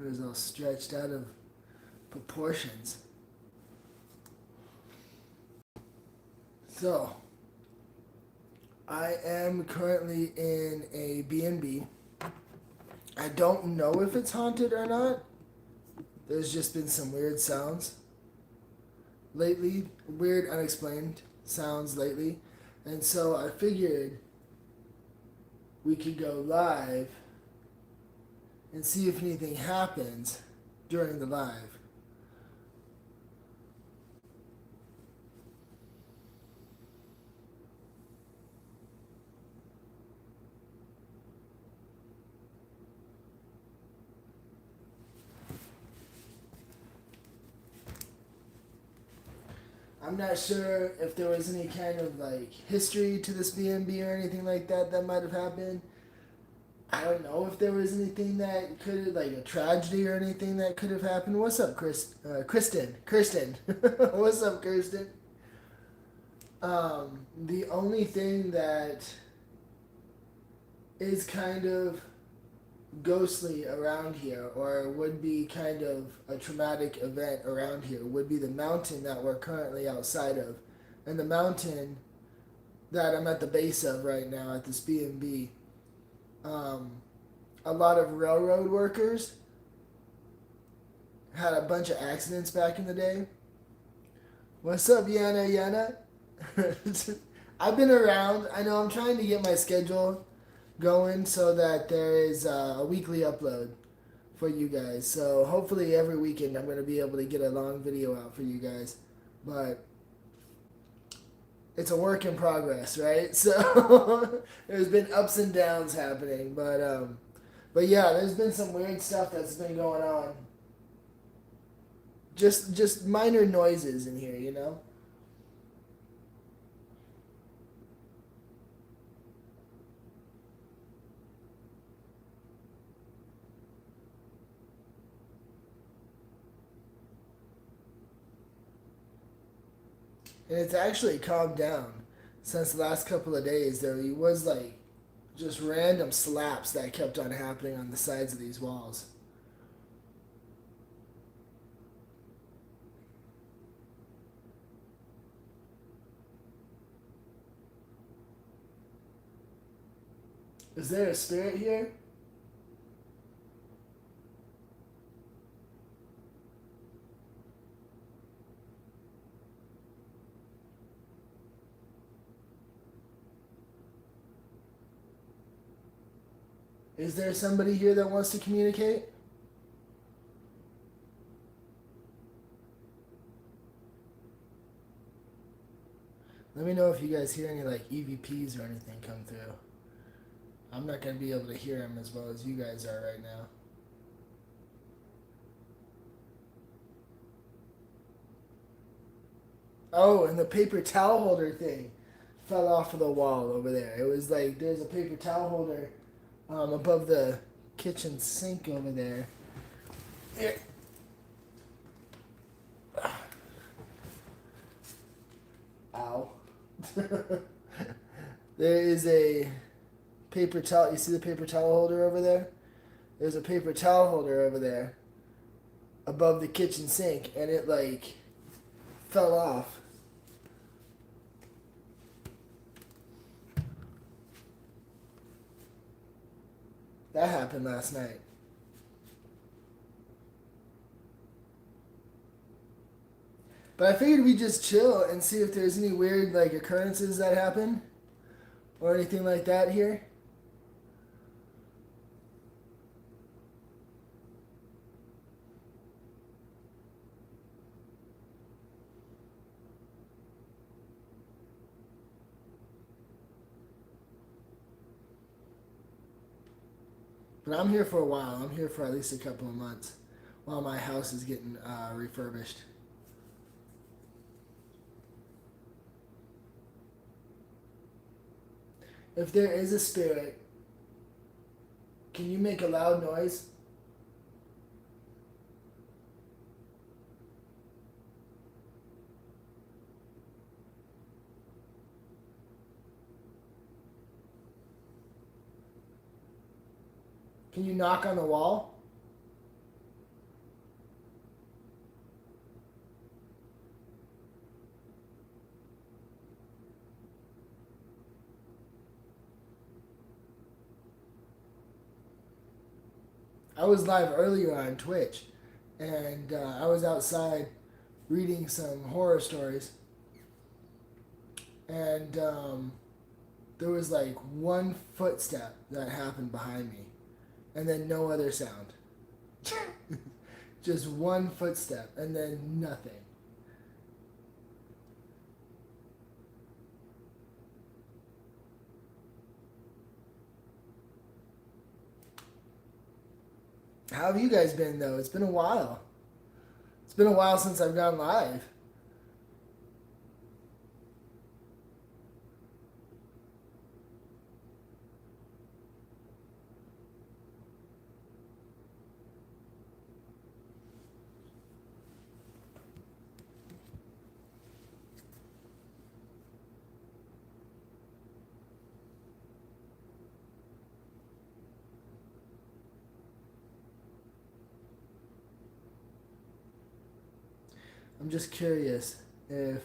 It was all stretched out of proportions. So, I am currently in a B&B. I don't know if it's haunted or not. There's just been some weird sounds lately, weird unexplained sounds lately. And so I figured we could go live and see if anything happens during the live. I'm not sure if there was any kind of like history to this B&B or anything like that that might have happened. I don't know if there was anything that could, like a tragedy or anything that could have happened. What's up, Kristen? Kirsten. What's up, Kirsten? The only thing that is kind of ghostly around here, or would be kind of a traumatic event around here, would be the mountain that we're currently outside of. And the mountain that I'm at the base of right now at this B&B, a lot of railroad workers had a bunch of accidents back in the day. What's up, Yana? I've been around. I know I'm trying to get my schedule going so that there is a weekly upload for you guys. So hopefully every weekend I'm going to be able to get a long video out for you guys. But it's a work in progress, right? So there's been ups and downs happening, but yeah, there's been some weird stuff that's been going on. Just minor noises in here, you know. And it's actually calmed down since the last couple of days. There was like just random slaps that kept on happening on the sides of these walls. Is there a spirit here? Is there somebody here that wants to communicate? Let me know if you guys hear any like EVPs or anything come through. I'm not going to be able to hear them as well as you guys are right now. Oh, and the paper towel holder thing fell off of the wall over there. It was like there's a paper towel holder above the kitchen sink over there. Here. Ow. There is a paper towel. You see the paper towel holder over there? There's a paper towel holder over there above the kitchen sink, and it like fell off. That happened last night. But I figured we'd just chill and see if there's any weird like occurrences that happen or anything like that here. But I'm here for a while. I'm here for at least a couple of months while my house is getting refurbished. If there is a spirit, can you make a loud noise? Can you knock on the wall? I was live earlier on Twitch, and I was outside reading some horror stories, and there was like one footstep that happened behind me, and then no other sound. Just one footstep, and then nothing. How have you guys been though? It's been a while. It's been a while since I've gone live. I'm just curious if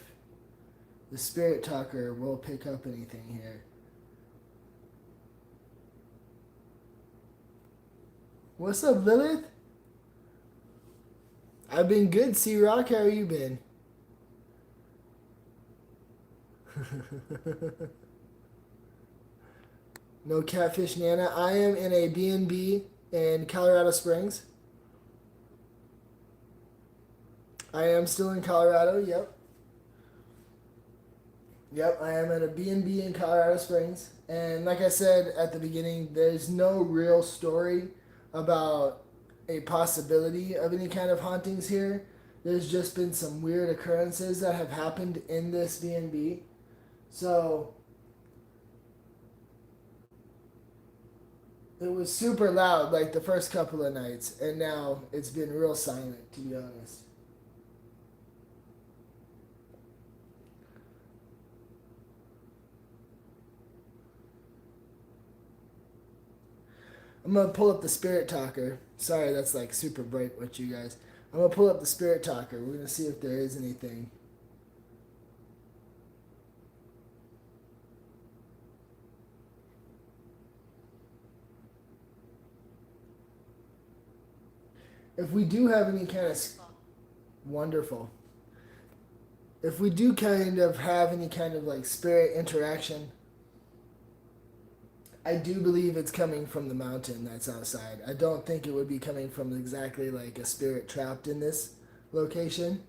the spirit talker will pick up anything here. What's up, Lilith? I've been good, C-Rock. How have you been? No catfish, Nana. I am in a B&B in Colorado Springs. I am still in Colorado, yep. Yep, I am at a B&B in Colorado Springs. And like I said at the beginning, there's no real story about a possibility of any kind of hauntings here. There's just been some weird occurrences that have happened in this B&B. So it was super loud like the first couple of nights, and now it's been real silent, to be honest. I'm gonna pull up the spirit talker. Sorry, that's like super bright with you guys. I'm gonna pull up the spirit talker. We're gonna see if there is anything. If we do have any kind of wonderful, if we do kind of have any kind of like spirit interaction, I do believe it's coming from the mountain that's outside. I don't think it would be coming from exactly like a spirit trapped in this location.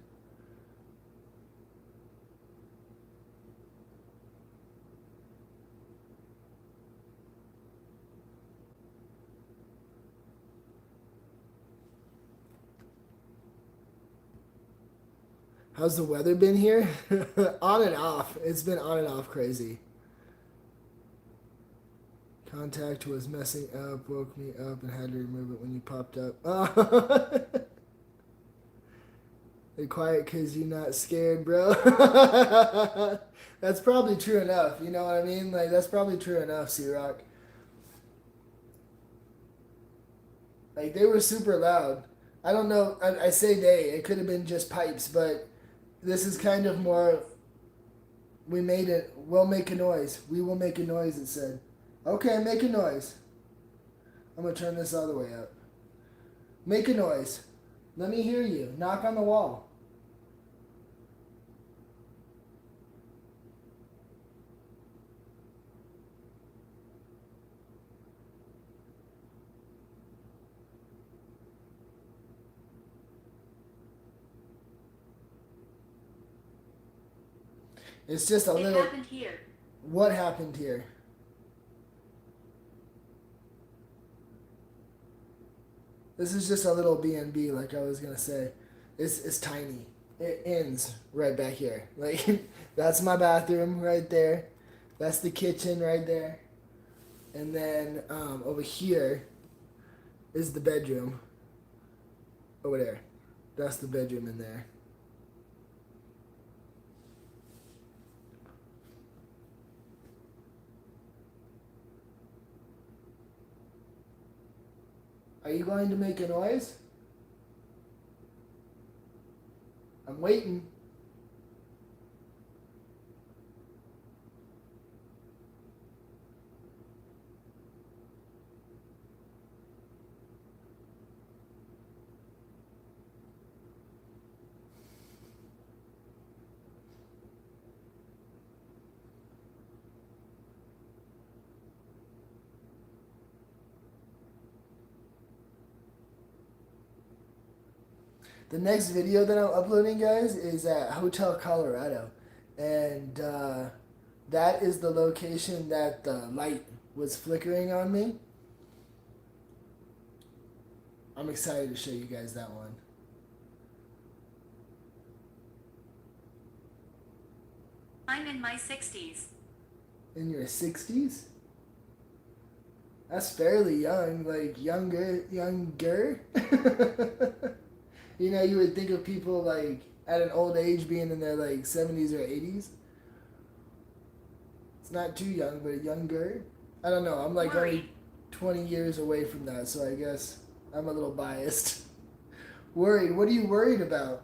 How's the weather been here? On and off. It's been on and off crazy. Contact was messing up, woke me up, and had to remove it when you popped up. Be quiet because you're not scared, bro. That's probably true enough. You know what I mean? Like, that's probably true enough, C-Rock. Like, they were super loud. I don't know. I say they. It could have been just pipes, but this is kind of more. We made it. We'll make a noise. We will make a noise, it said. Okay, make a noise. I'm going to turn this all the way up. Make a noise. Let me hear you. Knock on the wall. It's just a little. What happened here? What happened here? This is just a little B&B, like I was gonna say. It's tiny. It ends right back here. Like that's my bathroom right there. That's the kitchen right there. And then over here is the bedroom. Over there. That's the bedroom in there. Are you going to make a noise? I'm waiting. The next video that I'm uploading, guys, is at Hotel Colorado, and that is the location that the light was flickering on me. I'm excited to show you guys that one. I'm in my 60s. In your 60s? That's fairly young, like younger. You know, you would think of people like at an old age being in their like 70s or 80s. It's not too young, but younger. I don't know. I'm like Worried. only 20 years away from that, so I guess I'm a little biased. Worried? What are you worried about?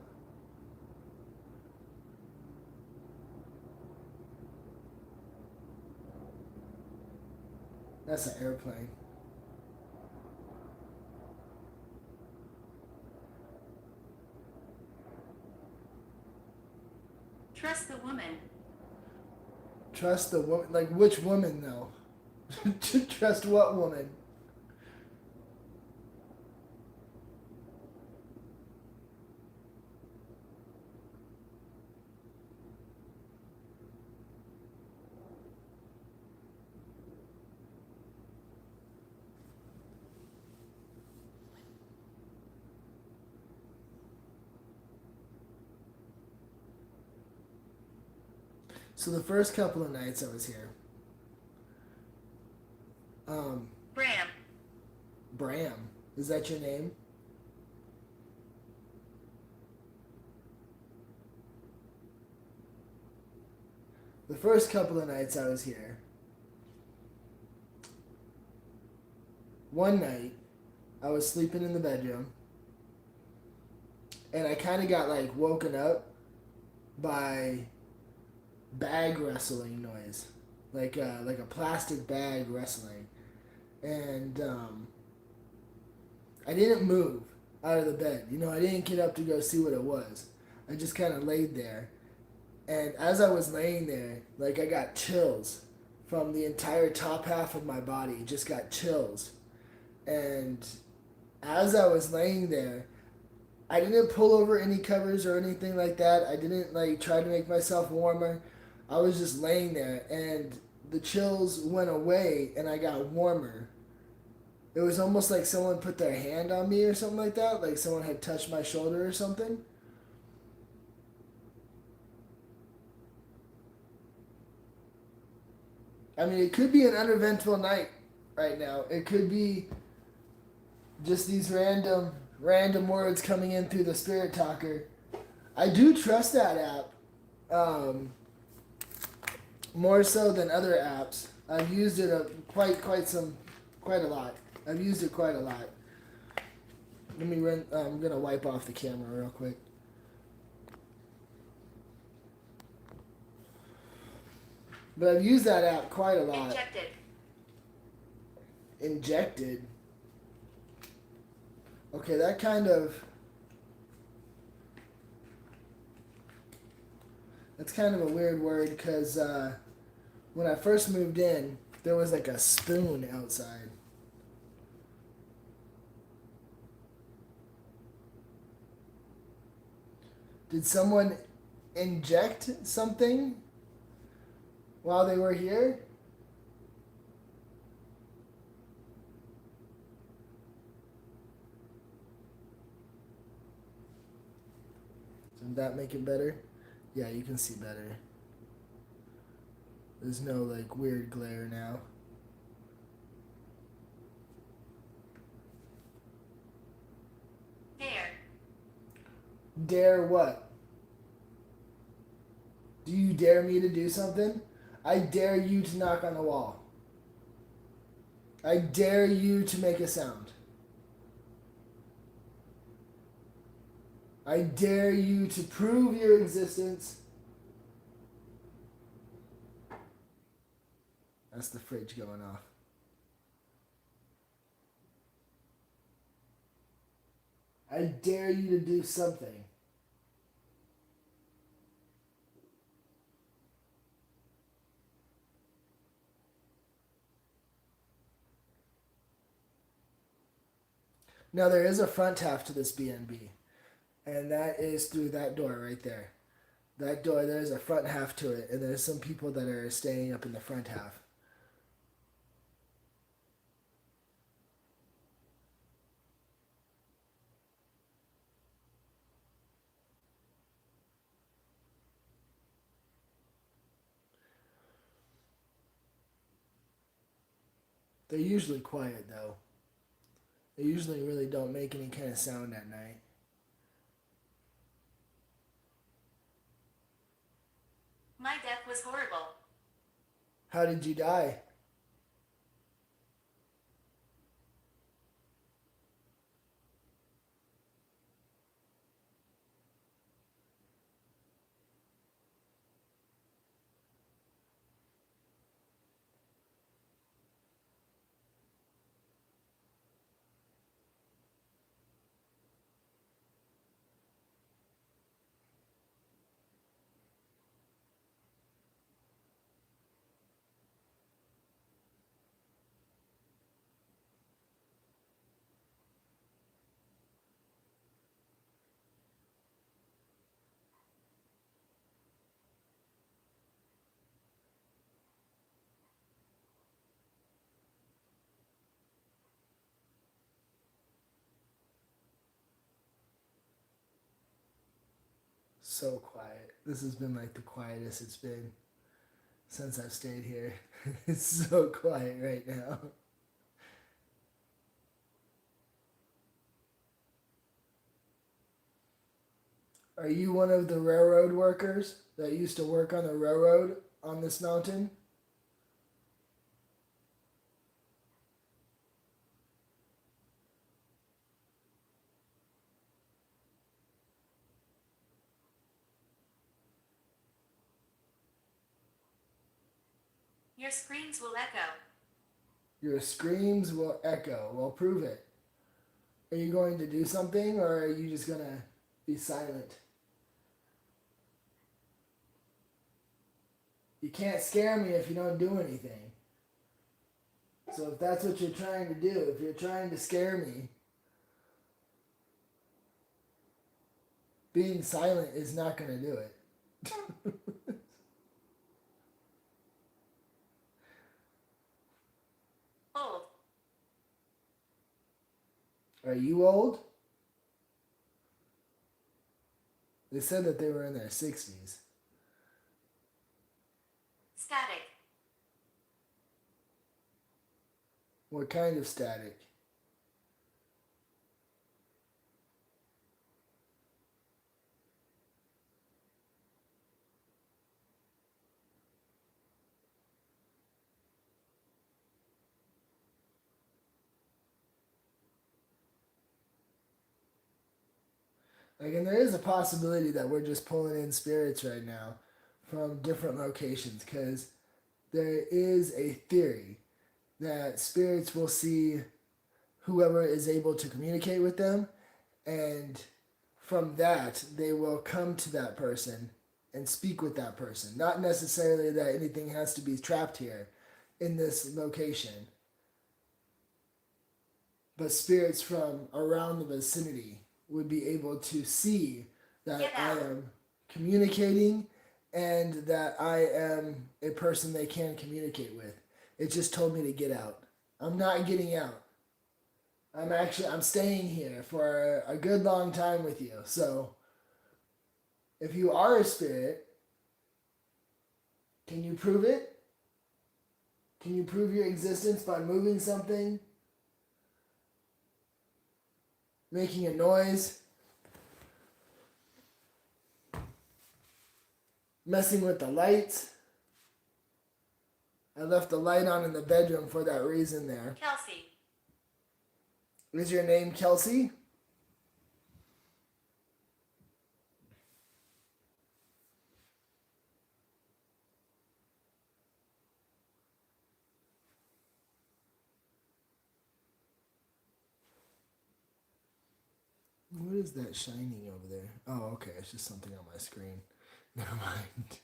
That's an airplane. Trust the woman. Trust the woman? Like which woman though? Trust what woman? So the first couple of nights I was here, Bram. Bram, is that your name? The first couple of nights I was here, one night I was sleeping in the bedroom, and I kind of got like woken up by bag wrestling noise, like a plastic bag wrestling, and I didn't move out of the bed. You know, I didn't get up to go see what it was. I just kind of laid there, and as I was laying there, like I got chills from the entire top half of my body. Just got chills, and as I was laying there, I didn't pull over any covers or anything like that. I didn't like try to make myself warmer. I was just laying there and the chills went away and I got warmer. It was almost like someone put their hand on me or something like that, like someone had touched my shoulder or something. I mean, it could be an uneventful night right now. It could be just these random words coming in through the spirit talker. I do trust that app. More so than other apps. I've used it quite a lot. I've used it quite a lot. Let me run. I'm gonna wipe off the camera real quick. But I've used that app quite a lot. Injected. Injected. Okay, that kind of. That's kind of a weird word because when I first moved in, there was like a spoon outside. Did someone inject something while they were here? Does that make it better? Yeah, you can see better. There's no like weird glare now. Dare. Dare what? Do you dare me to do something? I dare you to knock on the wall. I dare you to make a sound. I dare you to prove your existence. That's the fridge going off. I dare you to do something. Now there is a front half to this BNB. And that is through that door right there. That door, there's a front half to it, and there's some people that are staying up in the front half. They're usually quiet though. They usually really don't make any kind of sound at night. My death was horrible. How did you die? So quiet. This has been like the quietest it's been since I've stayed here. It's so quiet right now. Are you one of the railroad workers that used to work on the railroad on this mountain? Your screams will echo. Your screams will echo. Well, prove it. Are you going to do something or are you just going to be silent? You can't scare me if you don't do anything. So if that's what you're trying to do, if you're trying to scare me, being silent is not going to do it. Old. Are you old? They said that they were in their 60s. Static. What kind of static? Like, and there is a possibility that we're just pulling in spirits right now from different locations because there is a theory that spirits will see whoever is able to communicate with them, and from that, they will come to that person and speak with that person. Not necessarily that anything has to be trapped here in this location, but spirits from around the vicinity would be able to see that I am communicating and that I am a person they can communicate with. It just told me to get out. I'm not getting out. I'm staying here for a good long time with you. So if you are a spirit, can you prove it? Can you prove your existence by moving something? Making a noise? Messing with the lights? I left the light on in the bedroom for that reason there. Kelsey. Is your name Kelsey? What is that shining over there? Oh, okay. It's just something on my screen. Never mind.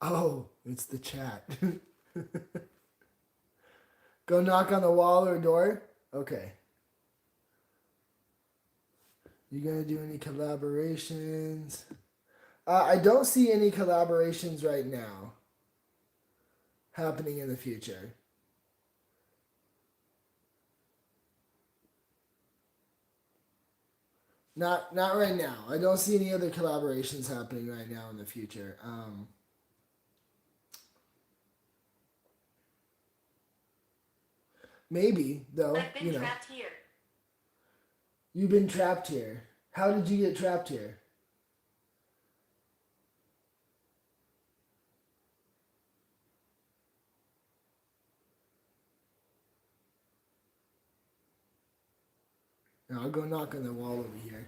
Oh, it's the chat. Go knock on the wall or door? Okay. You gonna do any collaborations? I don't see any collaborations right now happening in the future. Not right now. I don't see any other collaborations happening right now in the future. Maybe though, I've been trapped here. you've been trapped here. How did you get trapped here? Now, I'll go knock on the wall over here.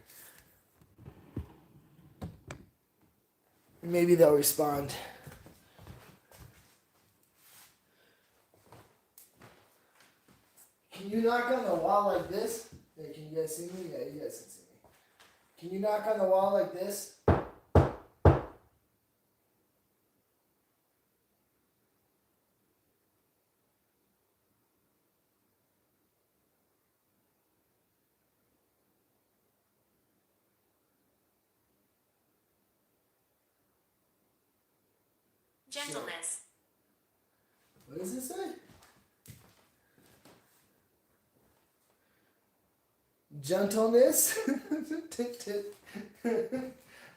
Maybe they'll respond. Can you knock on the wall like this? Hey, can you guys see me? Yeah, you guys can see me. Can you knock on the wall like this? Gentleness. What does it say? Gentleness?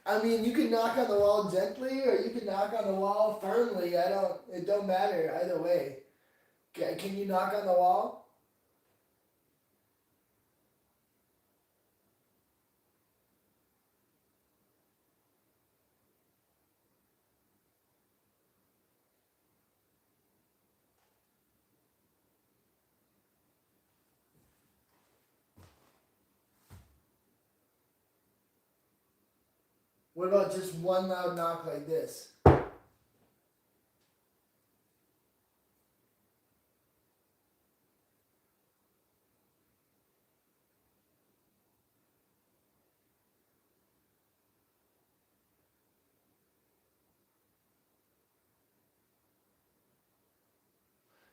I mean, you can knock on the wall gently or you can knock on the wall firmly. It don't matter either way. Can you knock on the wall? What about just one loud knock like this?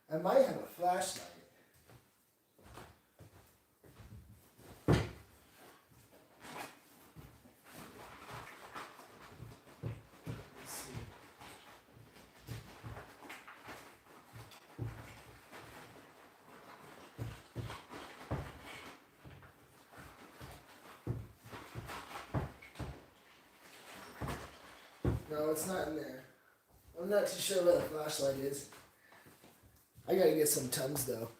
I might have a flashlight. Let's see. No, it's not in there. I'm not too sure where the flashlight is. I gotta get some Tums though.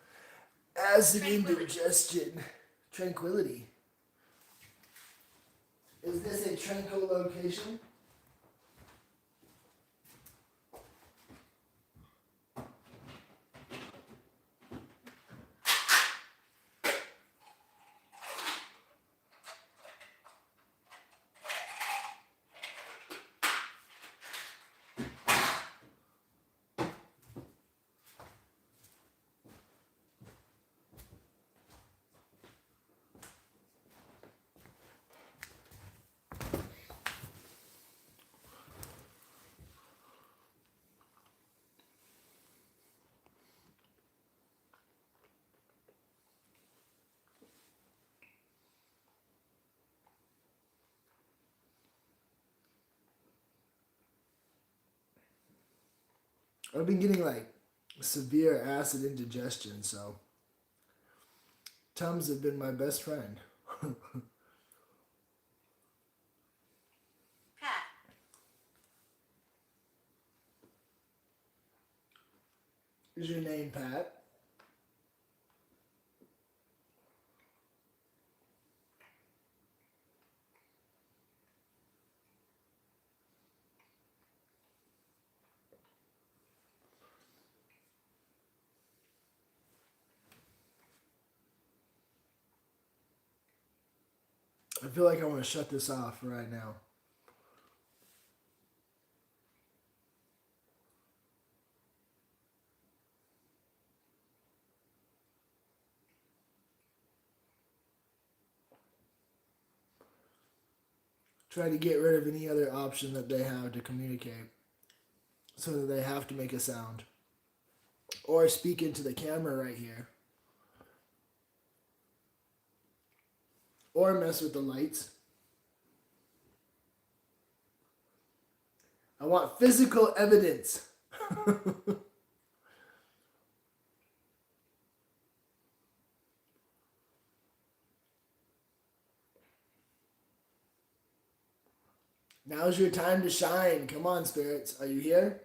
Acid indigestion. Tranquility. Is this a tranquil location? I've been getting like severe acid indigestion, so Tums have been my best friend. Pat. Is your name Pat? I feel like I want to shut this off right now. Try to get rid of any other option that they have to communicate so that they have to make a sound or speak into the camera right here or mess with the lights. I want physical evidence. Now's your time to shine. Come on, spirits. Are you here?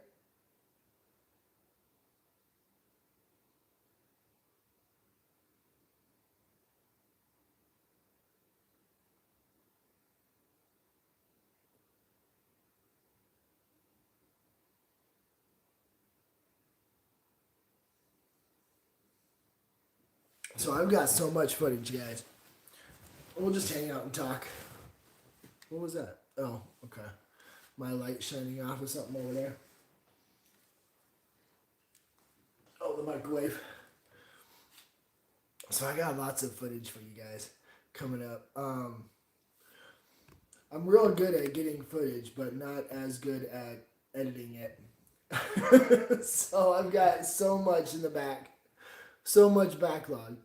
So I've got so much footage, guys. We'll just hang out and talk. What was that? Oh, okay. My light shining off of something over there. Oh, the microwave. So I got lots of footage for you guys coming up. I'm real good at getting footage, but not as good at editing it. So I've got so much in the back, so much backlog,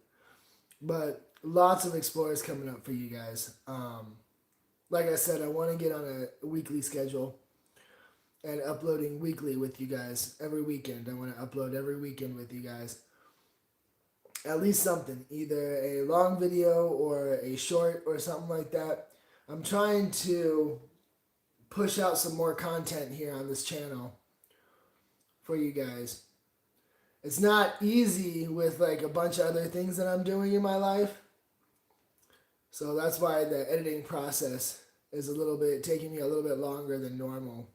but lots of explorers coming up for you guys. Like I said, I want to get on a weekly schedule and uploading weekly with you guys every weekend. I want to upload every weekend with you guys. At least something, either a long video or a short or something like that. I'm trying to push out some more content here on this channel for you guys. It's not easy with like a bunch of other things that I'm doing in my life. So that's why the editing process is taking me a little bit longer than normal.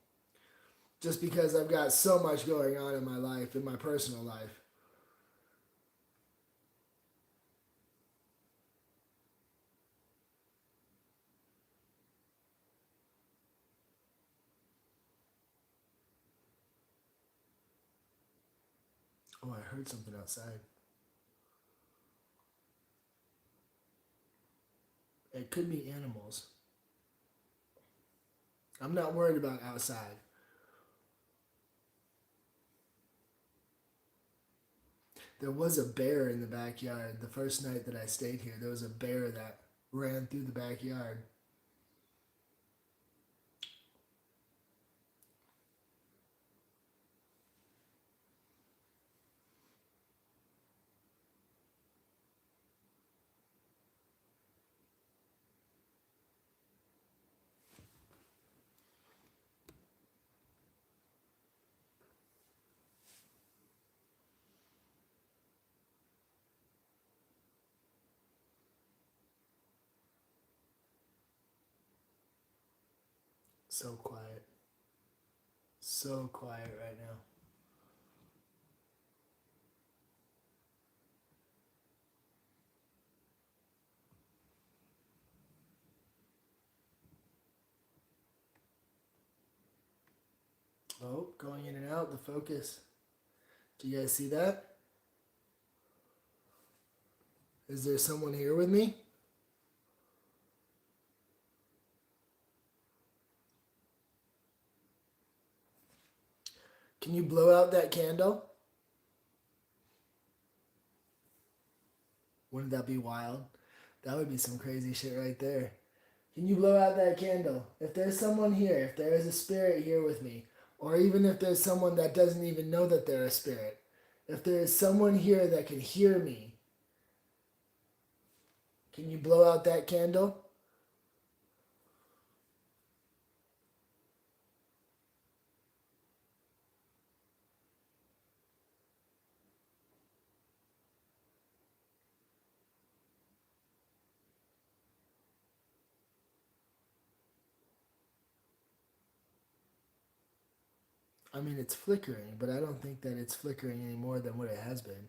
Just because I've got so much going on in my life, in my personal life. Oh, I heard something outside. It could be animals. I'm not worried about outside. There was a bear in the backyard. The first night that I stayed here, there was a bear that ran through the backyard. So quiet. So quiet right now. Oh, going in and out, the focus. Do you guys see that? Is there someone here with me? Can you blow out that candle? Wouldn't that be wild? That would be some crazy shit right there. Can you blow out that candle? If there's someone here, if there is a spirit here with me, or even if there's someone that doesn't even know that they're a spirit, if there is someone here that can hear me, can you blow out that candle? I mean, it's flickering, but I don't think that it's flickering any more than what it has been.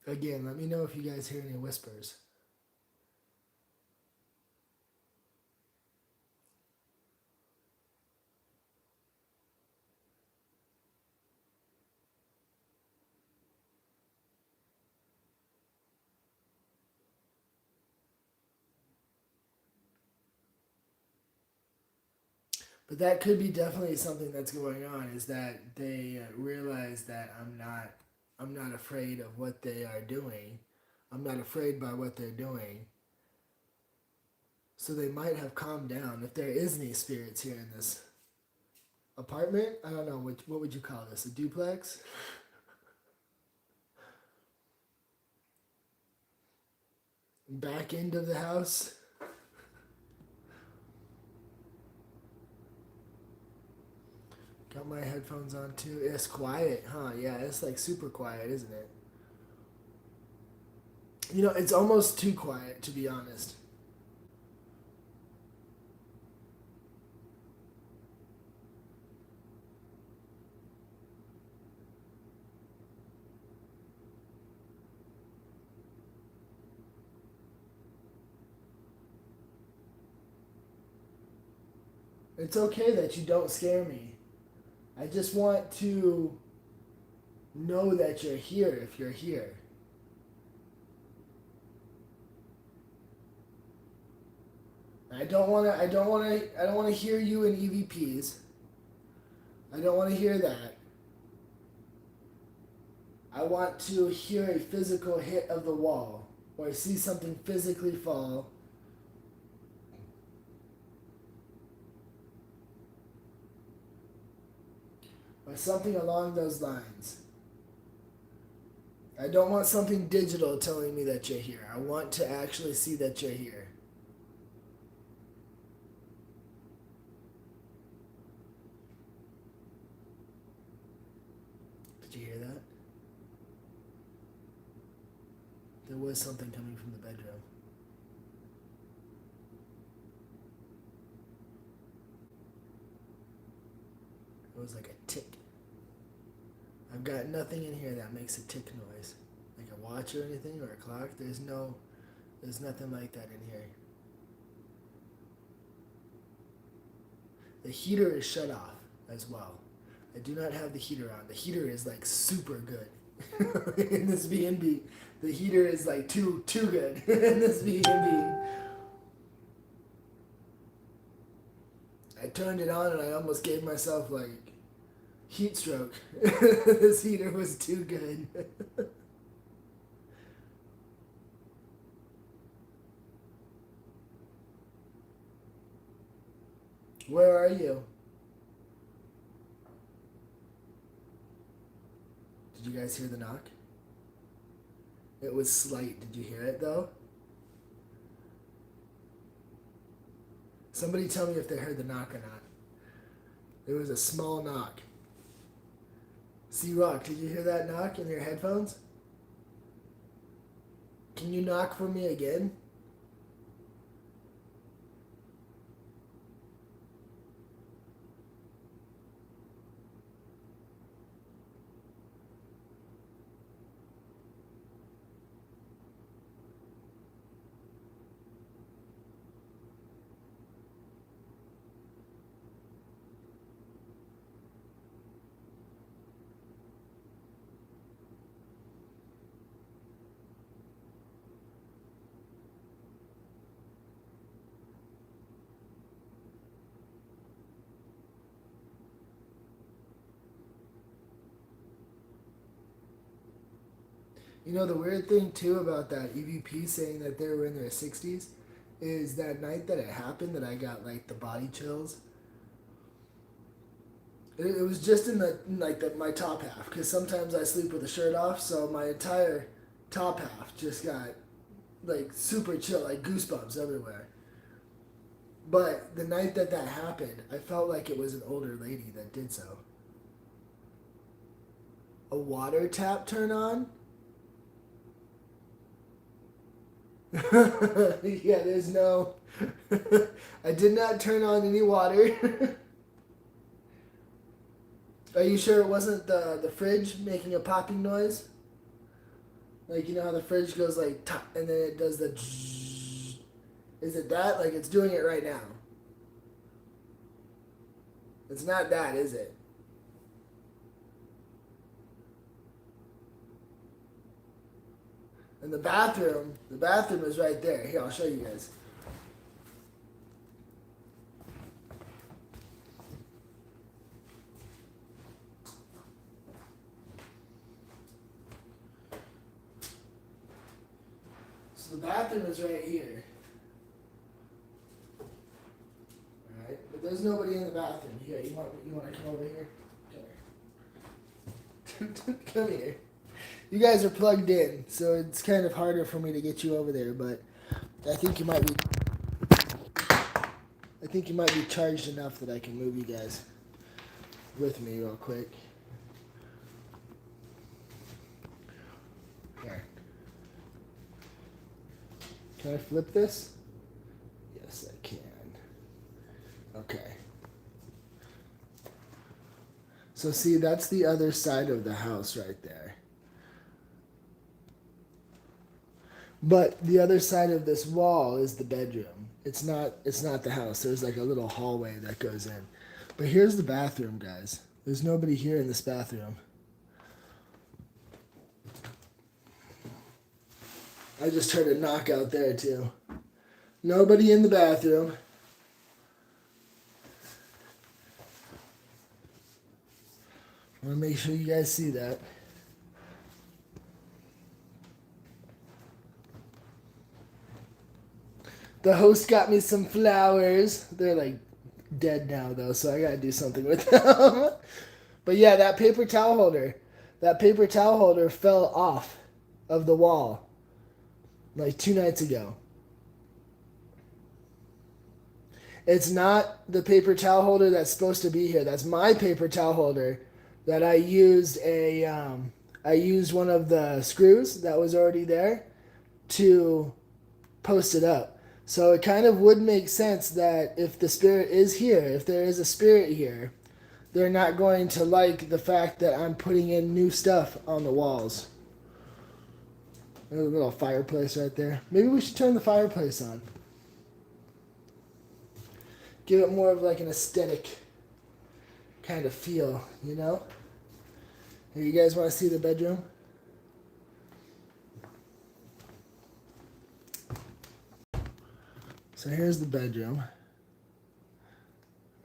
Again, let me know if you guys hear any whispers. But that could be definitely something that's going on, is that they realize that I'm not afraid of what they are doing. I'm not afraid by what they're doing. So they might have calmed down. If there is any spirits here in this apartment, I don't know, what would you call this? A duplex? Back end of the house? Got my headphones on too. It's quiet, huh? Yeah, it's like super quiet, isn't it? You know, it's almost too quiet, to be honest. It's okay that you don't scare me. I just want to know that you're here if you're here. I don't wanna hear you in EVPs. I don't wanna hear that. I want to hear a physical hit of the wall, or see something physically fall. Or something along those lines. I don't want something digital telling me that you're here. I want to actually see that you're here. Did you hear that? There was something coming from the bedroom. It was like a tick. I've got nothing in here that makes a tick noise. Like a watch or anything or a clock. There's nothing like that in here. The heater is shut off as well. I do not have the heater on. The heater is like super good in this B&B. The heater is like too good in this B&B. I turned it on and I almost gave myself like heat stroke. This heater was too good. Where are you? Did you guys hear the knock? It was slight. Did you hear it though? Somebody tell me if they heard the knock or not. There was a small knock. C-Rock, did you hear that knock in your headphones? Can you knock for me again? You know, the weird thing too about that EVP saying that they were in their 60s is that night that it happened that I got like the body chills. It was just in my top half, because sometimes I sleep with the shirt off, so my entire top half just got like super chill, like goosebumps everywhere. But the night that that happened, I felt like it was an older lady that did so. A water tap turn on? Yeah, there's no. I did not turn on any water. Are you sure it wasn't the fridge making a popping noise? Like, you know how the fridge goes like, and then it does the. Is it that? Like, it's doing it right now. It's not that, is it? And the bathroom is right there. Here, I'll show you guys. So the bathroom is right here. Alright, but there's nobody in the bathroom. Here, you want to come over here? Come here. Come here. You guys are plugged in, so it's kind of harder for me to get you over there, but I think you might be charged enough that I can move you guys with me real quick. Here. Can I flip this? Yes, I can. Okay. So see, that's the other side of the house right there. But the other side of this wall is the bedroom. It's not the house. There's like a little hallway that goes in. But here's the bathroom, guys. There's nobody here in this bathroom. I just heard a knock out there too. Nobody in the bathroom. I want to make sure you guys see that. The host got me some flowers. They're like dead now though, so I gotta do something with them. But yeah, that paper towel holder fell off of the wall like 2 nights ago. It's not the paper towel holder that's supposed to be here. That's my paper towel holder that I used I used one of the screws that was already there to post it up. So it kind of would make sense that if the spirit is here, if there is a spirit here, they're not going to like the fact that I'm putting in new stuff on the walls. There's a little fireplace right there. Maybe we should turn the fireplace on. Give it more of like an aesthetic kind of feel, you know? Here, you guys want to see the bedroom? So here's the bedroom.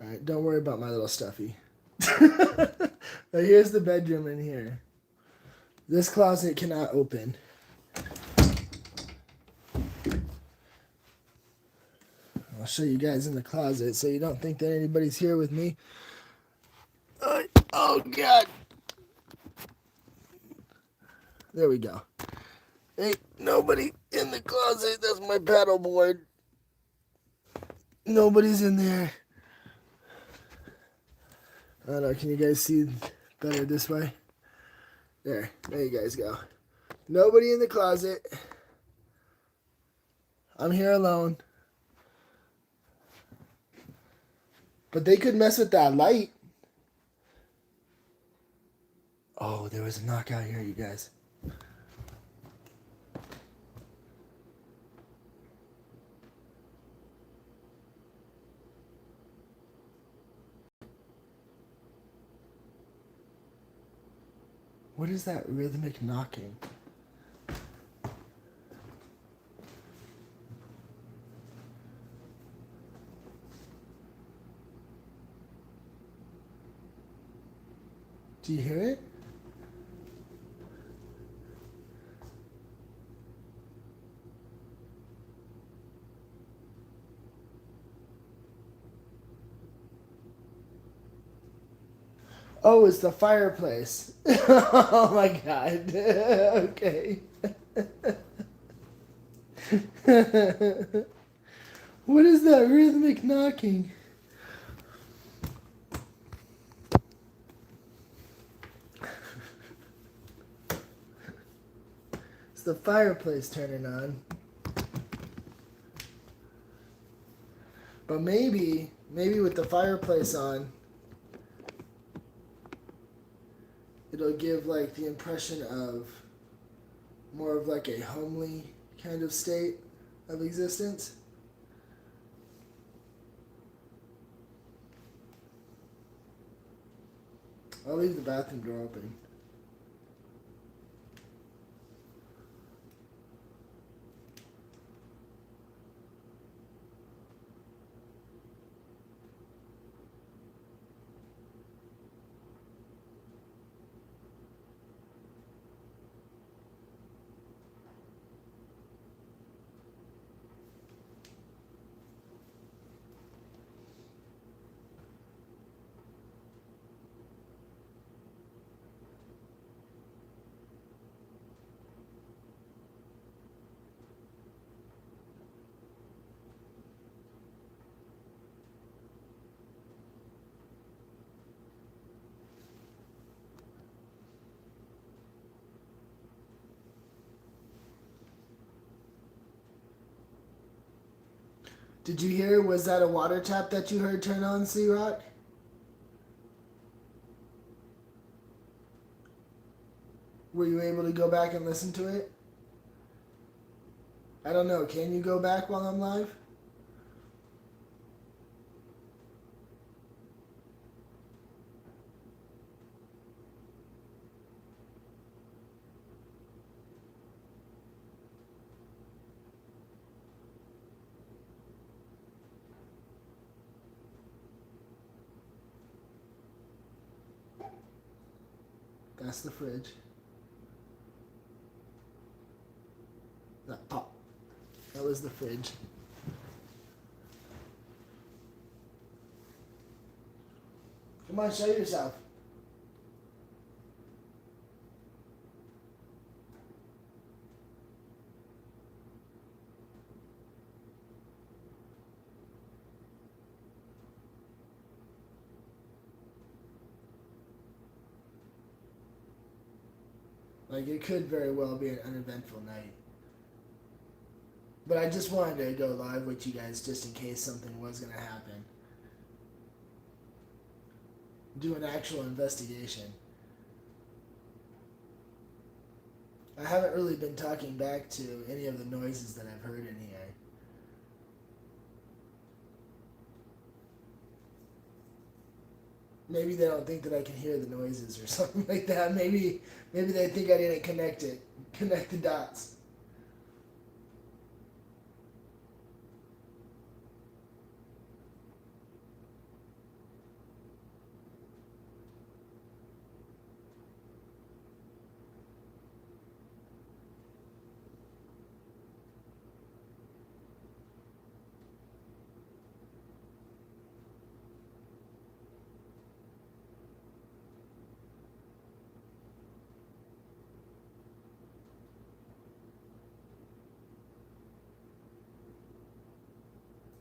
All right, don't worry about my little stuffy. But here's the bedroom in here. This closet cannot open. I'll show you guys in the closet so you don't think that anybody's here with me. Oh, God. There we go. Ain't nobody in the closet. That's my paddle board. Nobody's in there. I don't know. Can you guys see better this way? There you guys go. Nobody in the closet. I'm here alone. But they could mess with that light. Oh, there was a knockout here, you guys. What is that rhythmic knocking? Do you hear it? Oh, it's the fireplace. Oh my God. Okay. What is that rhythmic knocking? It's the fireplace turning on. But maybe with the fireplace on, it'll give like the impression of more of like a homely kind of state of existence. I'll leave the bathroom door open. Did you hear? Was that a water tap that you heard turn on, Sea Rock? Were you able to go back and listen to it? I don't know. Can you go back while I'm live? That's the fridge. That pop. That was the fridge. Come on, show yourself. Like, it could very well be an uneventful night. But I just wanted to go live with you guys just in case something was going to happen. Do an actual investigation. I haven't really been talking back to any of the noises that I've heard in here. Maybe they don't think that I can hear the noises or something like that. Maybe they think I didn't connect the dots.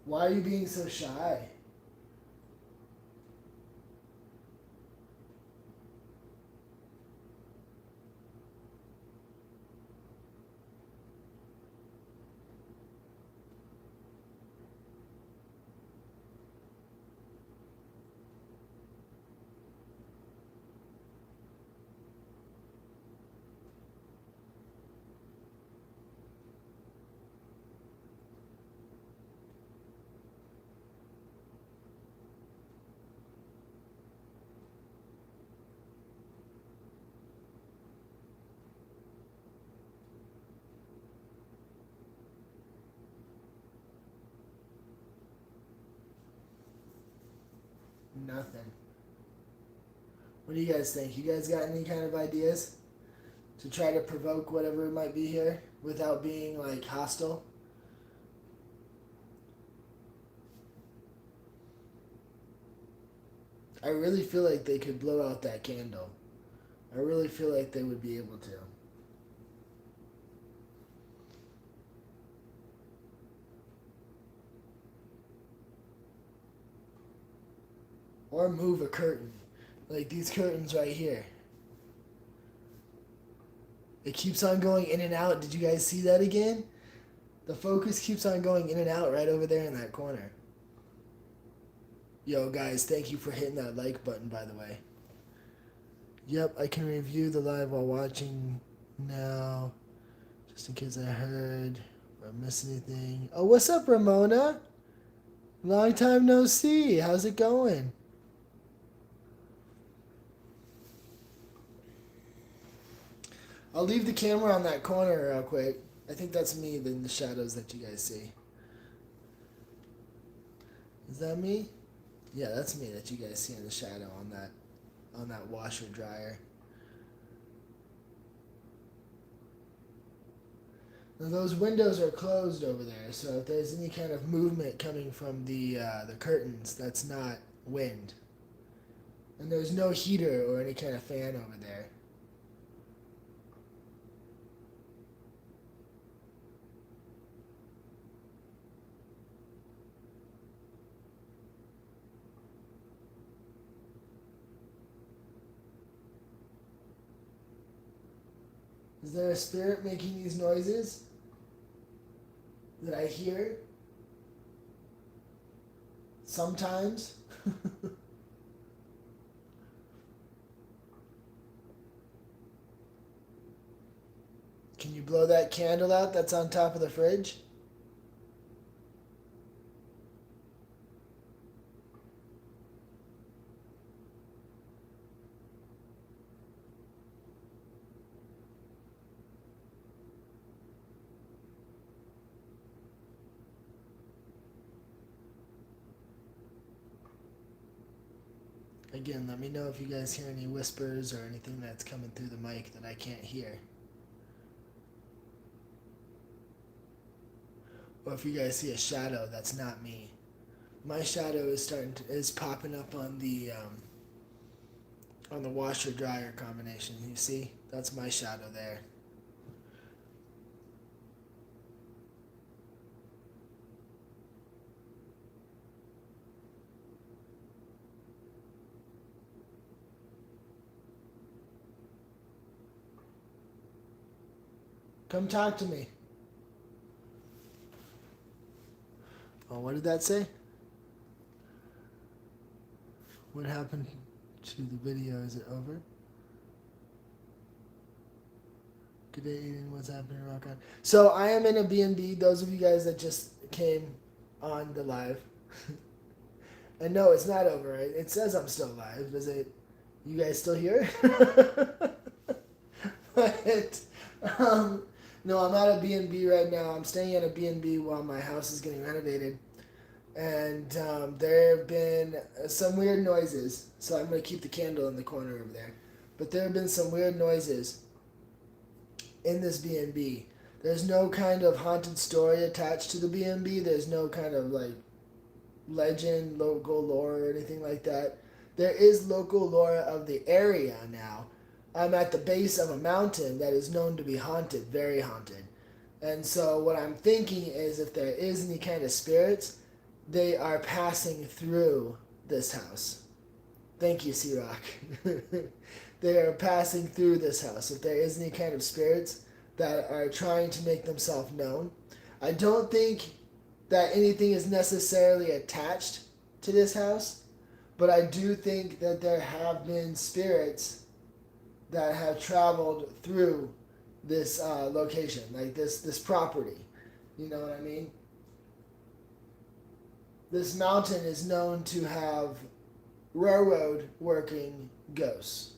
Why are you being so shy? Nothing. What do you guys think? You guys got any kind of ideas to try to provoke whatever might be here without being like hostile? I really feel like they could blow out that candle. I really feel like they would be able to. Or move a curtain. Like these curtains right here. It keeps on going in and out. Did you guys see that again? The focus keeps on going in and out right over there in that corner. Yo, guys, thank you for hitting that like button, by the way. Yep, I can review the live while watching now. Just in case I heard or missed anything. Oh, what's up, Ramona? Long time no see. How's it going? I'll leave the camera on that corner real quick. I think that's me in the shadows that you guys see. Is that me? Yeah, that's me that you guys see in the shadow on that washer dryer. Now those windows are closed over there, so if there's any kind of movement coming from the curtains, that's not wind. And there's no heater or any kind of fan over there. Is there a spirit making these noises that I hear? Sometimes. Can you blow that candle out that's on top of the fridge? Again, let me know if you guys hear any whispers or anything that's coming through the mic that I can't hear. Or if you guys see a shadow that's not me. My shadow is popping up on the washer dryer combination. You see? That's my shadow there. Come talk to me. Oh, what did that say? What happened to the video? Is it over? Good day, Aiden. What's happening? Rock on. So I am in a B&B. Those of you guys that just came on the live. And no, it's not over. Right? It says I'm still live. Does it? You guys still here? But no, I'm at a B&B right now. I'm staying at a B&B while my house is getting renovated. And there have been some weird noises. So I'm going to keep the candle in the corner over there. But there have been some weird noises in this B&B. There's no kind of haunted story attached to the B&B. There's no kind of like legend, local lore, or anything like that. There is local lore of the area now. I'm at the base of a mountain that is known to be haunted, very haunted. And so what I'm thinking is if there is any kind of spirits, they are passing through this house. Thank you, C-Rock. They are passing through this house. If there is any kind of spirits that are trying to make themselves known. I don't think that anything is necessarily attached to this house, but I do think that there have been spirits that have traveled through this location, like this property. You know what I mean? This mountain is known to have railroad working ghosts.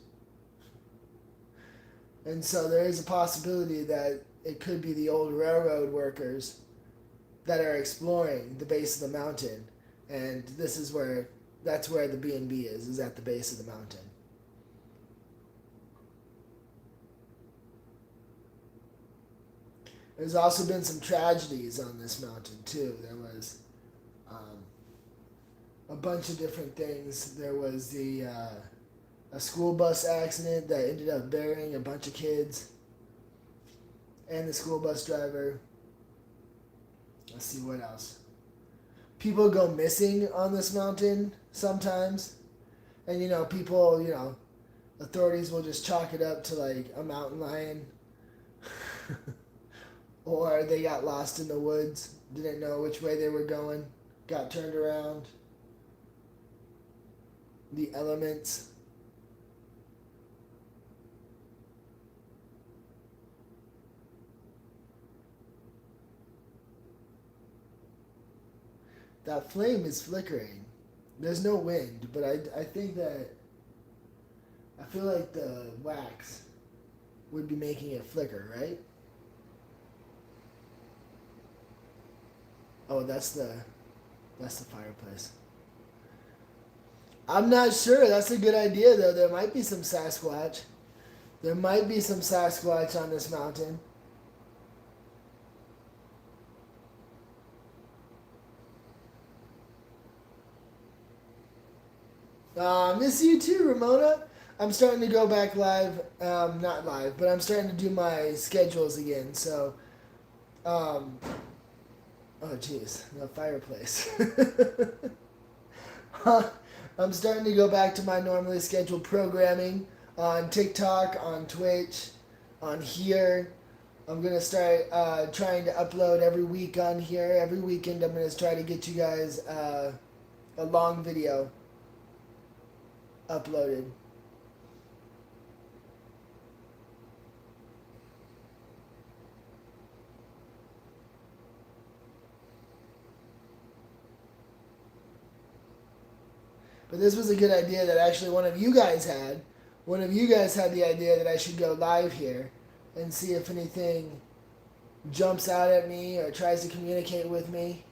And so there is a possibility that it could be the old railroad workers that are exploring the base of the mountain. And that's where the B&B is at the base of the mountain. There's also been some tragedies on this mountain too. There was a bunch of different things. There was a school bus accident that ended up burying a bunch of kids and the school bus driver. Let's see what else. People go missing on this mountain sometimes. And people, authorities will just chalk it up to like a mountain lion. Or they got lost in the woods, didn't know which way they were going, got turned around. The elements. That flame is flickering. There's no wind, but I think that I feel like the wax would be making it flicker, right? Oh, that's the fireplace. I'm not sure. That's a good idea though. There might be some Sasquatch. There might be some Sasquatch on this mountain. Miss you too, Ramona. I'm starting to go back live. Not live, but I'm starting to do my schedules again. So, um, oh jeez, the fireplace. I'm starting to go back to my normally scheduled programming on TikTok, on Twitch, on here. I'm gonna start trying to upload every week on here. Every weekend, I'm gonna try to get you guys a long video uploaded. But this was a good idea that actually one of you guys had. One of you guys had the idea that I should go live here and see if anything jumps out at me or tries to communicate with me.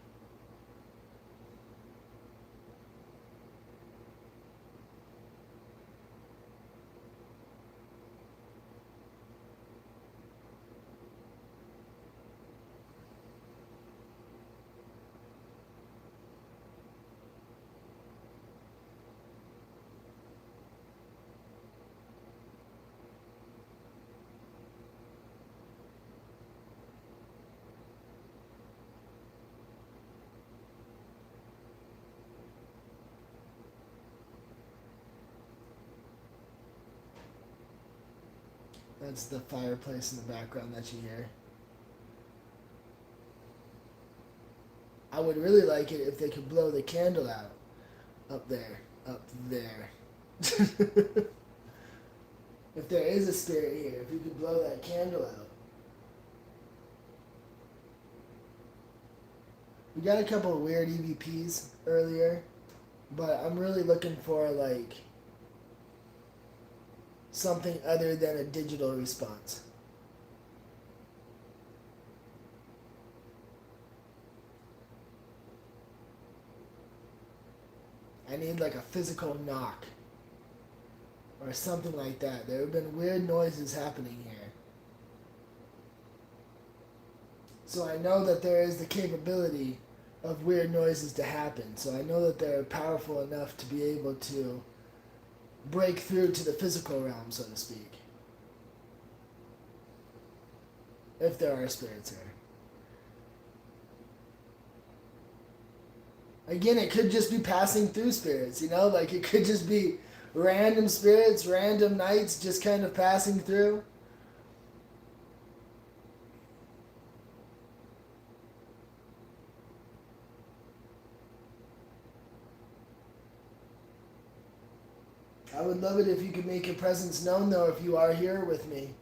That's the fireplace in the background that you hear. I would really like it if they could blow the candle out. Up there. Up there. If there is a spirit here, if you could blow that candle out. We got a couple of weird EVPs earlier, but I'm really looking for like something other than a digital response. I need like a physical knock or something like that. There have been weird noises happening here. So I know that there is the capability of weird noises to happen. So I know that they're powerful enough to be able to break through to the physical realm, so to speak. If there are spirits here. Again, it could just be passing through spirits, you know? Like it could just be random spirits, random nights just kind of passing through. I would love it if you could make your presence known, though, if you are here with me.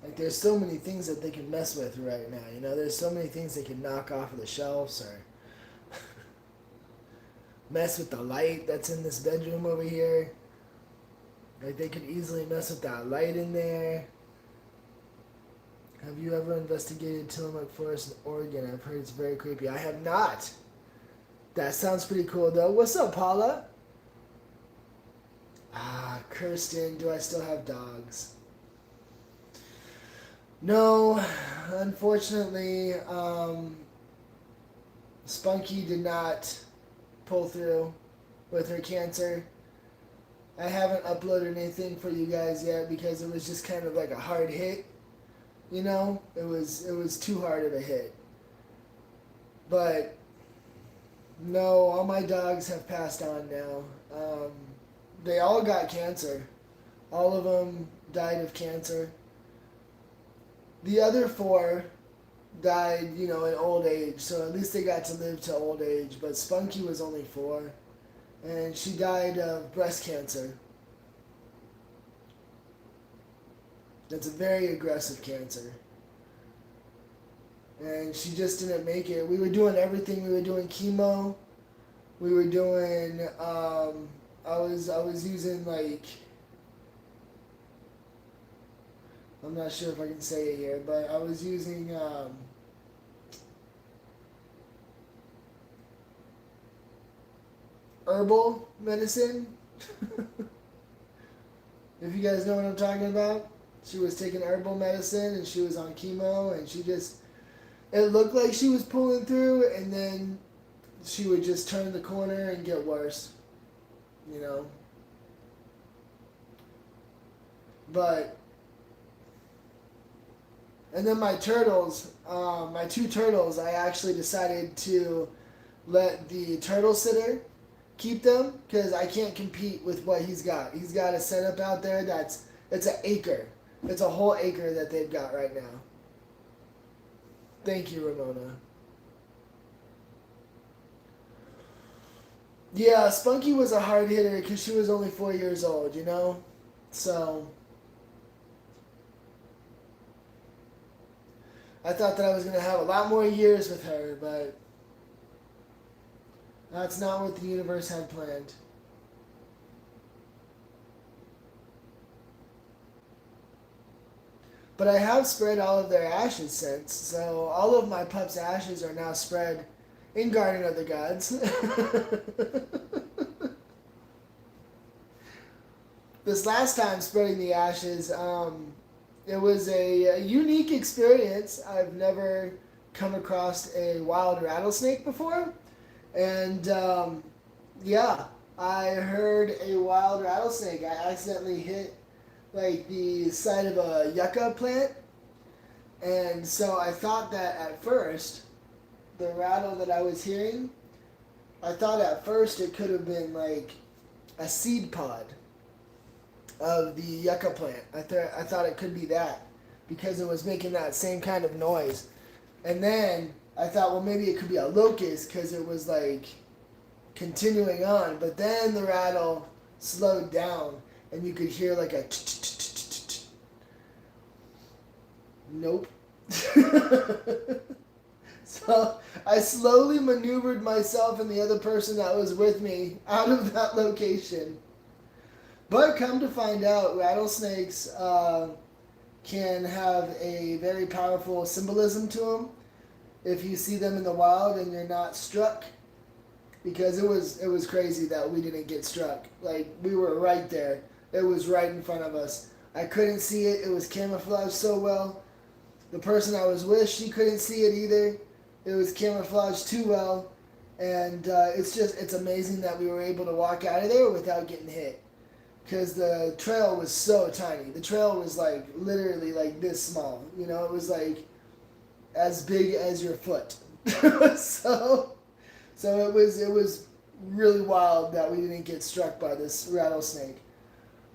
Like there's so many things that they can mess with right now, you know? There's so many things they can knock off of the shelves or mess with the light that's in this bedroom over here. Like they could easily mess with that light in there. Have you ever investigated Tillamook Forest in Oregon? I've heard it's very creepy. I have not. That sounds pretty cool though. What's up, Paula? Ah, Kirsten, do I still have dogs? No, unfortunately, Spunky did not pull through with her cancer. I haven't uploaded anything for you guys yet because it was just kind of like a hard hit. You know, it was too hard of a hit. But no, all my dogs have passed on now. They all got cancer. All of them died of cancer. The other 4 died, in old age, so at least they got to live to old age. But Spunky was only 4, and she died of breast cancer. That's a very aggressive cancer. And she just didn't make it. We were doing everything. We were doing chemo. We were doing. I was using like. I'm not sure if I can say it here, but I was using. Herbal medicine. If you guys know what I'm talking about. She was taking herbal medicine and she was on chemo and it looked like she was pulling through and then she would just turn the corner and get worse, But, and then my turtles, my 2 turtles, I actually decided to let the turtle sitter keep them because I can't compete with what he's got. He's got a setup out there it's an acre. It's a whole acre that they've got right now. Thank you, Ramona. Yeah, Spunky was a hard hitter because she was only 4 years old, So, I thought that I was going to have a lot more years with her, but that's not what the universe had planned. But I have spread all of their ashes since, so all of my pups' ashes are now spread in Garden of the Gods. This last time spreading the ashes, it was a unique experience. I've never come across a wild rattlesnake before. And yeah, I heard a wild rattlesnake. I accidentally hit like the side of a yucca plant. And so I thought that at first, the rattle that I was hearing, I thought at first it could have been like a seed pod of the yucca plant. I thought it could be that because it was making that same kind of noise. And then I thought, well, maybe it could be a locust because it was like continuing on. But then the rattle slowed down and you could hear like a nope. So I slowly maneuvered myself and the other person that was with me out of that location. But come to find out, rattlesnakes can have a very powerful symbolism to them if you see them in the wild and you're not struck. Because it was crazy that we didn't get struck. Like, we were right there. It was right in front of us. I couldn't see it. It was camouflaged so well. The person I was with, she couldn't see it either. It was camouflaged too well. And it's amazing that we were able to walk out of there without getting hit. Because the trail was so tiny. The trail was like literally like this small. It was like as big as your foot. So it was really wild that we didn't get struck by this rattlesnake.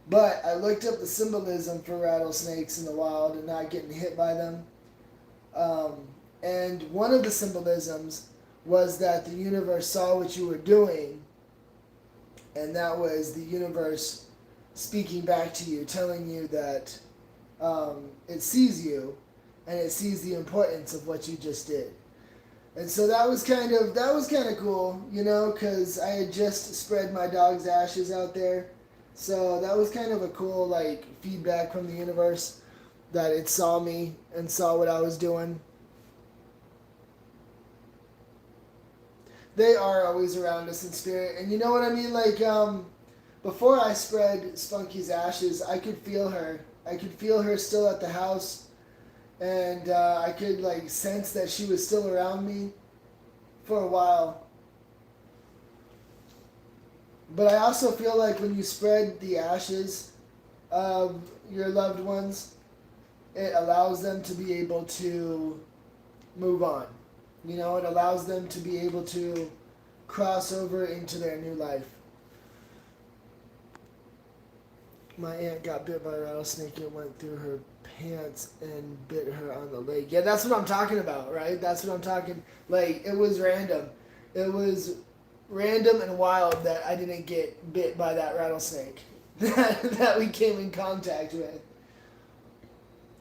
But I looked up the symbolism for rattlesnakes in the wild and not getting hit by them. And one of the symbolisms was that the universe saw what you were doing, and that was the universe speaking back to you, telling you that it sees you, and it sees the importance of what you just did. And so that was kind of cool, because I had just spread my dog's ashes out there. So that was kind of a cool, like, feedback from the universe. that it saw me and saw what I was doing. They are always around us in spirit, and you know what I mean. Like before I spread Spunky's ashes, I could feel her. I could feel her still at the house, and I could like sense that she was still around me for a while. But I also feel like when you spread the ashes of your loved ones, it allows them to be able to move on. You know, it allows them to be able to cross over into their new life. My aunt got bit by a rattlesnake. It went through her pants and bit her on the leg. Yeah, that's what I'm talking about, right? That's what I'm talking. Like, it was random. It was random and wild that I didn't get bit by that rattlesnake that we came in contact with.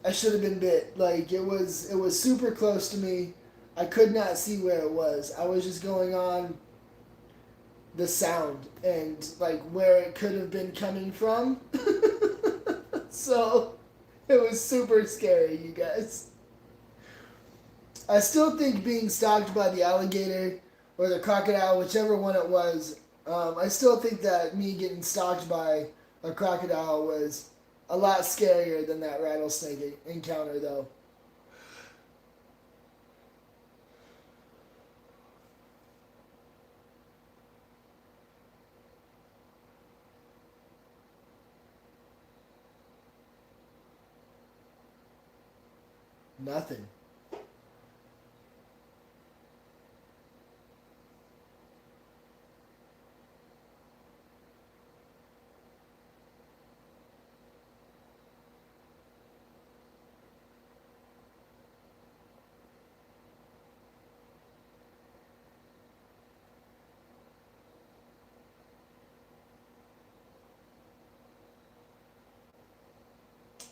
I should have been bit. Like, it was super close to me. I could not see where it was. I was just going on the sound and like where it could have been coming from. So it was super scary, you guys. I still think being stalked by the alligator or the crocodile, whichever one it was, I still think that me getting stalked by a crocodile was a lot scarier than that rattlesnake encounter, though. Nothing.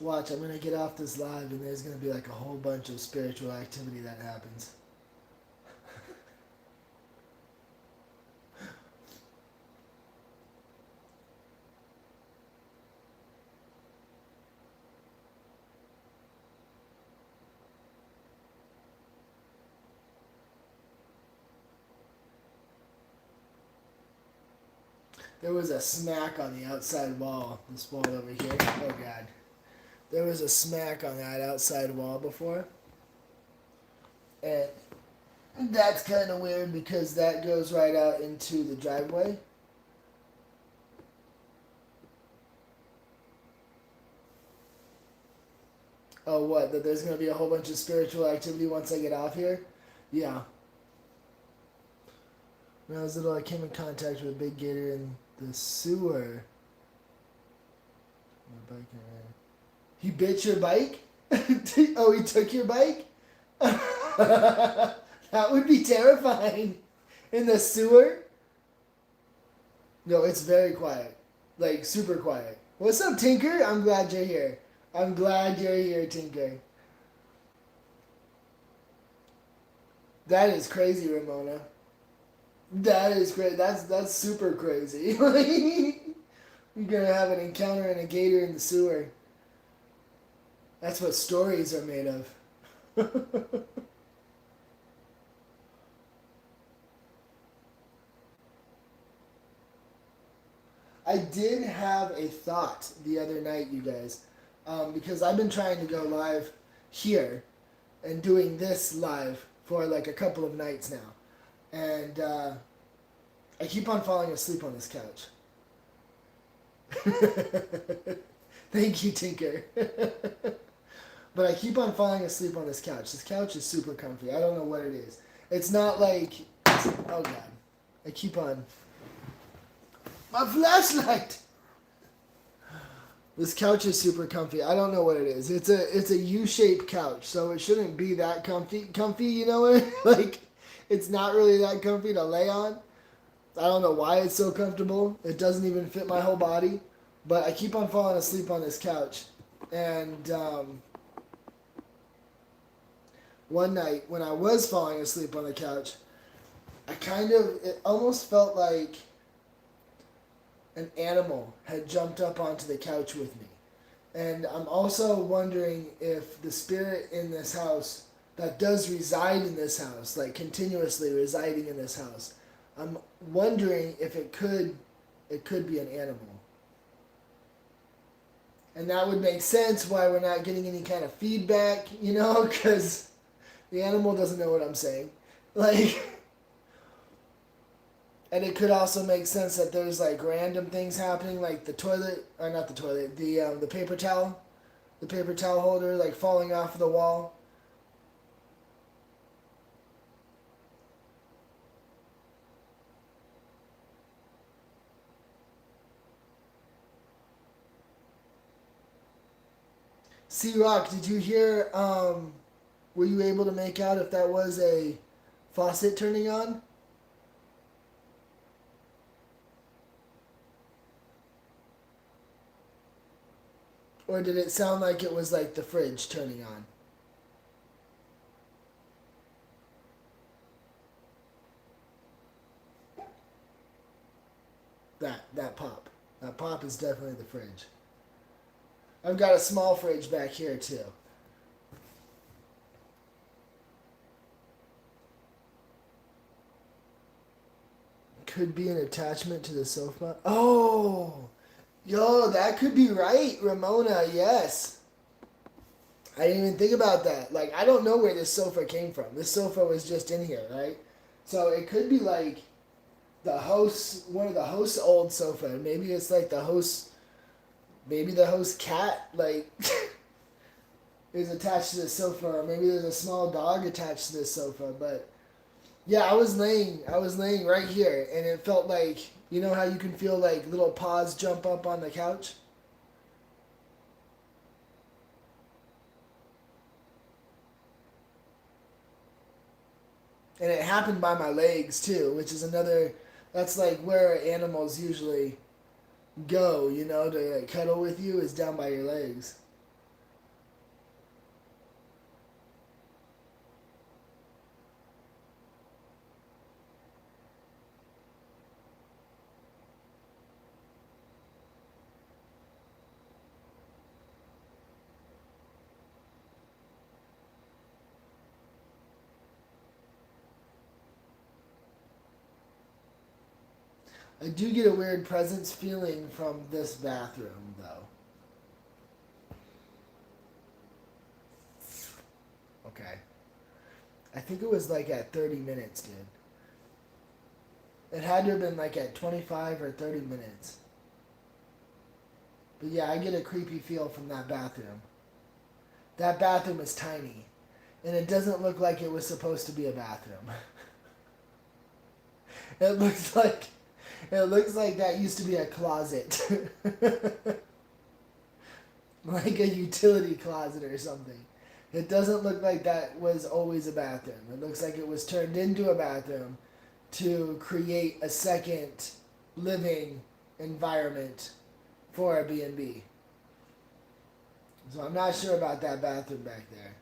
Watch, I'm going to get off this live and there's going to be like a whole bunch of spiritual activity that happens. There was a smack on the outside wall. This wall over here. Oh, God. There was a smack on that outside wall before. And that's kind of weird because that goes right out into the driveway. Oh, what? That there's going to be a whole bunch of spiritual activity once I get off here? Yeah. When I was little, I came in contact with a big gator in the sewer. My bike ran. He bit your bike? Oh, he took your bike? That would be terrifying. In the sewer? No, it's very quiet. Like, super quiet. What's up, Tinker? I'm glad you're here. I'm glad you're here, Tinker. That is crazy, Ramona. That is great. That's super crazy. You're gonna have an encounter in a gator in the sewer. That's what stories are made of. I did have a thought the other night, you guys, because I've been trying to go live here and doing this live for like a couple of nights now. And I keep on falling asleep on this couch. Thank you, Tinker. But I keep on falling asleep on this couch. This couch is super comfy. I don't know what it is. It's not like... Oh, God. I keep on... My flashlight! This couch is super comfy. I don't know what it is. It's a U-shaped couch, so it shouldn't be that comfy, you know what I mean? Like, it's not really that comfy to lay on. I don't know why it's so comfortable. It doesn't even fit my whole body. But I keep on falling asleep on this couch. And one night, when I was falling asleep on the couch, it almost felt like an animal had jumped up onto the couch with me. And I'm also wondering if the spirit in this house that does reside in this house, like continuously residing in this house, I'm wondering if it could be an animal. And that would make sense why we're not getting any kind of feedback, because the animal doesn't know what I'm saying. Like, and it could also make sense that there's like random things happening, like the toilet, or not the toilet, the the paper towel holder, like falling off the wall. C Rock, did you hear? Were you able to make out if that was a faucet turning on? Or did it sound like it was like the fridge turning on? That pop. That pop is definitely the fridge. I've got a small fridge back here too. Could be an attachment to the sofa. Oh, yo, that could be right, Ramona. Yes. I didn't even think about that. Like, I don't know where this sofa came from. This sofa was just in here, right? So it could be like one of the host's old sofa. Maybe it's like maybe the host cat, like, is attached to the sofa, or maybe there's a small dog attached to this sofa. But yeah, I was laying right here, and it felt like, how you can feel like little paws jump up on the couch. And it happened by my legs too, which is another. That's like where animals usually go, to like cuddle with you, is down by your legs. I do get a weird presence feeling from this bathroom, though. Okay. I think it was like at 30 minutes, dude. It had to have been like at 25 or 30 minutes. But yeah, I get a creepy feel from that bathroom. That bathroom is tiny. And it doesn't look like it was supposed to be a bathroom. it looks like it looks like that used to be a closet. Like a utility closet or something. It doesn't look like that was always a bathroom. It looks like it was turned into a bathroom to create a second living environment for a B&B. So I'm not sure about that bathroom back there.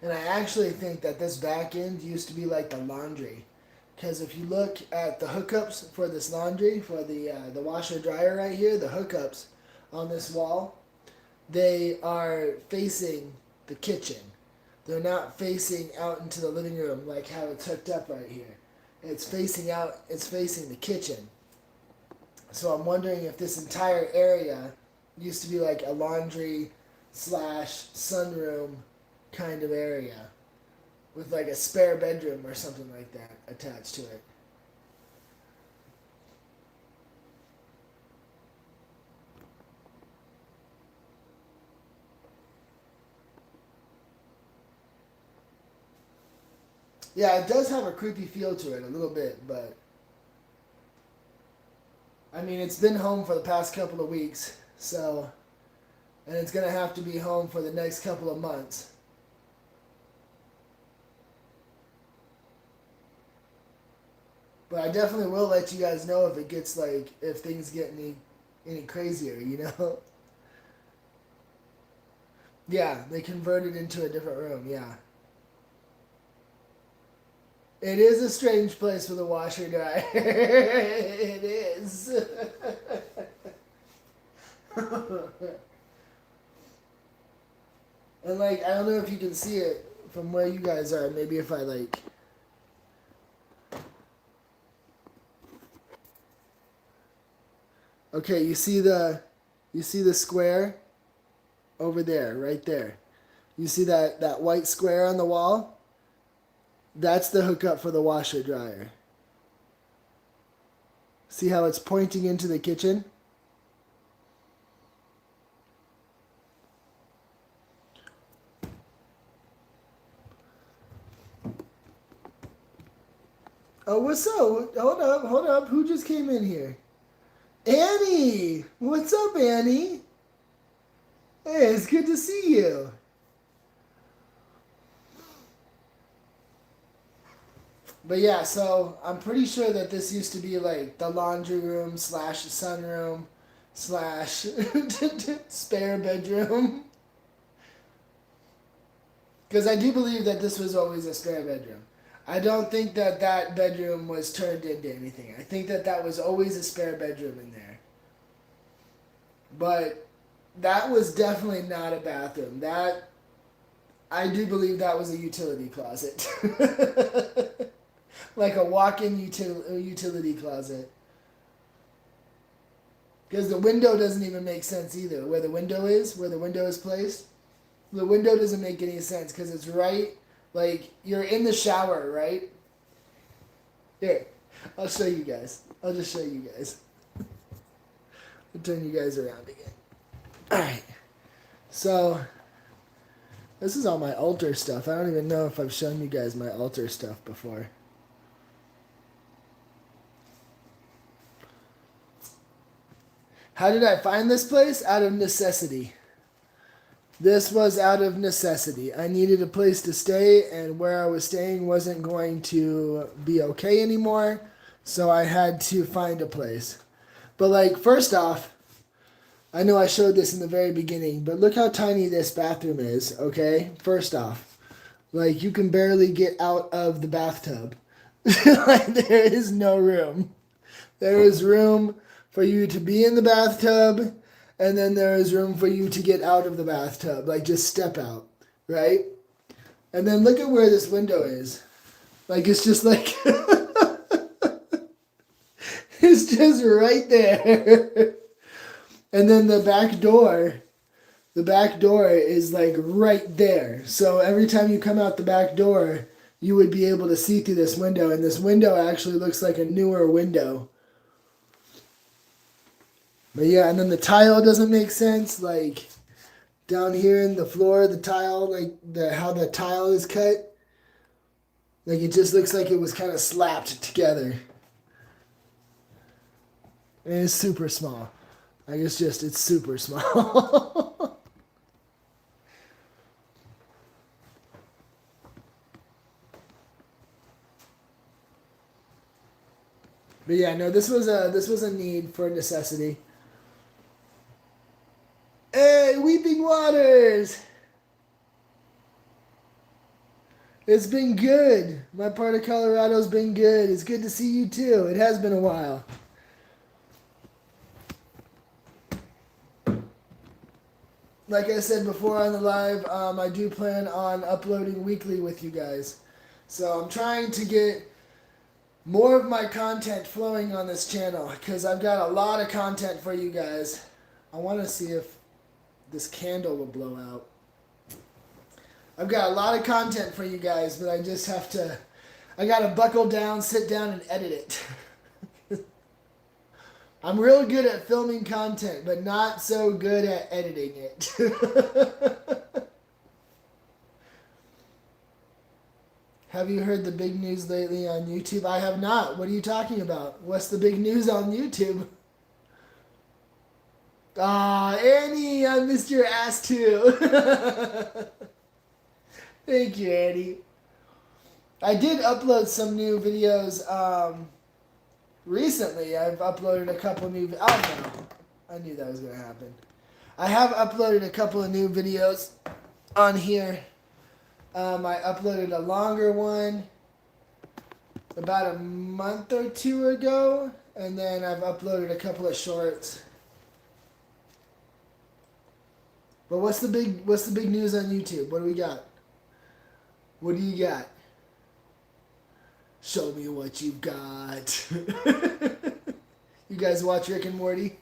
And I actually think that this back end used to be like the laundry. Because if you look at the hookups for this laundry, for the washer dryer right here, the hookups on this wall, they are facing the kitchen. They're not facing out into the living room like how it's hooked up right here. It's facing out, it's facing the kitchen. So I'm wondering if this entire area used to be like a laundry slash sunroom kind of area with like a spare bedroom or something like that attached to it. Yeah, it does have a creepy feel to it a little bit, but I mean, it's been home for the past couple of weeks, so, and it's gonna have to be home for the next couple of months. But I definitely will let you guys know if it gets like, if things get any crazier. Yeah, they converted into a different room. Yeah. It is a strange place with a washer dryer. It is. And like, I don't know if you can see it from where you guys are. Maybe if I like. Okay, you see the square over there, right there. You see that white square on the wall? That's the hookup for the washer dryer. See how it's pointing into the kitchen? Oh, what's up? Hold up. Who just came in here? Annie! What's up, Annie? Hey, it's good to see you. But yeah, so I'm pretty sure that this used to be like the laundry room / sunroom / spare bedroom. Because I do believe that this was always a spare bedroom. I don't think that that bedroom was turned into anything. I think that that was always a spare bedroom in there. But that was definitely not a bathroom. That, I do believe that was a utility closet. Like a walk-in utility closet. Because the window doesn't even make sense either. Where the window is placed, the window doesn't make any sense because it's right, like you're in the shower, right? Here, I'll show you guys. I'll just show you guys. I'll turn you guys around again. Alright. So, this is all my altar stuff. I don't even know if I've shown you guys my altar stuff before. How did I find this place? Out of necessity. This was out of necessity. I needed a place to stay, and where I was staying wasn't going to be okay anymore, so I had to find a place. But like, first off, I know I showed this in the very beginning, but look how tiny this bathroom is, okay? First off, like you can barely get out of the bathtub. Like there is no room. There is room for you to be in the bathtub, and then there is room for you to get out of the bathtub. Like, just step out, right? And then look at where this window is. Like, it's just like... it's just right there. And then the back door is, like, right there. So every time you come out the back door, you would be able to see through this window. And this window actually looks like a newer window. But yeah, and then the tile doesn't make sense. Like down here in the floor, the tile, like how the tile is cut, like it just looks like it was kind of slapped together. And it's super small. Like it's super small. But yeah, no, this was a need for necessity. Hey, Weeping Waters! It's been good. My part of Colorado's been good. It's good to see you too. It has been a while. Like I said before on the live, I do plan on uploading weekly with you guys. So I'm trying to get more of my content flowing on this channel because I've got a lot of content for you guys. I want to see if this candle will blow out. I've got a lot of content for you guys, but I just have to, I got to buckle down, sit down, and edit it. I'm real good at filming content, but not so good at editing it. Have you heard the big news lately on YouTube? I have not. What are you talking about? What's the big news on YouTube? Ah, Annie, I missed your ass too. Thank you, Annie. I did upload some new videos recently. I've uploaded a couple new... Oh, no. I knew that was going to happen. I have uploaded a couple of new videos on here. I uploaded a longer one. about a month or two ago, and then I've uploaded a couple of shorts. But what's the big news on YouTube? What do we got? What do you got? Show me what you got. You guys watch Rick and Morty?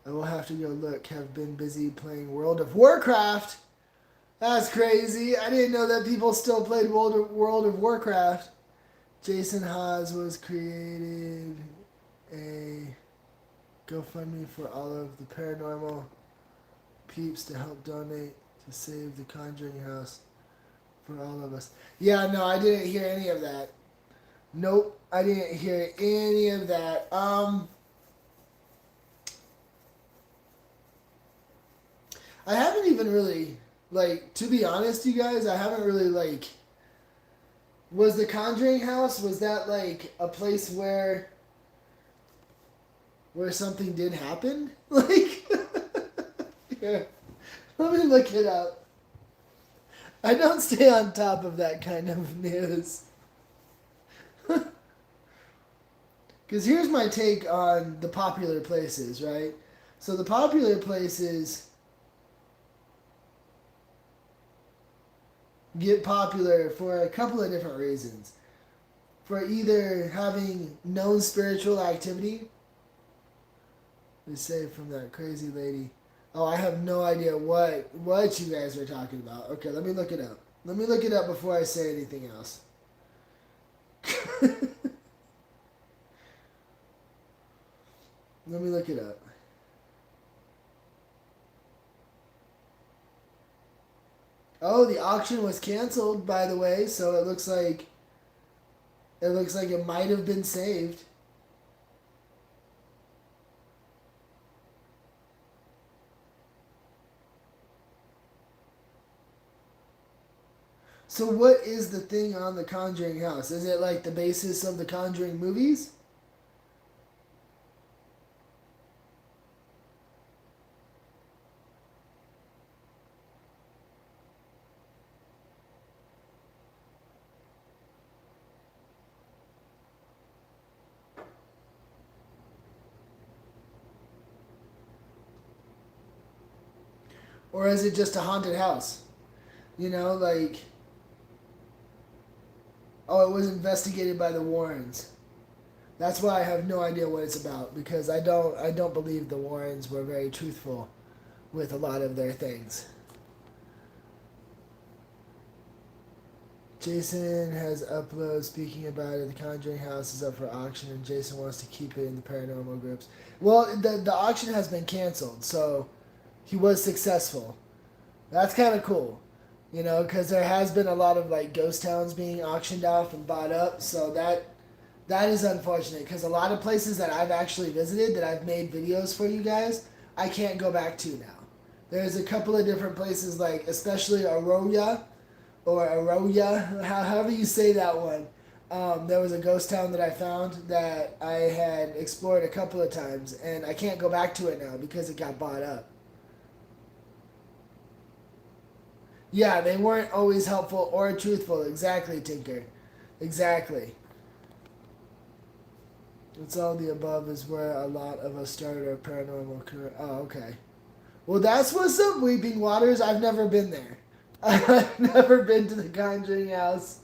I will have to go look. Have been busy playing World of Warcraft. That's crazy. I didn't know that people still played World of Warcraft. Jason Haas was created a GoFundMe for all of the paranormal peeps to help donate to save the Conjuring House for all of us. Yeah, no, I didn't hear any of that. Nope, I didn't hear any of that. I haven't even really, like, to be honest, you guys, I haven't really, like, was the Conjuring House, was that, like, a place where something did happen? Like, yeah. Let me look it up. I don't stay on top of that kind of news. Because here's my take on the popular places, right? So the popular places get popular for a couple of different reasons. For either having known spiritual activity, they say from that crazy lady. Oh, I have no idea what you guys are talking about. Okay, let me look it up. Let me look it up before I say anything else. Let me look it up. Oh, the auction was canceled, by the way, so it looks like it might have been saved. So what is the thing on the Conjuring House? Is it like the basis of the Conjuring movies? Or is it just a haunted house? You know, like, oh, it was investigated by the Warrens. That's why I have no idea what it's about, because I don't believe the Warrens were very truthful with a lot of their things. Jason has uploaded speaking about it. The Conjuring House is up for auction, and Jason wants to keep it in the paranormal groups. Well, the auction has been canceled, so he was successful. That's kind of cool, you know, because there has been a lot of like ghost towns being auctioned off and bought up. So that is unfortunate, because a lot of places that I've actually visited that I've made videos for you guys, I can't go back to now. There's a couple of different places, like especially Aroya or Aroya, however you say that one. There was a ghost town that I found that I had explored a couple of times, and I can't go back to it now because it got bought up. Yeah, they weren't always helpful or truthful. Exactly, Tinker. Exactly. It's all the above is where a lot of us started our paranormal career. Oh, okay. Well, that's what's up, Weeping Waters. I've never been there. I've never been to the Conjuring House.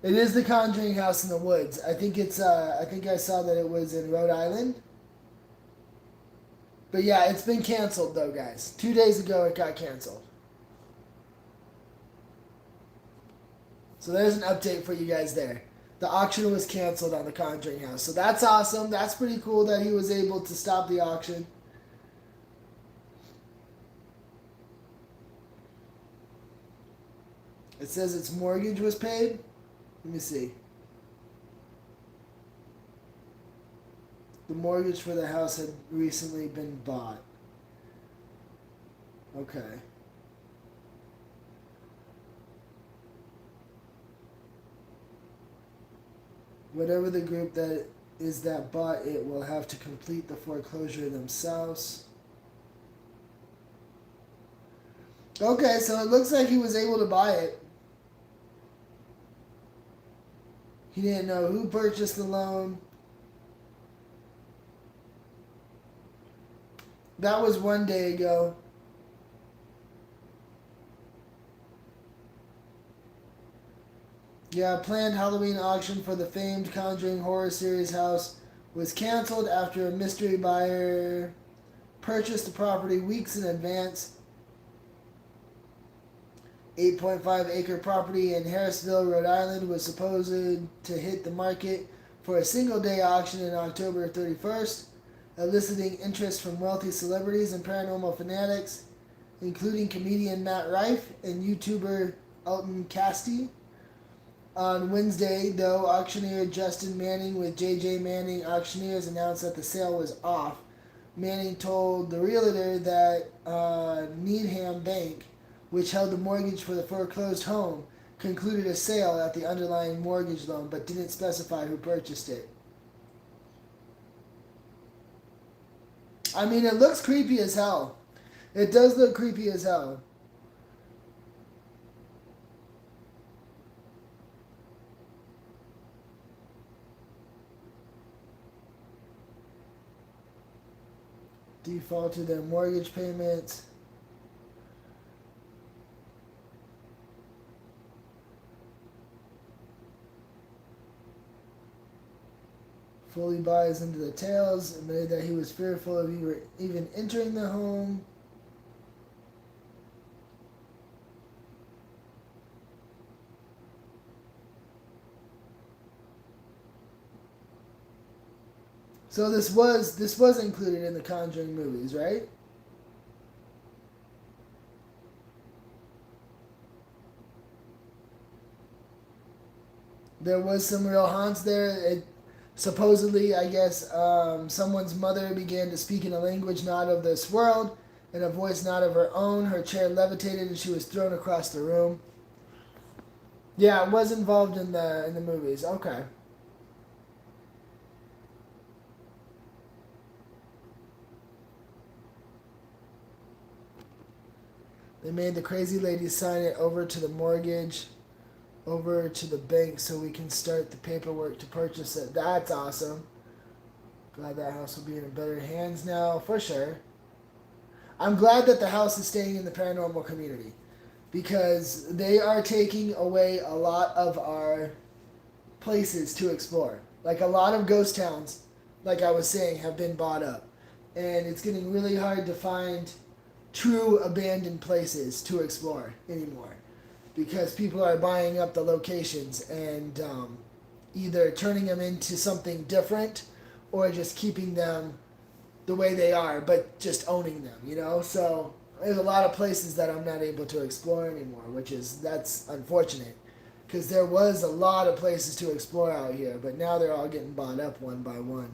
It is the Conjuring House in the woods. I think it's. I think I saw that it was in Rhode Island. But yeah, it's been canceled though, guys. 2 days ago, it got canceled. So there's an update for you guys there. The auction was canceled on the Conjuring House. So that's awesome. That's pretty cool that he was able to stop the auction. It says its mortgage was paid. Let me see. The mortgage for the house had recently been bought. Okay. Whatever the group that is that bought it will have to complete the foreclosure themselves. Okay, so it looks like he was able to buy it. He didn't know who purchased the loan. That was one day ago. Yeah, a planned Halloween auction for the famed Conjuring horror series house was canceled after a mystery buyer purchased the property weeks in advance. 8.5-acre property in Harrisville, Rhode Island was supposed to hit the market for a single day auction on October 31st, eliciting interest from wealthy celebrities and paranormal fanatics, including comedian Matt Rife and YouTuber Elton Casti. On Wednesday, though, auctioneer Justin Manning with JJ Manning Auctioneers announced that the sale was off. Manning told the realtor that Needham Bank, which held the mortgage for the foreclosed home, concluded a sale at the underlying mortgage loan but didn't specify who purchased it. I mean, it looks creepy as hell. It does look creepy as hell. Defaulted their mortgage payments. Fully buys into the tales, admitted that he was fearful of even entering the home. So this was included in the Conjuring movies, right? There was some real haunts there. Supposedly, I guess, someone's mother began to speak in a language not of this world, in a voice not of her own. Her chair levitated and she was thrown across the room. Yeah, it was involved in the movies. Okay. They made the crazy lady sign it over to the mortgage, over to the bank so we can start the paperwork to purchase it. That's awesome. Glad that house will be in better hands now, for sure. I'm glad that the house is staying in the paranormal community because they are taking away a lot of our places to explore. Like a lot of ghost towns, like I was saying, have been bought up. And it's getting really hard to find true abandoned places to explore anymore because people are buying up the locations and either turning them into something different or just keeping them the way they are but just owning them, you know. So there's a lot of places that I'm not able to explore anymore, that's unfortunate because there was a lot of places to explore out here, but now they're all getting bought up one by one.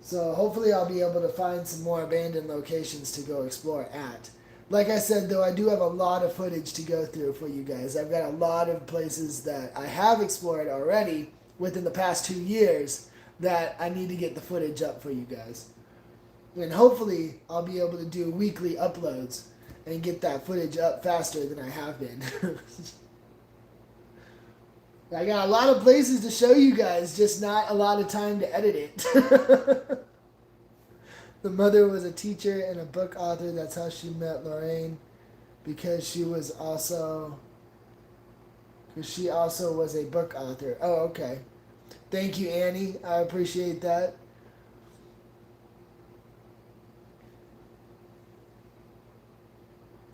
So hopefully I'll be able to find some more abandoned locations to go explore at. Like I said, though, I do have a lot of footage to go through for you guys. I've got a lot of places that I have explored already within the past 2 years that I need to get the footage up for you guys. And hopefully I'll be able to do weekly uploads and get that footage up faster than I have been. I got a lot of places to show you guys, just not a lot of time to edit it. The mother was a teacher and a book author. That's how she met Lorraine, because she also was a book author. Oh, okay. Thank you, Annie. I appreciate that.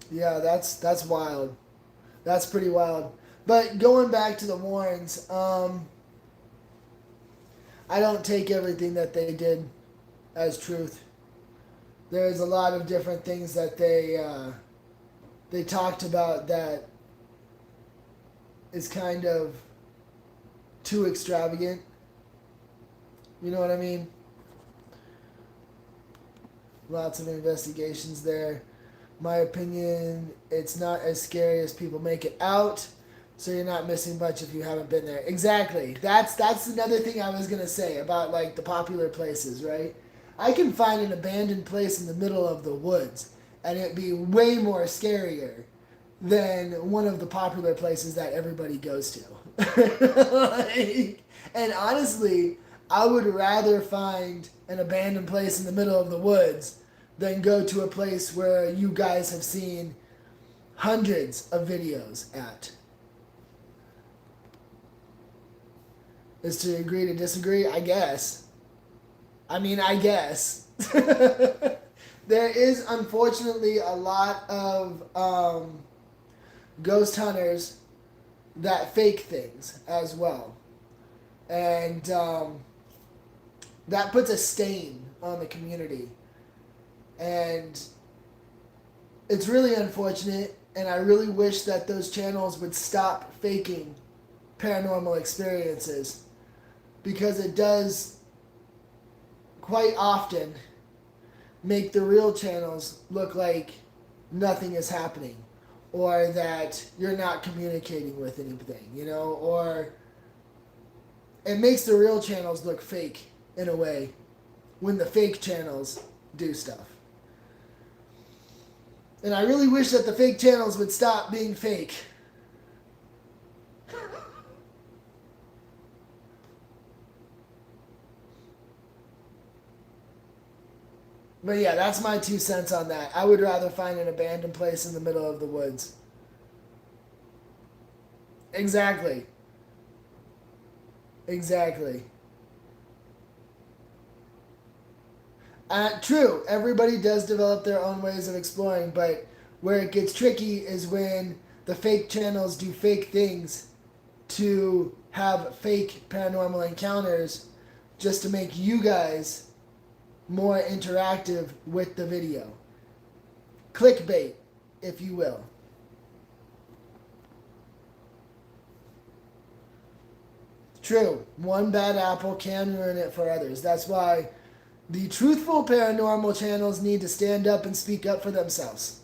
Yeah, that's wild. That's pretty wild. But going back to the Warrens, I don't take everything that they did as truth. There's a lot of different things that they talked about that is kind of too extravagant. You know what I mean? Lots of investigations there. My opinion, it's not as scary as people make it out. So you're not missing much if you haven't been there. Exactly. That's another thing I was gonna say about like the popular places, right? I can find an abandoned place in the middle of the woods, and it'd be way more scarier than one of the popular places that everybody goes to. And honestly, I would rather find an abandoned place in the middle of the woods than go to a place where you guys have seen hundreds of videos at. Is to agree to disagree? I guess. I mean, I guess. There is unfortunately a lot of ghost hunters that fake things as well. And that puts a stain on the community. And it's really unfortunate, and I really wish that those channels would stop faking paranormal experiences, because it does quite often make the real channels look like nothing is happening, or that you're not communicating with anything, you know, or it makes the real channels look fake in a way when the fake channels do stuff. And I really wish that the fake channels would stop being fake. But yeah, that's my 2 cents on that. I would rather find an abandoned place in the middle of the woods. Exactly. Exactly. True, everybody does develop their own ways of exploring, but where it gets tricky is when the fake channels do fake things to have fake paranormal encounters just to make you guys more interactive with the video. Clickbait, if you will. True, one bad apple can ruin it for others. That's why the truthful paranormal channels need to stand up and speak up for themselves.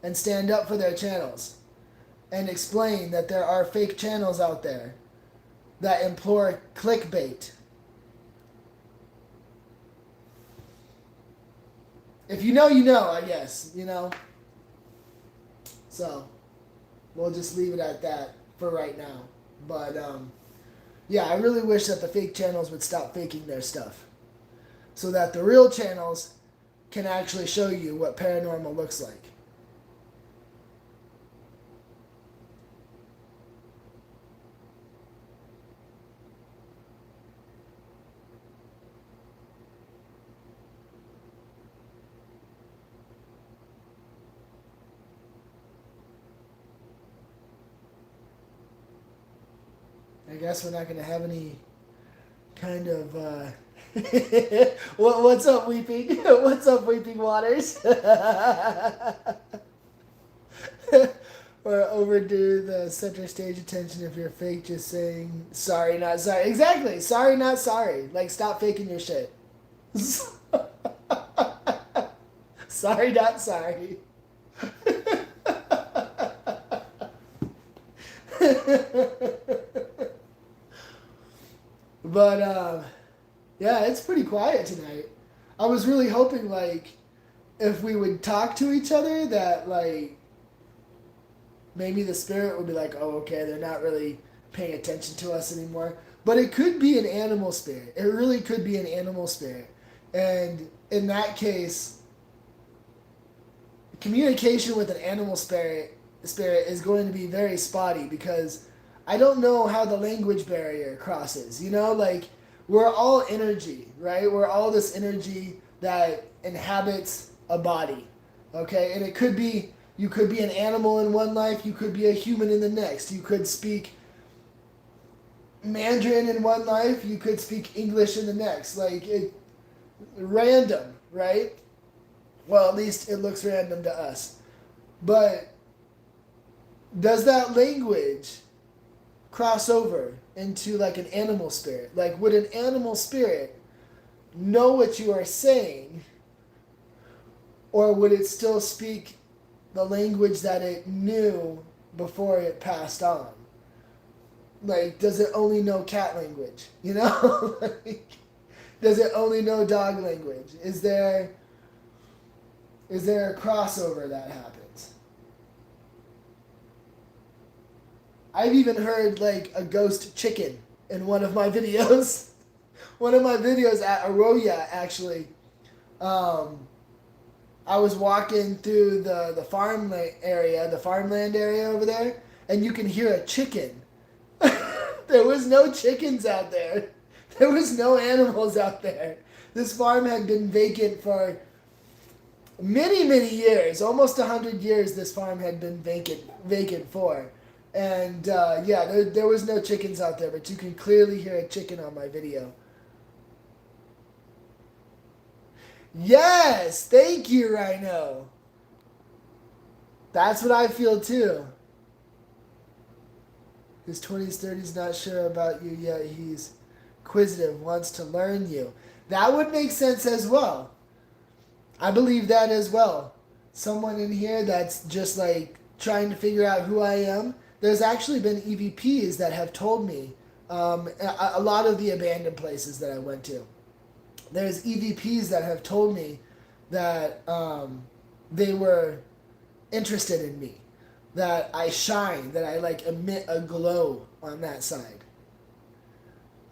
And stand up for their channels. And explain that there are fake channels out there that employ clickbait. If you know, you know, I guess, you know. So, we'll just leave it at that for right now. But, yeah, I really wish that the fake channels would stop faking their stuff, so that the real channels can actually show you what paranormal looks like. I guess we're not going to have any kind of what's up, Weeping? What's up, Weeping Waters? Or overdo the center stage attention if you're fake, just saying sorry, not sorry. Exactly, sorry, not sorry. Like, stop faking your shit. Sorry, not sorry. But yeah, it's pretty quiet tonight. I was really hoping, like, if we would talk to each other, that, like, maybe the spirit would be like, oh, okay, they're not really paying attention to us anymore. But it could be an animal spirit. It really could be an animal spirit. And in that case, communication with an animal spirit is going to be very spotty, because I don't know how the language barrier crosses. You know, like, we're all energy, right? We're all this energy that inhabits a body, okay? And it could be, you could be an animal in one life, you could be a human in the next. You could speak Mandarin in one life, you could speak English in the next. Like, it, random, right? Well, at least it looks random to us. But does that language cross over into, like, an animal spirit? Like, would an animal spirit know what you are saying, or would it still speak the language that it knew before it passed on? Like, does it only know cat language? You know? Like, does it only know dog language? Is there Is there a crossover that happens? I've even heard like a ghost chicken in one of my videos. One of my videos at Arroya, actually. I was walking through the farmland area over there, and you can hear a chicken. There was no chickens out there. There was no animals out there. This farm had been vacant for many, many years. Almost 100 years this farm had been vacant for. And yeah, there was no chickens out there, but you can clearly hear a chicken on my video. Yes, thank you, Rhino. That's what I feel too. His 20s, 30s, not sure about you yet. He's inquisitive, wants to learn you. That would make sense as well. I believe that as well. Someone in here that's just like trying to figure out who I am. There's actually been EVPs that have told me a lot of the abandoned places that I went to. There's EVPs that have told me that they were interested in me, that I shine, that I like emit a glow on that side.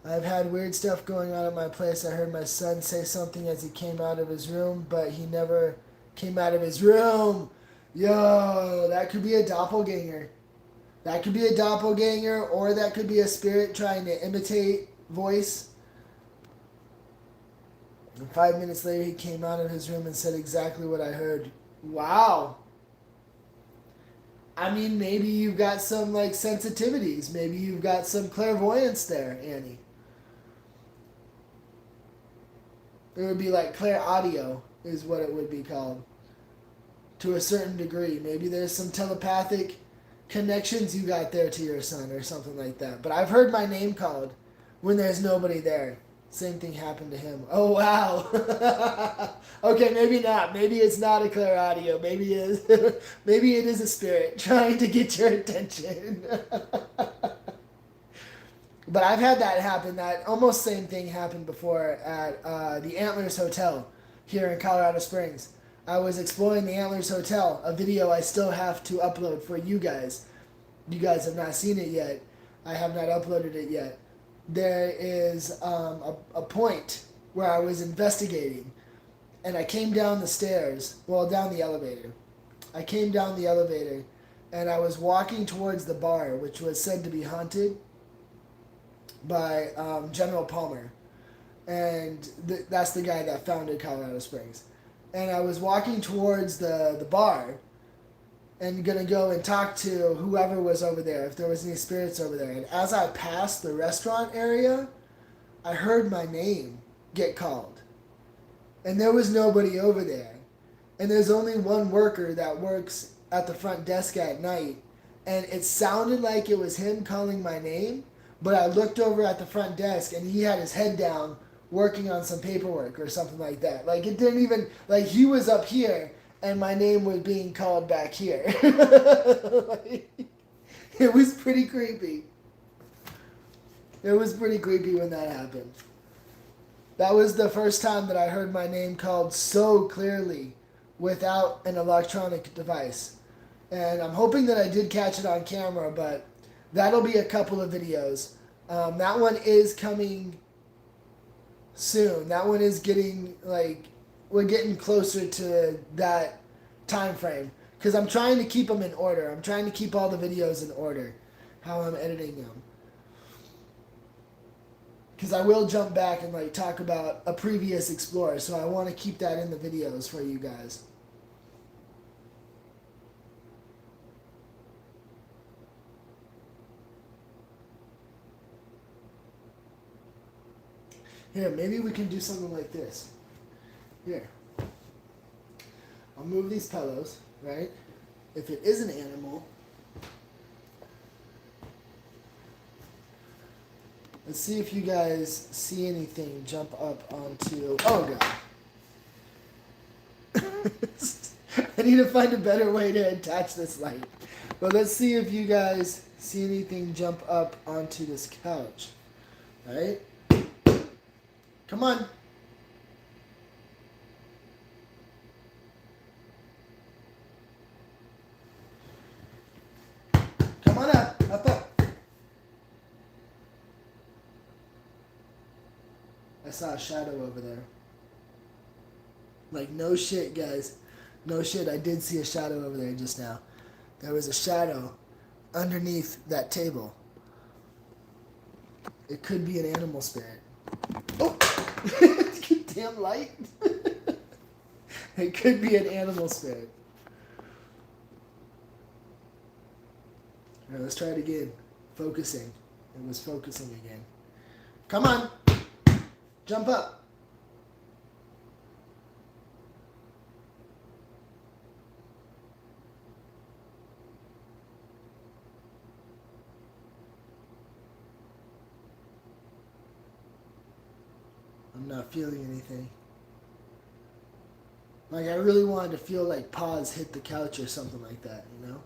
I've had weird stuff going on at my place. I heard my son say something as he came out of his room, but he never came out of his room. Yo, that could be a doppelganger. That could be a doppelganger, or that could be a spirit trying to imitate voice. And 5 minutes later, he came out of his room and said exactly what I heard. Wow. I mean, maybe you've got some, like, sensitivities. Maybe you've got some clairvoyance there, Annie. It would be like clairaudio is what it would be called. To a certain degree. Maybe there's some telepathic connections you got there to your son or something like that. But I've heard my name called when there's nobody there. Same thing happened to him. Oh, wow. Okay, maybe not. Maybe it's not a clairaudio. Maybe it is, maybe it is a spirit trying to get your attention. But I've had that happen. That almost same thing happened before at the Antlers Hotel here in Colorado Springs. I was exploring the Antlers Hotel, a video I still have to upload for you guys. You guys have not seen it yet. I have not uploaded it yet. There is a point where I was investigating, and I came down the stairs, well, down the elevator. I came down the elevator, and I was walking towards the bar, which was said to be haunted by General Palmer, and that's the guy that founded Colorado Springs. And I was walking towards the bar and gonna go and talk to whoever was over there, if there was any spirits over there. And as I passed the restaurant area, I heard my name get called. And there was nobody over there. And there's only one worker that works at the front desk at night. And it sounded like it was him calling my name, but I looked over at the front desk and he had his head down working on some paperwork or something like that. Like it didn't even, like he was up here and my name was being called back here. Like, it was pretty creepy. It was pretty creepy when that happened. That was the first time that I heard my name called so clearly without an electronic device. And I'm hoping that I did catch it on camera, but that'll be a couple of videos. That one is coming soon. That one is getting, like, we're getting closer to that time frame. Because I'm trying to keep them in order. I'm trying to keep all the videos in order. How I'm editing them. Because I will jump back and, like, talk about a previous explorer. So I want to keep that in the videos for you guys. Here, maybe we can do something like this. Here. I'll move these pillows, right? If it is an animal, let's see if you guys see anything jump up onto... Oh, God. I need to find a better way to attach this light. But let's see if you guys see anything jump up onto this couch. Right? Come on. on up. Up. I saw a shadow over there. Like, no shit, guys. No shit, I did see a shadow over there just now. There was a shadow underneath that table. It could be an animal spirit. Oh! Damn light. It could be an animal spirit. Alright, let's try it again. Focusing. It was focusing again. Come on! Jump up! I'm not feeling anything. Like, I really wanted to feel like paws hit the couch or something like that, you know?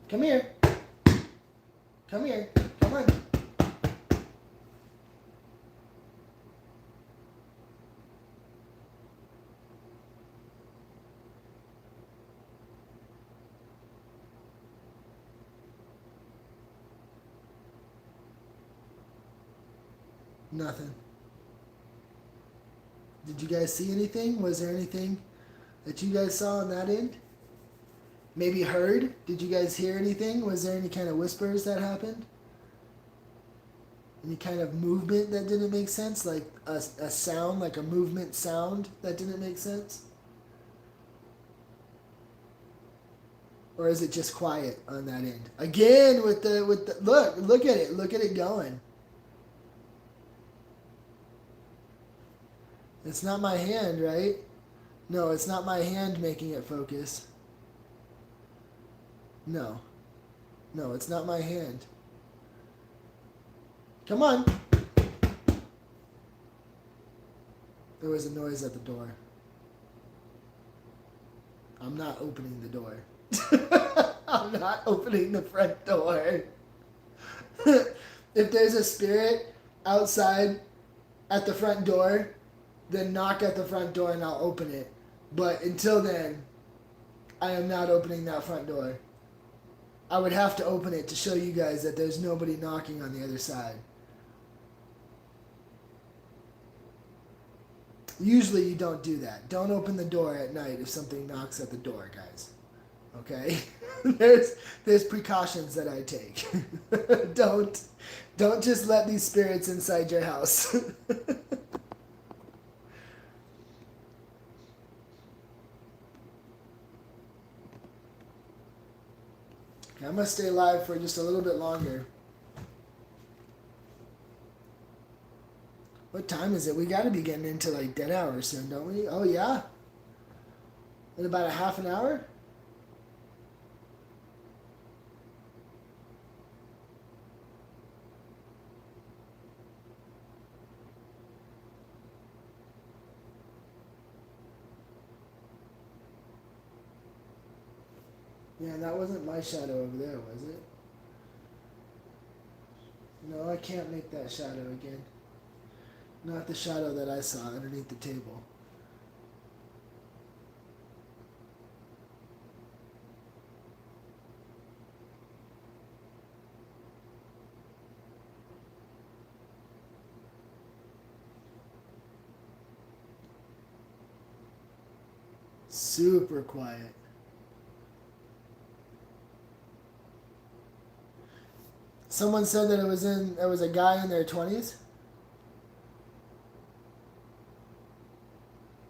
Come here. Come here. Come on. Nothing. Did you guys see anything? Was there anything that you guys saw on that end? Maybe heard? Did you guys hear anything? Was there any kind of whispers that happened? Any kind of movement that didn't make sense? Like a sound, like a movement sound that didn't make sense? Or is it just quiet on that end? Again with the look at it. Look at it going. It's not my hand, right? No, it's not my hand making it focus. No. No, it's not my hand. Come on. There was a noise at the door. I'm not opening the door. I'm not opening the front door. If there's a spirit outside at the front door, then knock at the front door and I'll open it. But until then, I am not opening that front door. I would have to open it to show you guys that there's nobody knocking on the other side. Usually you don't do that. Don't open the door at night if something knocks at the door, guys. Okay? there's precautions that I take. Don't just let these spirits inside your house. I'm going to stay live for just a little bit longer. What time is it? We got to be getting into like dead hour soon, don't we? Oh, yeah? In about a half an hour? Yeah, that wasn't my shadow over there, was it? No, I can't make that shadow again. Not the shadow that I saw underneath the table. Super quiet. Someone said that it was a guy in their 20s.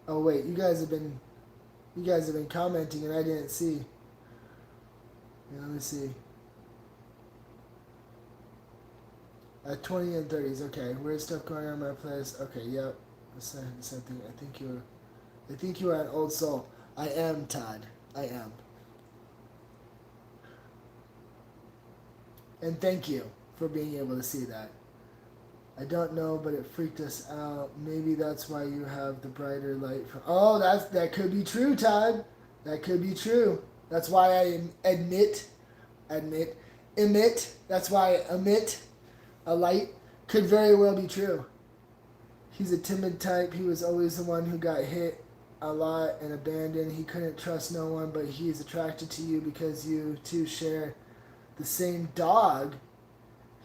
Oh wait, you guys have been commenting and I didn't see. Yeah, let me see. 20 and 30s. Okay, weird stuff going on in my place. Okay, yep. The same thing. I think you are an old soul. I am, Todd. I am. And thank you for being able to see that. I don't know, but it freaked us out. Maybe that's why you have the brighter light. Oh, that could be true, Todd. That could be true. That's why I emit. That's why I emit a light. Could very well be true. He's a timid type. He was always the one who got hit a lot and abandoned. He couldn't trust no one, but he is attracted to you because you two share the same dog.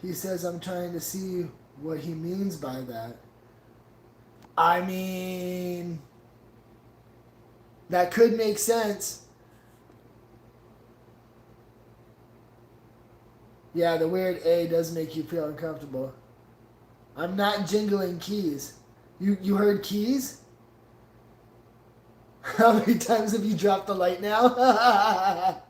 He says I'm trying to see what he means by that. I mean, that could make sense. Yeah, the weird A does make you feel uncomfortable. I'm not jingling keys. You heard keys? How many times have you dropped the light now?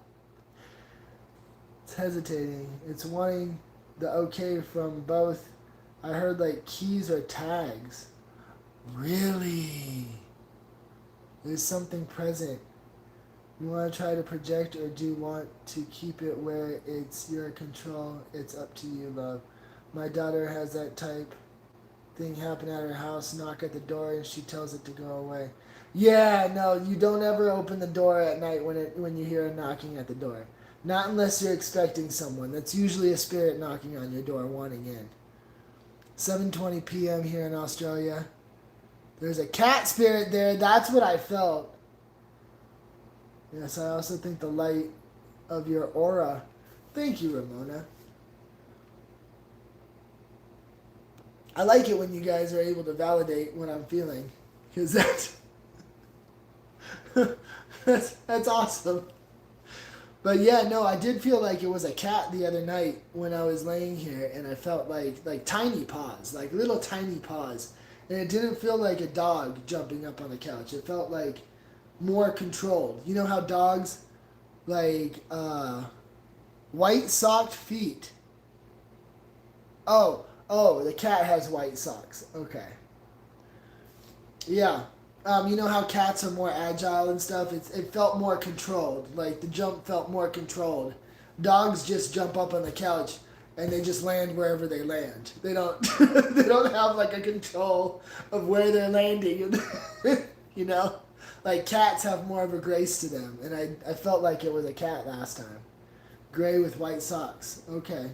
It's hesitating. It's wanting the okay from both. I heard like keys or tags. Really? There's something present. You want to try to project or do you want to keep it where it's your control? It's up to you, love. My daughter has that type thing happen at her house, knock at the door and she tells it to go away. Yeah, no, you don't ever open the door at night when you hear a knocking at the door. Not unless you're expecting someone. That's usually a spirit knocking on your door wanting in. 7:20 p.m. here in Australia. There's a cat spirit there. That's what I felt. Yes, I also think the light of your aura. Thank you, Ramona. I like it when you guys are able to validate what I'm feeling. Because that's awesome. But yeah, no, I did feel like it was a cat the other night when I was laying here, and I felt like tiny paws, like little tiny paws. And it didn't feel like a dog jumping up on the couch. It felt like more controlled. You know how dogs, like, white socked feet. Oh, the cat has white socks. Okay. Yeah. You know how cats are more agile and stuff? It felt more controlled. Like, the jump felt more controlled. Dogs just jump up on the couch and they just land wherever they land. They don't they don't have like a control of where they're landing. You know? Like, cats have more of a grace to them. And I felt like it was a cat last time. Gray with white socks. Okay.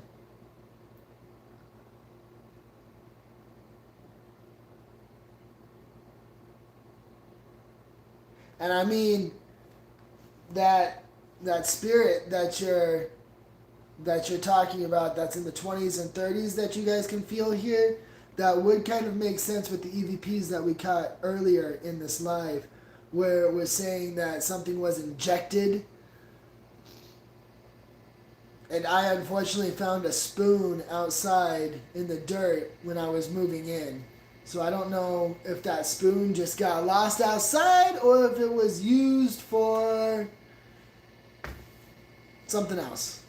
And I mean that spirit that you're talking about, that's in the 20s and 30s that you guys can feel here, that would kind of make sense with the EVPs that we caught earlier in this live, where it was saying that something was injected. And I unfortunately found a spoon outside in the dirt when I was moving in. So I don't know if that spoon just got lost outside or if it was used for something else.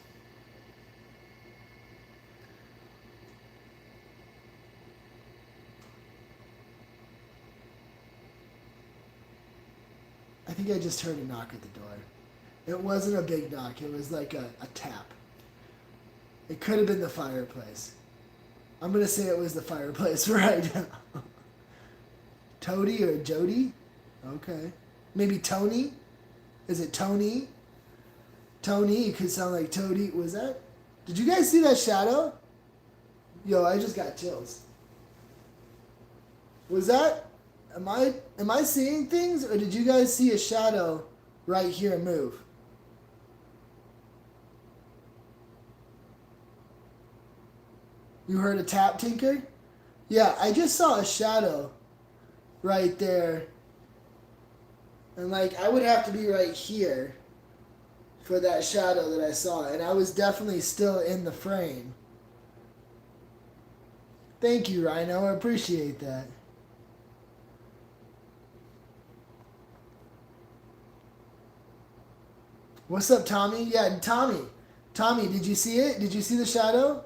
I think I just heard a knock at the door. It wasn't a big knock. It was like a tap. It could have been the fireplace. I'm going to say it was the fireplace right now. Toady or Jody? Okay. Maybe Tony? Is it Tony? Tony, it could sound like Toady. Was that? Did you guys see that shadow? Yo, I just got chills. Was that? Am I seeing things, or did you guys see a shadow right here move? You heard a tap, Tinker? Yeah, I just saw a shadow right there. And like, I would have to be right here for that shadow that I saw. And I was definitely still in the frame. Thank you, Rhino. I appreciate that. What's up, Tommy? Yeah, Tommy. Tommy, did you see it? Did you see the shadow?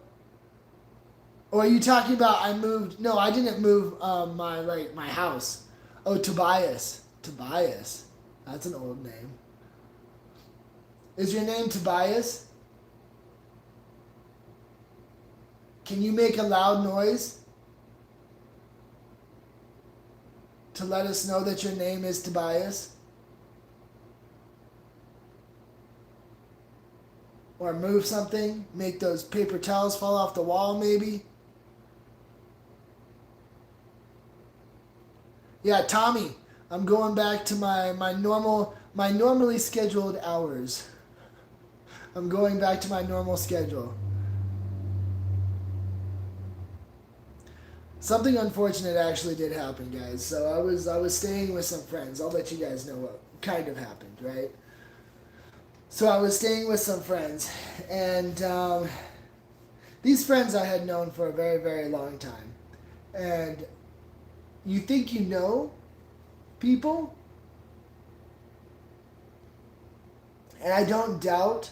Or are you talking about I moved? No, I didn't move my house. Oh, Tobias. Tobias. That's an old name. Is your name Tobias? Can you make a loud noise to let us know that your name is Tobias? Or move something? Make those paper towels fall off the wall, maybe? Yeah, Tommy. I'm going back to my normally scheduled hours. I'm going back to my normal schedule. Something unfortunate actually did happen, guys. So I was staying with some friends. I'll let you guys know what kind of happened, right? So I was staying with some friends, and these friends I had known for a very, very long time. And you think you know people, and I don't doubt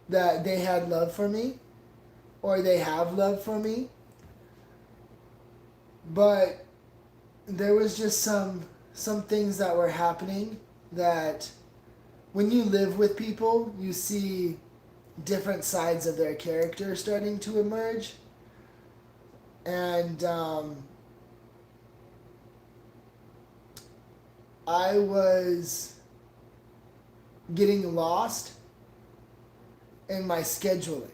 that they had love for me, or they have love for me, but there was just some things that were happening that when you live with people, you see different sides of their character starting to emerge. And I was getting lost in my scheduling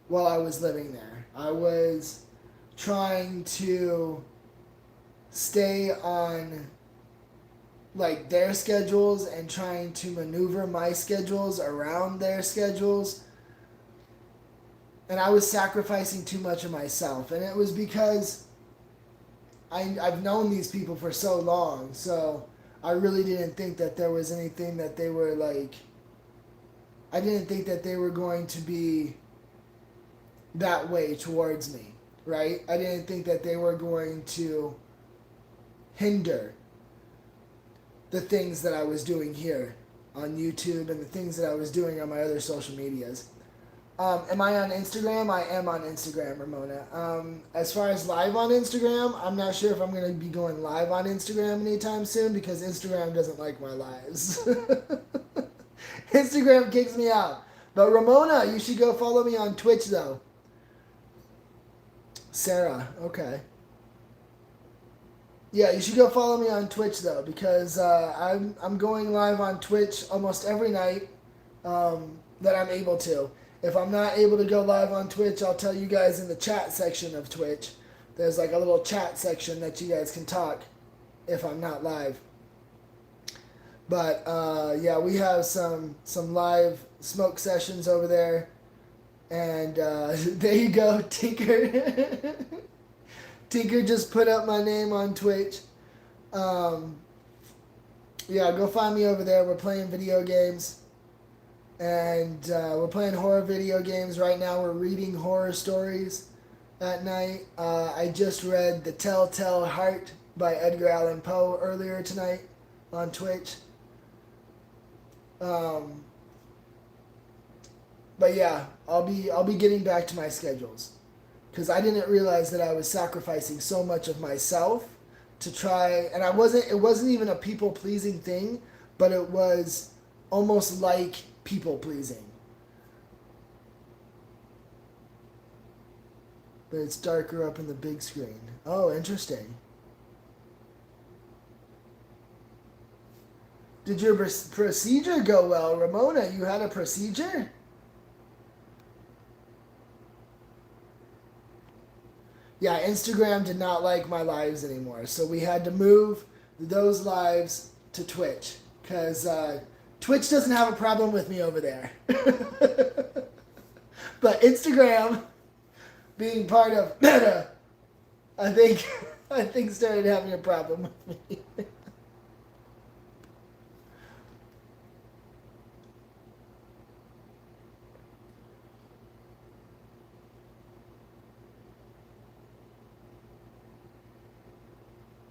while I was living there. I was trying to stay on like their schedules and trying to maneuver my schedules around their schedules, and I was sacrificing too much of myself. And it was because I've known these people for so long, so I really didn't think that there was anything that they were like, I didn't think that they were going to be that way towards me, right? I didn't think that they were going to hinder the things that I was doing here on YouTube and the things that I was doing on my other social medias. Am I on Instagram? I am on Instagram, Ramona. As far as live on Instagram, I'm not sure if I'm going to be going live on Instagram anytime soon because Instagram doesn't like my lives. Instagram kicks me out. But Ramona, you should go follow me on Twitch though. Sarah, okay. Yeah, you should go follow me on Twitch though, because I'm going live on Twitch almost every night that I'm able to. If I'm not able to go live on Twitch, I'll tell you guys in the chat section of Twitch. There's like a little chat section that you guys can talk if I'm not live. But yeah, we have some live smoke sessions over there, and there you go, Tinker. Tinker just put up my name on Twitch. Yeah, go find me over there. We're playing video games. And we're playing horror video games right now. We're reading horror stories at night. I just read The Telltale Heart by Edgar Allan Poe earlier tonight on Twitch. But yeah, I'll be getting back to my schedules. Because I didn't realize that I was sacrificing so much of myself to try, and it wasn't even a people-pleasing thing, but it was almost like people-pleasing. But it's darker up in the big screen. Oh, interesting. Did your procedure go well, Ramona? You had a procedure? Yeah, Instagram did not like my lives anymore, so we had to move those lives to Twitch, because Twitch doesn't have a problem with me over there. But Instagram, being part of Meta, I think started having a problem with me.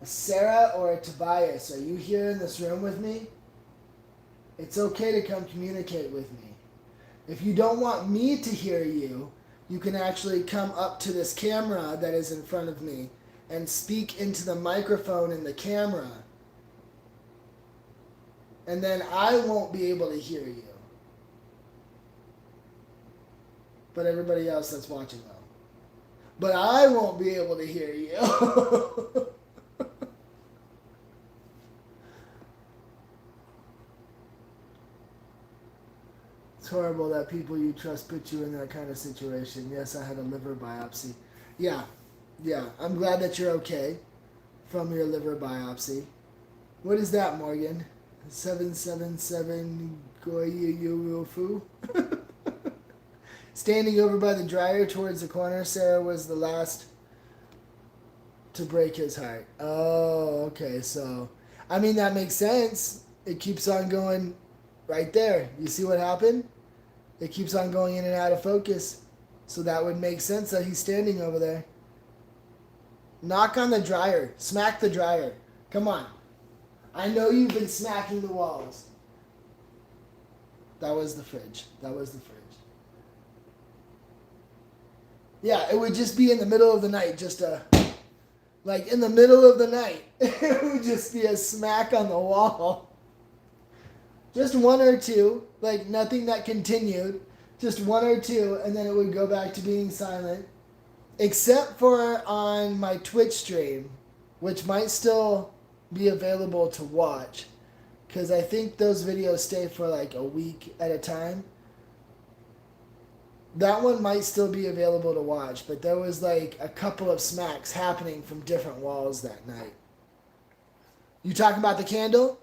Sarah or Tobias, are you here in this room with me? It's okay to come communicate with me. If you don't want me to hear you, you can actually come up to this camera that is in front of me and speak into the microphone in the camera. And then I won't be able to hear you. But everybody else that's watching will. But I won't be able to hear you. It's horrible that people you trust put you in that kind of situation. Yes, I had a liver biopsy. Yeah. I'm glad that you're okay from your liver biopsy. What is that, Morgan? 777 Goyufu. Standing over by the dryer towards the corner, Sarah was the last to break his heart. Oh, okay. So, I mean, that makes sense. It keeps on going right there. You see what happened? It keeps on going in and out of focus. So that would make sense that he's standing over there. Knock on the dryer. Smack the dryer. Come on. I know you've been smacking the walls. That was the fridge. That was the fridge. Yeah, it would just be in the middle of the night, like in the middle of the night. It would just be a smack on the wall. Just one or two, like nothing that continued. Just one or two, and then it would go back to being silent. Except for on my Twitch stream, which might still be available to watch. Because I think those videos stay for like a week at a time. That one might still be available to watch, but there was like a couple of smacks happening from different walls that night. You talking about the candle?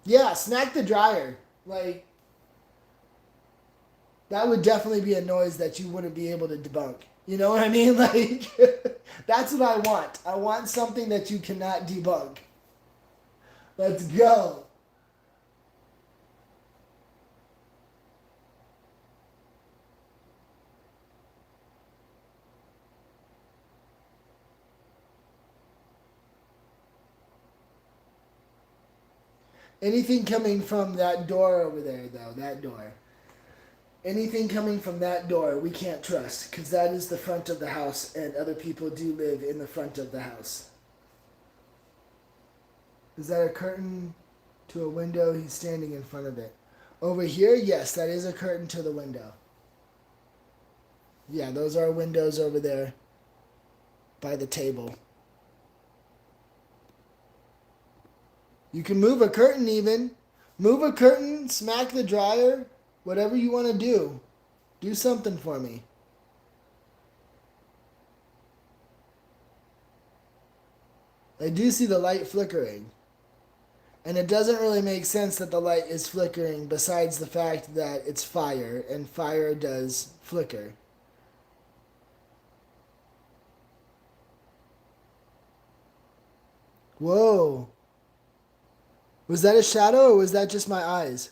Yeah, smack the dryer. Like, that would definitely be a noise that you wouldn't be able to debunk. You know what I mean? Like, that's what I want. I want something that you cannot debunk. Let's go. Anything coming from that door over there, though, that door. Anything coming from that door, we can't trust, because that is the front of the house, and other people do live in the front of the house. Is that a curtain to a window? He's standing in front of it. Over here, yes, that is a curtain to the window. Yeah, those are windows over there by the table. You can move a curtain even. Move a curtain, smack the dryer, whatever you want to do. Do something for me. I do see the light flickering. And it doesn't really make sense that the light is flickering besides the fact that it's fire, and fire does flicker. Whoa. Was that a shadow or was that just my eyes?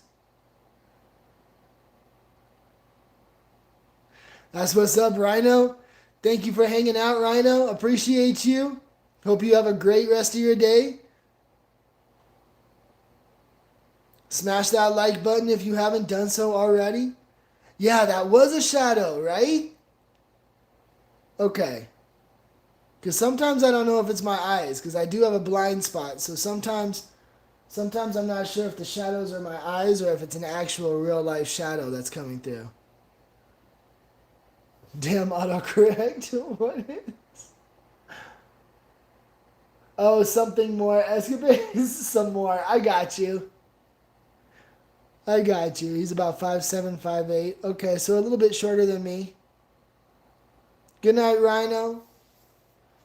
That's what's up, Rhino. Thank you for hanging out, Rhino. Appreciate you. Hope you have a great rest of your day. Smash that like button if you haven't done so already. Yeah, that was a shadow, right? Okay. Because sometimes I don't know if it's my eyes, because I do have a blind spot. So sometimes I'm not sure if the shadows are my eyes or if it's an actual real life shadow that's coming through. Damn autocorrect. What is? Oh, something more. Escapades. Some more. I got you. He's about 5'7", 5'8". Okay, so a little bit shorter than me. Good night, Rhino.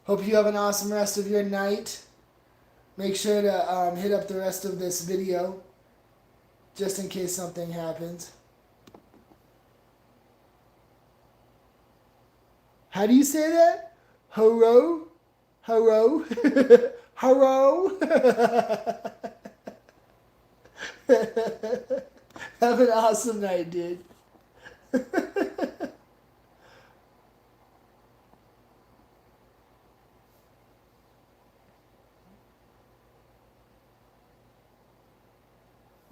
Hope you have an awesome rest of your night. Make sure to hit up the rest of this video just in case something happens. How do you say that? Hello? Hello? Hello? Have an awesome night, dude.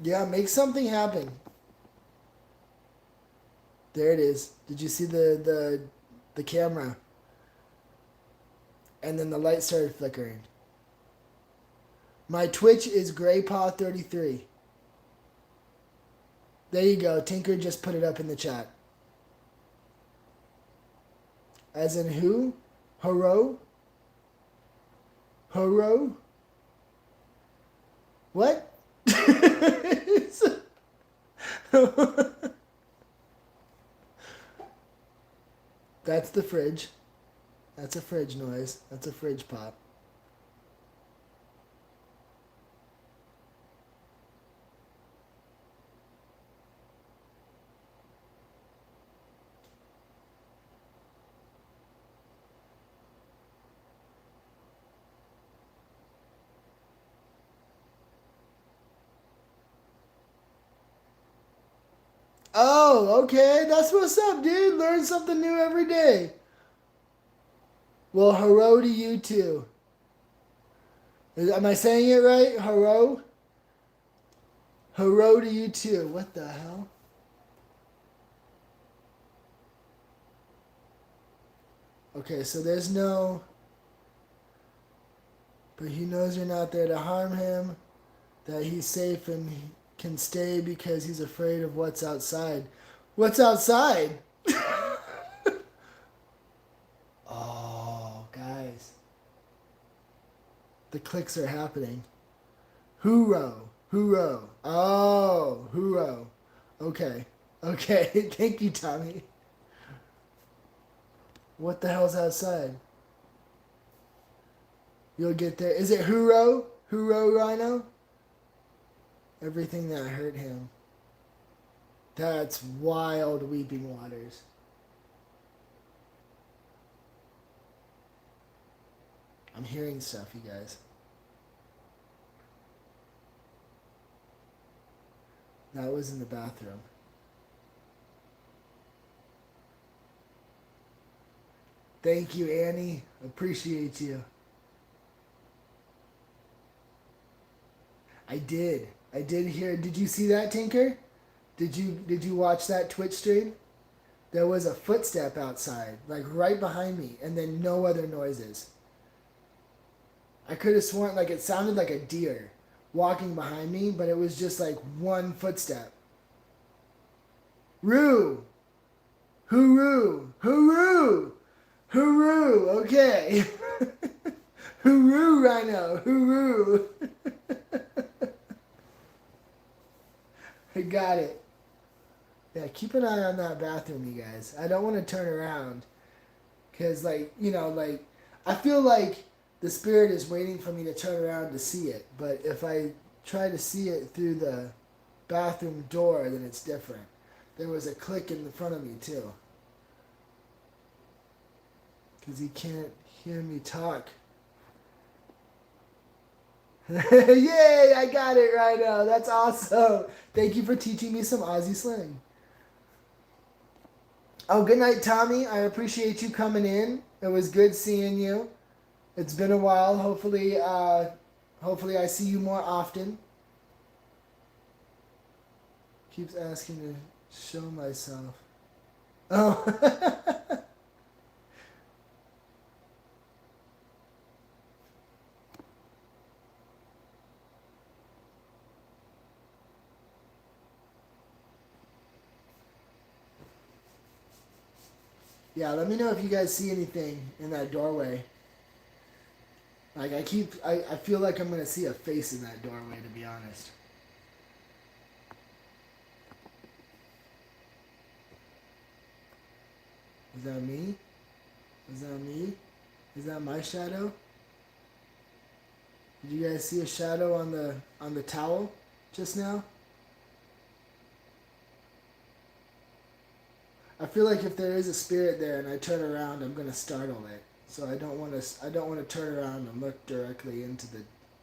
Yeah, make something happen. There it is. Did you see the camera? And then the light started flickering. My Twitch is GrayPaw33. There you go. Tinker just put it up in the chat. As in who? Horo? Horo? What? That's the fridge. That's a fridge noise. That's a fridge pop. Oh, okay. That's what's up, dude. Learn something new every day. Well, hello to you too. Am I saying it right? Hello? Hello to you too. What the hell? Okay, so there's no. But he knows you're not there to harm him, that he's safe and he can stay because he's afraid of what's outside. What's outside? Oh, guys. The clicks are happening. Hooroo. Hooroo. Oh, hooroo. Okay. Okay. Thank you, Tommy. What the hell's outside? You'll get there. Is it hooroo? Hooroo, Rhino? Everything that hurt him. That's wild, Weeping Waters. I'm hearing stuff, you guys. That was in the bathroom. Thank you, Annie. Appreciate you. I did. I did hear. Did you see that, Tinker? Did you watch that Twitch stream? There was a footstep outside, like right behind me, and then no other noises. I could have sworn like it sounded like a deer walking behind me, but it was just like one footstep. Roo! Hooroo! Hooroo! Hooroo! Okay. Hooroo, Rhino! Hooroo! I got it. Yeah, keep an eye on that bathroom, you guys. I don't want to turn around. Because, like, I feel like the spirit is waiting for me to turn around to see it. But if I try to see it through the bathroom door, then it's different. There was a click in the front of me, too. Because he can't hear me talk. Yay, I got it right now. That's awesome. Thank you for teaching me some Aussie slang. Oh, good night, Tommy. I appreciate you coming in. It was good seeing you. It's been a while. Hopefully I see you more often. Keeps asking to show myself. Oh. Yeah, let me know if you guys see anything in that doorway. Like I feel like I'm gonna see a face in that doorway, to be honest. Is that me? Is that me? Is that my shadow? Did you guys see a shadow on the towel just now? I feel like if there is a spirit there and I turn around, I'm gonna startle it. So I don't want to turn around and look directly into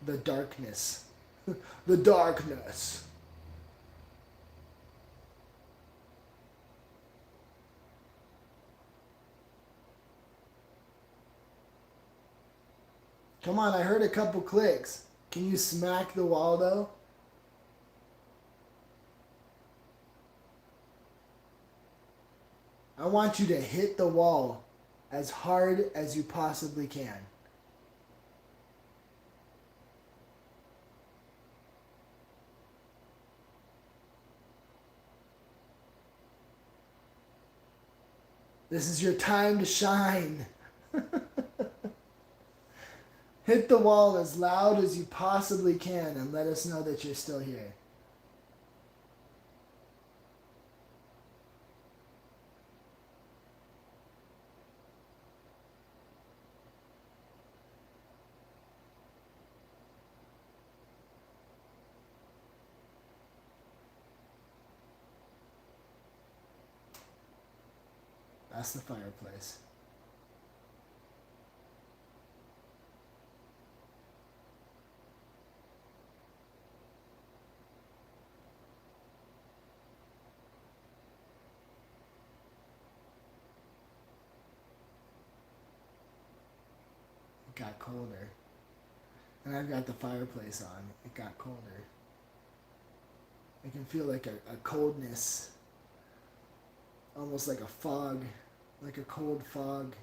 the darkness. The darkness. Come on, I heard a couple clicks. Can you smack the wall though? I want you to hit the wall as hard as you possibly can. This is your time to shine. Hit the wall as loud as you possibly can and let us know that you're still here. That's the fireplace. got colder. And I've got the fireplace on. It got colder. I can feel like a coldness. Almost like a fog. Like a cold fog.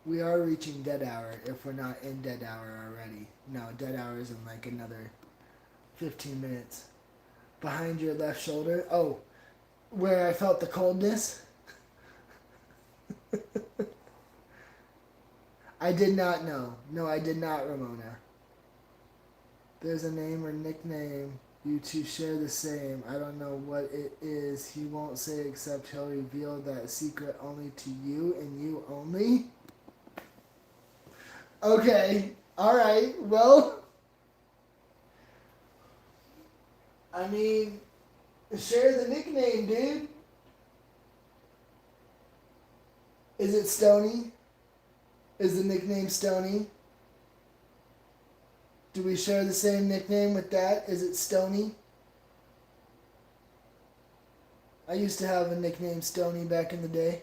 We are reaching dead hour if we're not in dead hour already. No, dead hour is in like another 15 minutes. Behind your left shoulder. Oh, where I felt the coldness. I did not know. No, I did not, Ramona. There's a name or nickname. You two share the same. I don't know what it is. He won't say except he'll reveal that secret only to you and you only. Okay. Alright. Well, I mean, share the nickname, dude. Is it Stony? Is the nickname Stony? Do we share the same nickname with that? Is it Stony? I used to have a nickname Stony back in the day.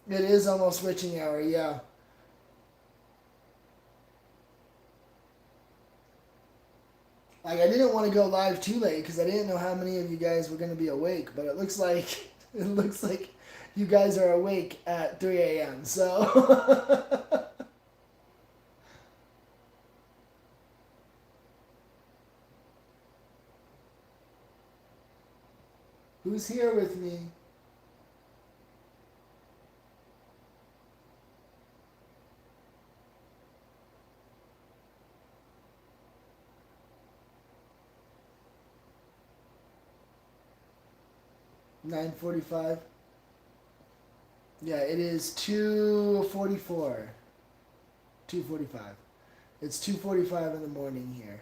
It is almost witching hour, yeah. Like, I didn't want to go live too late because I didn't know how many of you guys were going to be awake, but it looks like you guys are awake at 3 a.m. So who's here with me? (9:45). Yeah, it is 2:44. 2:45. It's 2:45 in the morning here.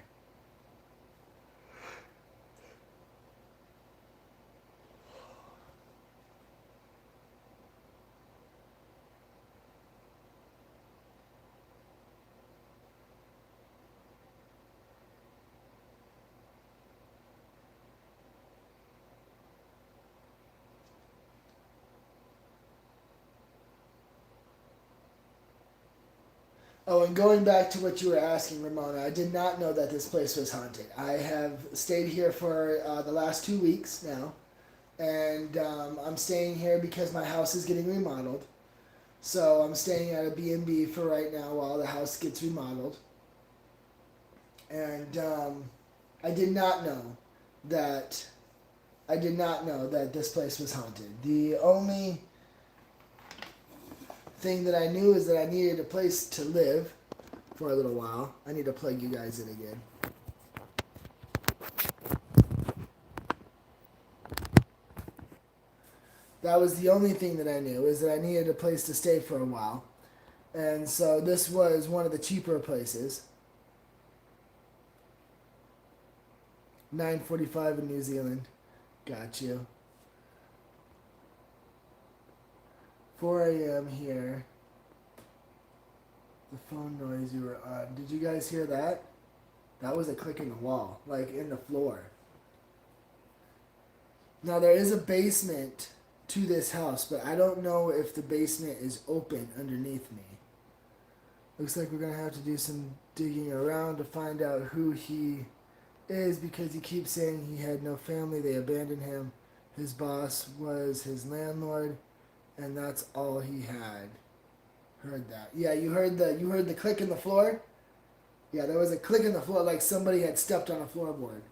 Oh, and going back to what you were asking, Ramona, I did not know that this place was haunted. I have stayed here for the last 2 weeks now, and I'm staying here because my house is getting remodeled. So I'm staying at a B&B for right now while the house gets remodeled. And I did not know that this place was haunted. The only thing that I knew is that I needed a place to live for a little while. I need to plug you guys in again. That was the only thing that I knew, is that I needed a place to stay for a while. And so this was one of the cheaper places. 9:45 in New Zealand. Got you. 4 a.m. here. The phone noise you were on. Did you guys hear that? That was a click in the wall, like in the floor. Now there is a basement to this house, but I don't know if the basement is open underneath me. Looks like we're gonna have to do some digging around to find out who he is, because he keeps saying he had no family, they abandoned him. His boss was his landlord, and that's all he had. Heard that. Yeah, you heard the click in the floor? Yeah, there was a click in the floor like somebody had stepped on a floorboard.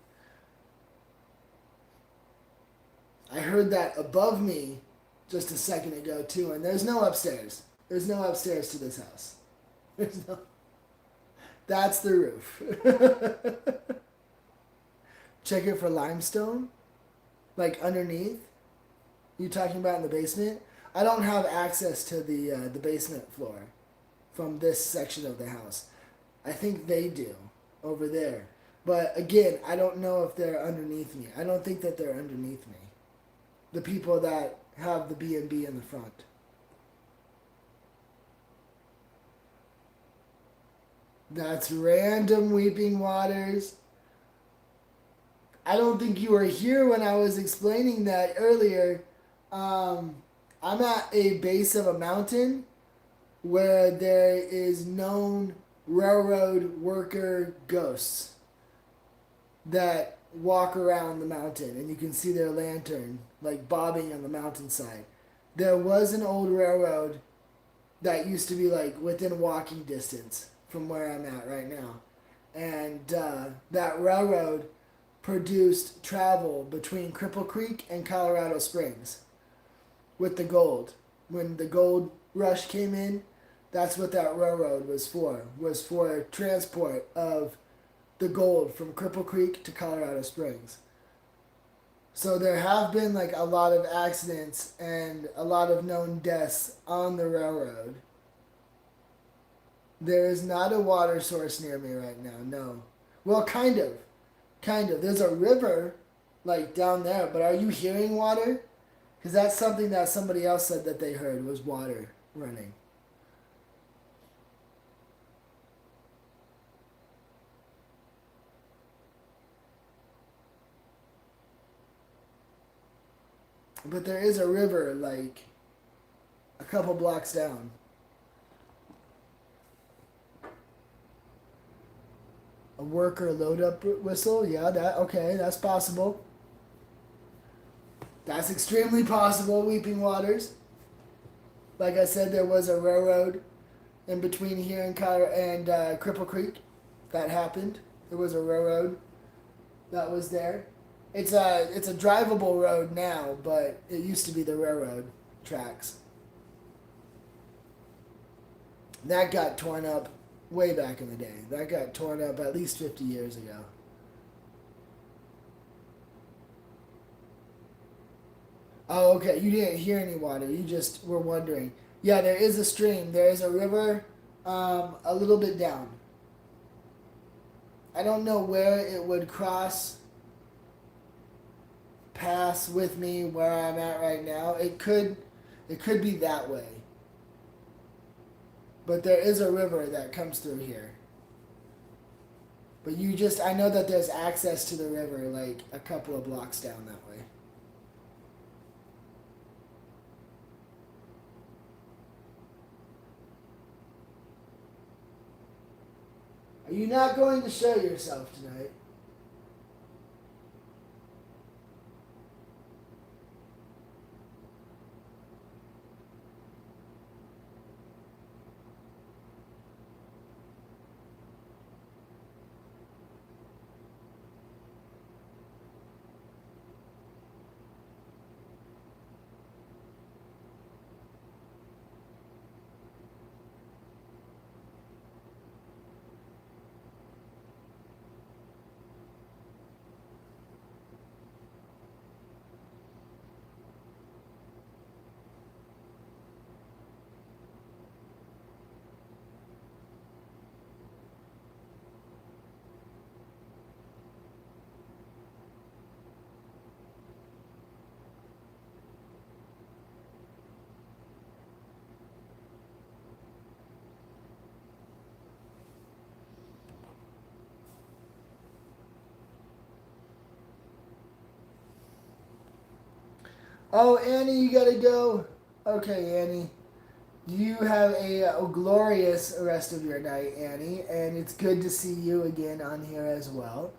I heard that above me just a second ago too, and there's no upstairs. There's no upstairs to this house. There's no. That's the roof. Check it for limestone, like underneath. You talking about in the basement? I don't have access to the basement floor from this section of the house. I think they do over there. But again, I don't know if they're underneath me. I don't think that they're underneath me. The people that have the B&B in the front. That's random Weeping Waters. I don't think you were here when I was explaining that earlier. I'm at a base of a mountain where there is known railroad worker ghosts that walk around the mountain, and you can see their lantern like bobbing on the mountainside. There was an old railroad that used to be like within walking distance from where I'm at right now, and that railroad produced travel between Cripple Creek and Colorado Springs with the gold. When the gold rush came in, that's what that railroad was for transport of the gold from Cripple Creek to Colorado Springs. So there have been like a lot of accidents and a lot of known deaths on the railroad. There is not a water source near me right now, no. Well, kind of. Kind of. There's a river like down there, but are you hearing water? Because that's something that somebody else said that they heard was water running. But there is a river like a couple blocks down. A worker load up whistle? Yeah, that's possible. That's extremely possible, Weeping Waters. Like I said, there was a railroad in between here and Cripple Creek. That happened. There was a railroad that was there. It's a drivable road now, but it used to be the railroad tracks. That got torn up way back in the day. That got torn up at least 50 years ago. Oh, okay. You didn't hear any water. You just were wondering. Yeah, there is a stream. There is a river a little bit down. I don't know where it would pass with me where I'm at right now. It could be that way. But there is a river that comes through here. But I know that there's access to the river like a couple of blocks down that way. Are you not going to show yourself tonight? Oh, Annie, you gotta go. Okay, Annie. You have a glorious rest of your night, Annie, and it's good to see you again on here as well.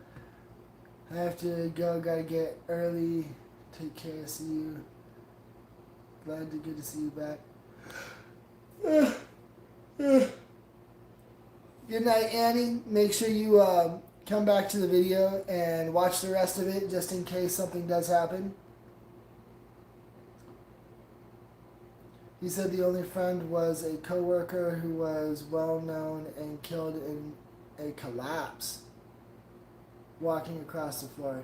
I have to go. Gotta get early. Take care. See you. Good to see you back. Good night, Annie. Make sure you come back to the video and watch the rest of it just in case something does happen. He said the only friend was a coworker who was well known and killed in a collapse walking across the floor.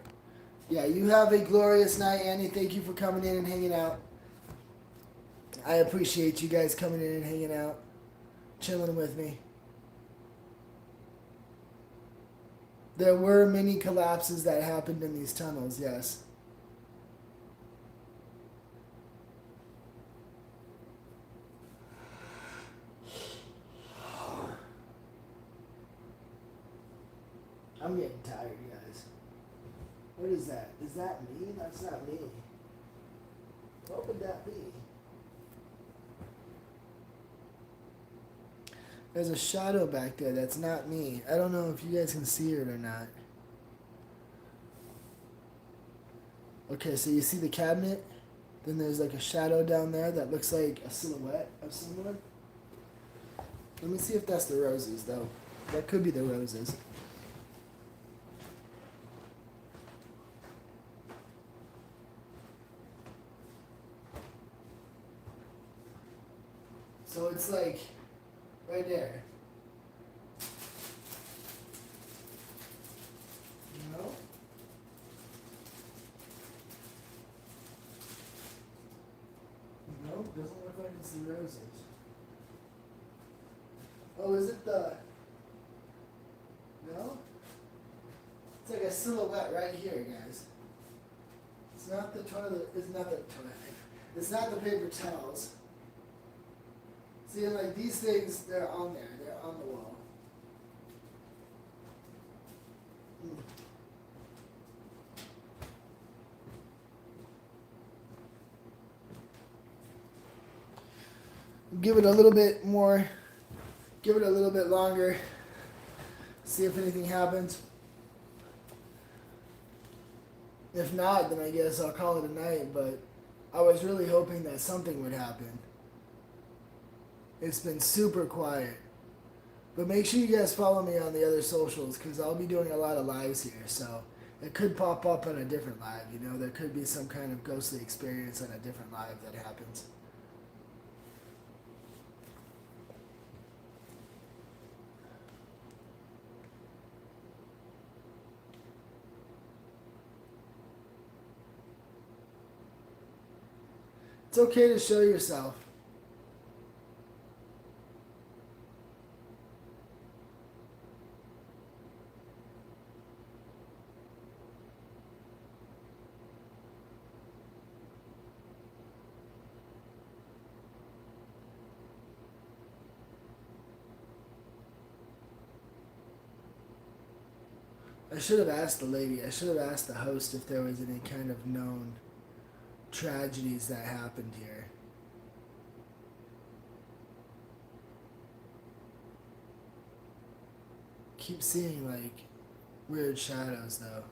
Yeah, you have a glorious night, Annie. Thank you for coming in and hanging out. I appreciate you guys coming in and hanging out, chilling with me. There were many collapses that happened in these tunnels, yes. I'm getting tired, guys. What is that? Is that me? That's not me. What would that be? There's a shadow back there. That's not me. I don't know if you guys can see it or not. Okay, so you see the cabinet? Then there's like a shadow down there that looks like a silhouette of someone. Let me see if that's the roses, though. That could be the roses. So it's like right there. No? No, doesn't look like it's the roses. Oh, is it the... No? It's like a silhouette right here, guys. It's not the toilet, it's not the toilet. It's not the paper towels. See, like these things, they're on there. They're on the wall. Give it a little bit more. Give it a little bit longer. See if anything happens. If not, then I guess I'll call it a night, but I was really hoping that something would happen. It's been super quiet. But make sure you guys follow me on the other socials because I'll be doing a lot of lives here. So it could pop up on a different live. You know, there could be some kind of ghostly experience on a different live that happens. It's okay to show yourself. I should have asked the lady, I should have asked the host if there was any kind of known tragedies that happened here. Keep seeing like weird shadows though.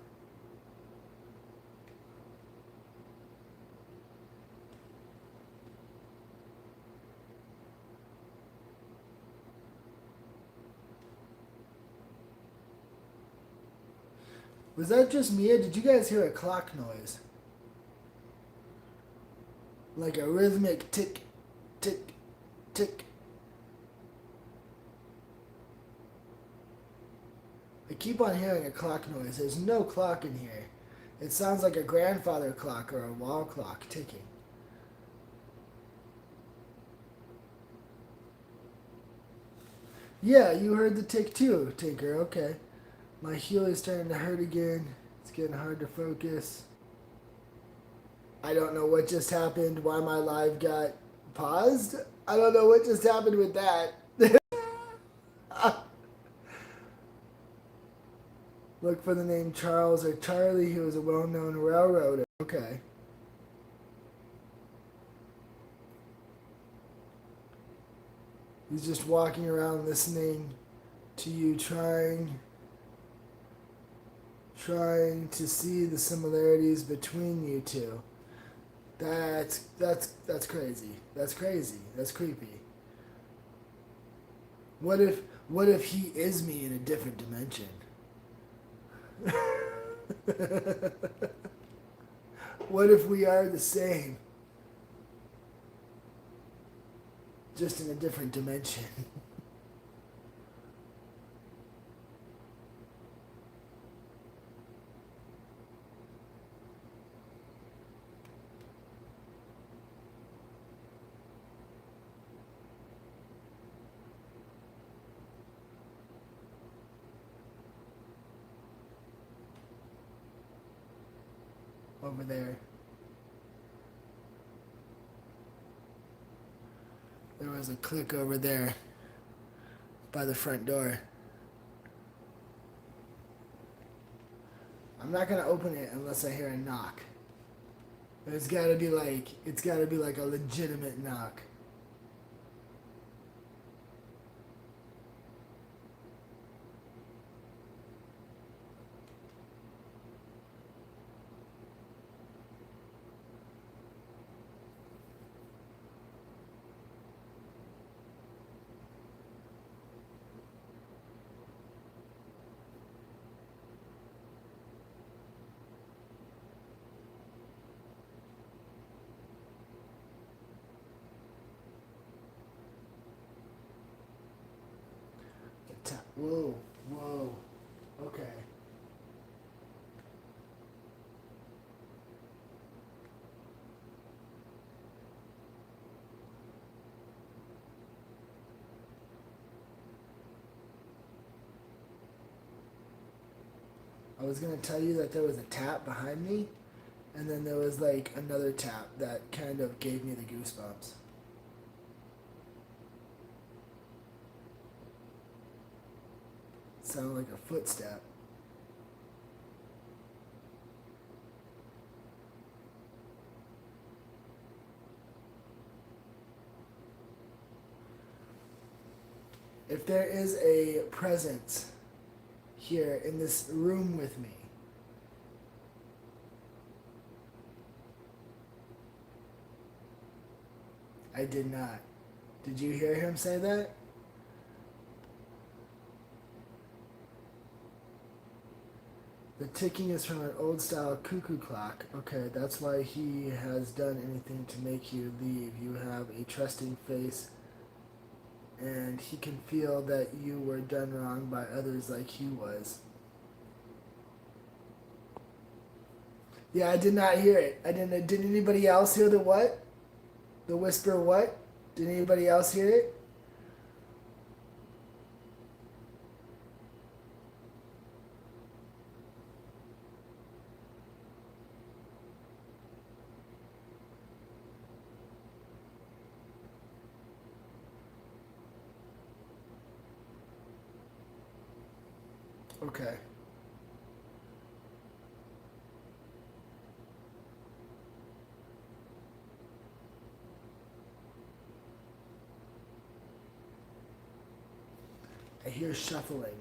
Was that just me or did you guys hear a clock noise? Like a rhythmic tick, tick, tick. I keep on hearing a clock noise. There's no clock in here. It sounds like a grandfather clock or a wall clock ticking. Yeah, you heard the tick too, Tinker. Okay. My heel is starting to hurt again. It's getting hard to focus. I don't know what just happened, why my live got paused. I don't know what just happened with that. Look for the name Charles or Charlie, who was a well-known railroader. Okay. He's just walking around listening to you, trying to see the similarities between you two. That's crazy. That's crazy. That's creepy. What if he is me in a different dimension? What if we are the same? Just in a different dimension. Over there. There was a click over there by the front door. I'm not gonna open it unless I hear a knock. It's gotta be like a legitimate knock. Whoa, whoa. Okay. I was gonna tell you that there was a tap behind me, and then there was like another tap that kind of gave me the goosebumps. Sounded like a footstep. If there is a presence here in this room with me, I did not. Did you hear him say that? The ticking is from an old style cuckoo clock. Okay, that's why he has done anything to make you leave. You have a trusting face, and he can feel that you were done wrong by others like he was. Yeah, I did not hear it. I didn't. Did anybody else hear the what? The whisper what? Did anybody else hear it? Okay. I hear shuffling.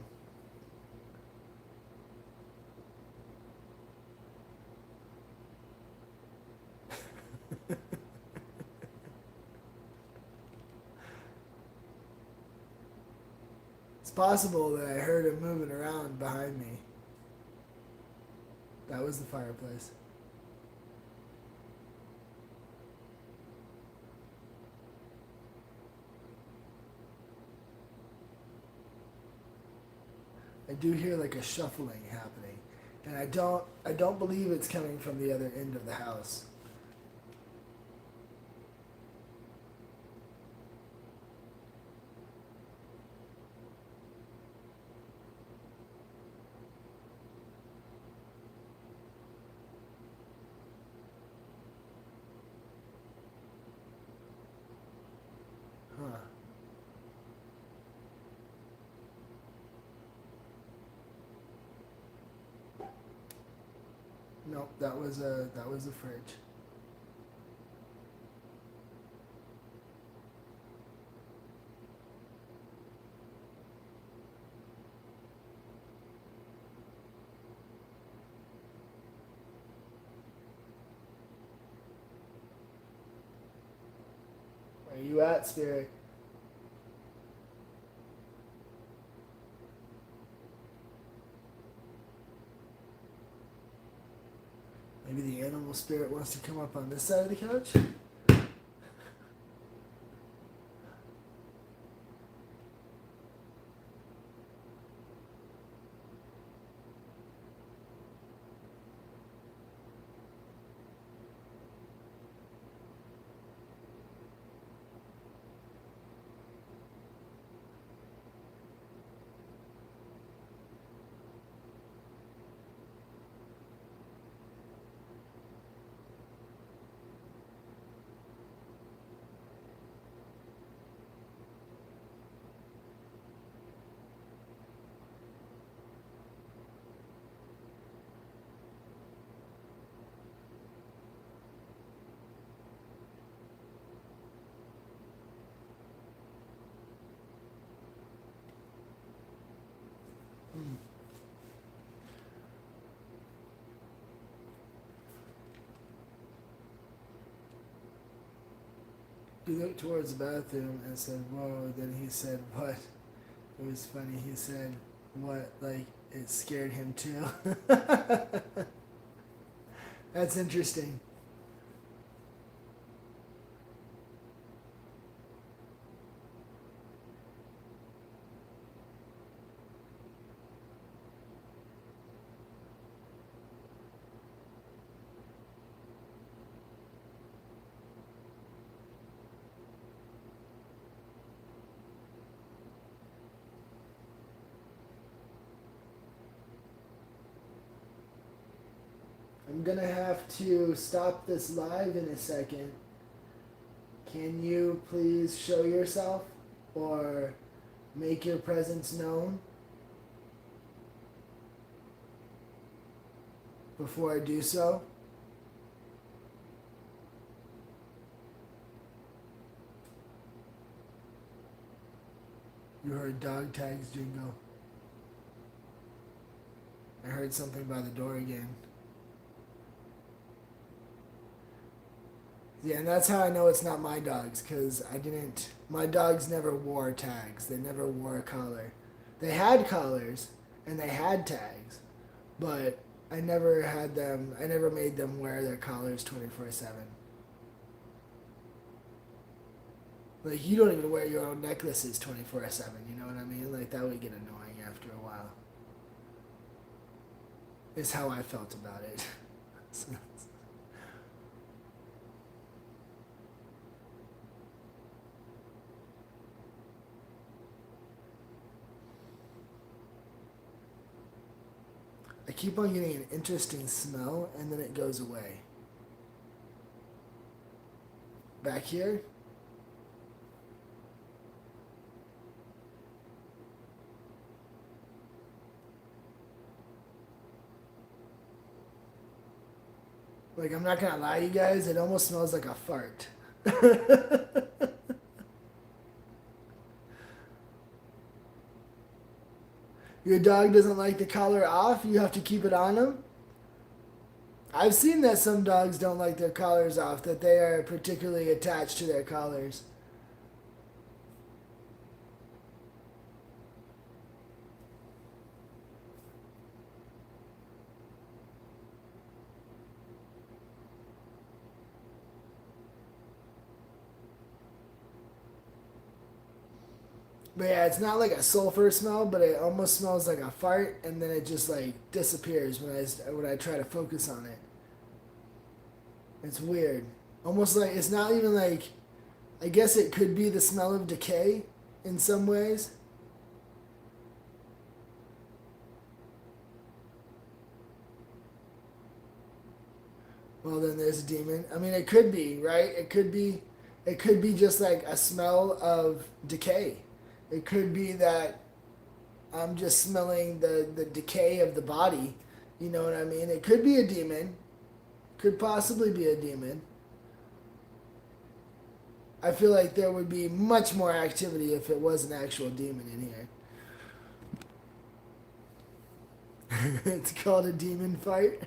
It's possible that I heard him moving around behind me. That was the fireplace. I do hear like a shuffling happening, and I don't believe it's coming from the other end of the house. Huh. Nope, that was a fridge. Where you at, Spirit? Maybe the animal spirit wants to come up on this side of the couch? He looked towards the bathroom and said, "Whoa." Then he said, "What?" It was funny. He said, "What?" Like it scared him too. That's interesting. I'm gonna have to stop this live in a second. Can you please show yourself or make your presence known before I do so? You heard dog tags jingle. I heard something by the door again. Yeah, and that's how I know it's not my dogs, because my dogs never wore tags. They never wore a collar. They had collars, and they had tags, but I never made them wear their collars 24/7. Like, you don't even wear your own necklaces 24/7, you know what I mean? Like, that would get annoying after a while. Is how I felt about it. So, I keep on getting an interesting smell and then it goes away. Back here? Like, I'm not gonna lie, you guys, it almost smells like a fart. Your dog doesn't like the collar off, you have to keep it on them? I've seen that some dogs don't like their collars off, that they are particularly attached to their collars. But yeah, it's not like a sulfur smell, but it almost smells like a fart, and then it just like disappears when I try to focus on it. It's weird. Almost like it's not even like. I guess it could be the smell of decay, in some ways. Well, then there's a demon. I mean, it could be, right? It could be. It could be just like a smell of decay. It could be that I'm just smelling the decay of the body. You know what I mean? It could be a demon. Could possibly be a demon. I feel like there would be much more activity if it was an actual demon in here. It's called a demon fart.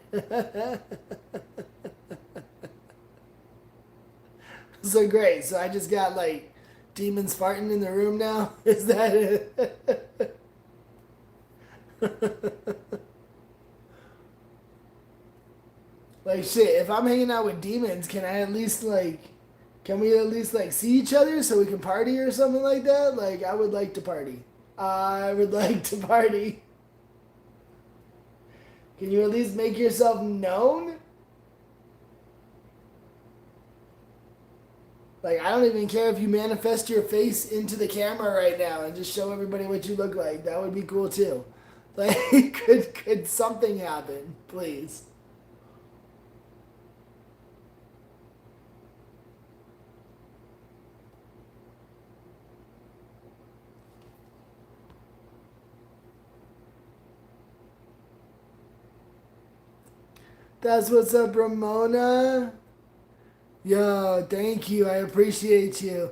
So great. So I just got like demons farting in the room now? Is that it? Like shit, if I'm hanging out with demons, can we at least like see each other so we can party or something like that? Like I would like to party. I would like to party. Can you at least make yourself known? Like, I don't even care if you manifest your face into the camera right now and just show everybody what you look like. That would be cool too. Like, could something happen, please? That's what's up, Ramona. Yo, thank you. I appreciate you.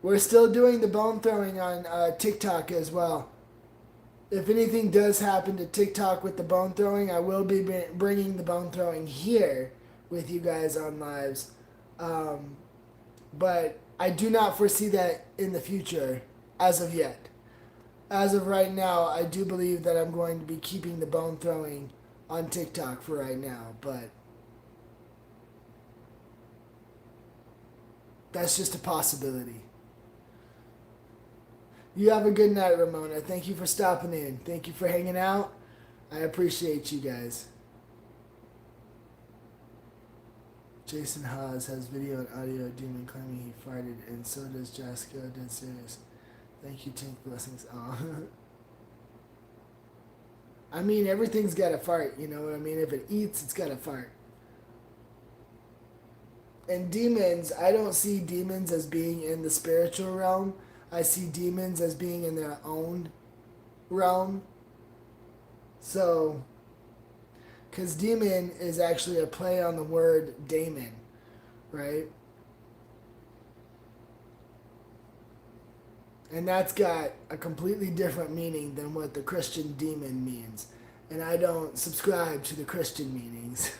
We're still doing the bone throwing on TikTok as well. If anything does happen to TikTok with the bone throwing, I will be bringing the bone throwing here with you guys on lives. But I do not foresee that in the future as of yet. As of right now, I do believe that I'm going to be keeping the bone throwing on TikTok for right now, but that's just a possibility. You have a good night, Ramona. Thank you for stopping in. Thank you for hanging out. I appreciate you guys. Jason Haas has video and audio of Demon claiming he farted, and so does Jessica. Dead serious. Thank you, Tink. Blessings. Aw. I mean, everything's got to fart, you know what I mean? If it eats, it's got to fart. And demons, I don't see demons as being in the spiritual realm. I see demons as being in their own realm. So, because demon is actually a play on the word daemon, right? And that's got a completely different meaning than what the Christian demon means. And I don't subscribe to the Christian meanings.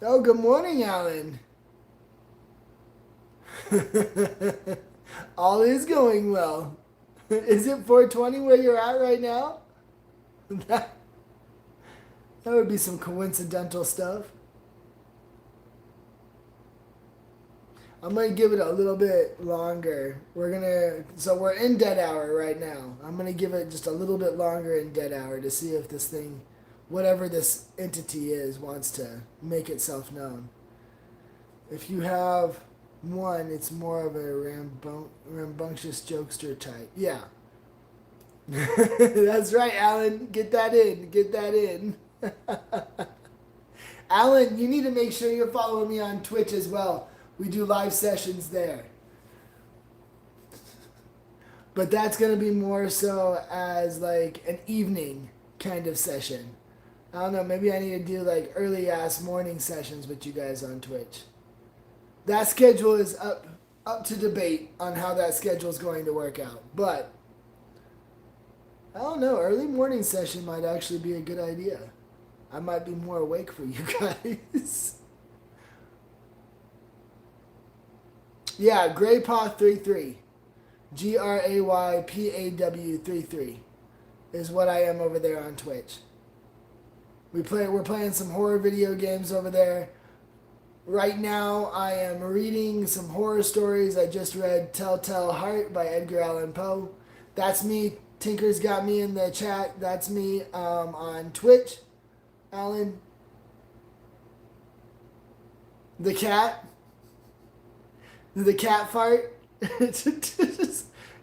Oh, good morning, Alan. All is going well. Is it 420 where you're at right now? That would be some coincidental stuff. I'm going to give it a little bit longer. So we're in dead hour right now. I'm going to give it just a little bit longer in dead hour to see if this thing, whatever this entity is, wants to make itself known. If you have one, it's more of a rambunctious jokester type. Yeah. That's right, Alan. Get that in. Get that in. Alan, you need to make sure you're following me on Twitch as well. We do live sessions there. But that's going to be more so as like an evening kind of session. I don't know, maybe I need to do like early ass morning sessions with you guys on Twitch. That schedule is up to debate on how that schedule is going to work out. But I don't know, early morning session might actually be a good idea. I might be more awake for you guys. Yeah, Graypaw33. GRAYPAW33 is what I am over there on Twitch. We're playing some horror video games over there. Right now, I am reading some horror stories. I just read Telltale Heart by Edgar Allan Poe. That's me. Tinker's got me in the chat. That's me on Twitch. Alan. The cat. The cat fart. Is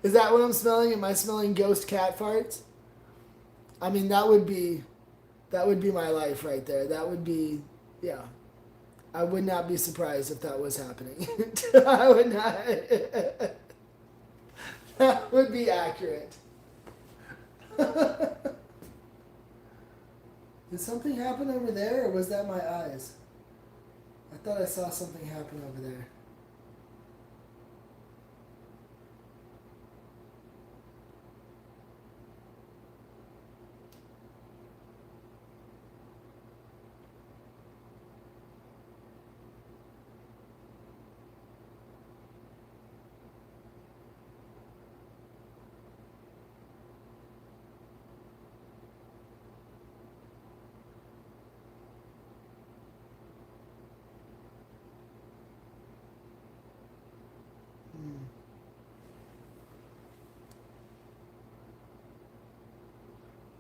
that what I'm smelling? Am I smelling ghost cat farts? I mean, that would be my life right there. That would be, yeah. I would not be surprised if that was happening. I would not. That would be accurate. Did something happen over there, or was that my eyes? I thought I saw something happen over there.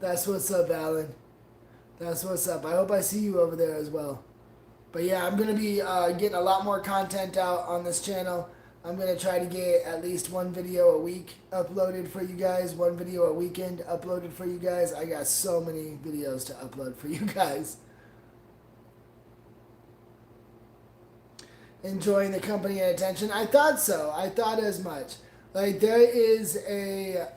That's what's up, Alan. That's what's up. I hope I see you over there as well. But yeah, I'm going to be getting a lot more content out on this channel. I'm going to try to get at least one video a week uploaded for you guys. One video a weekend uploaded for you guys. I got so many videos to upload for you guys. Enjoying the company and attention? I thought so. I thought as much. Like, there is a...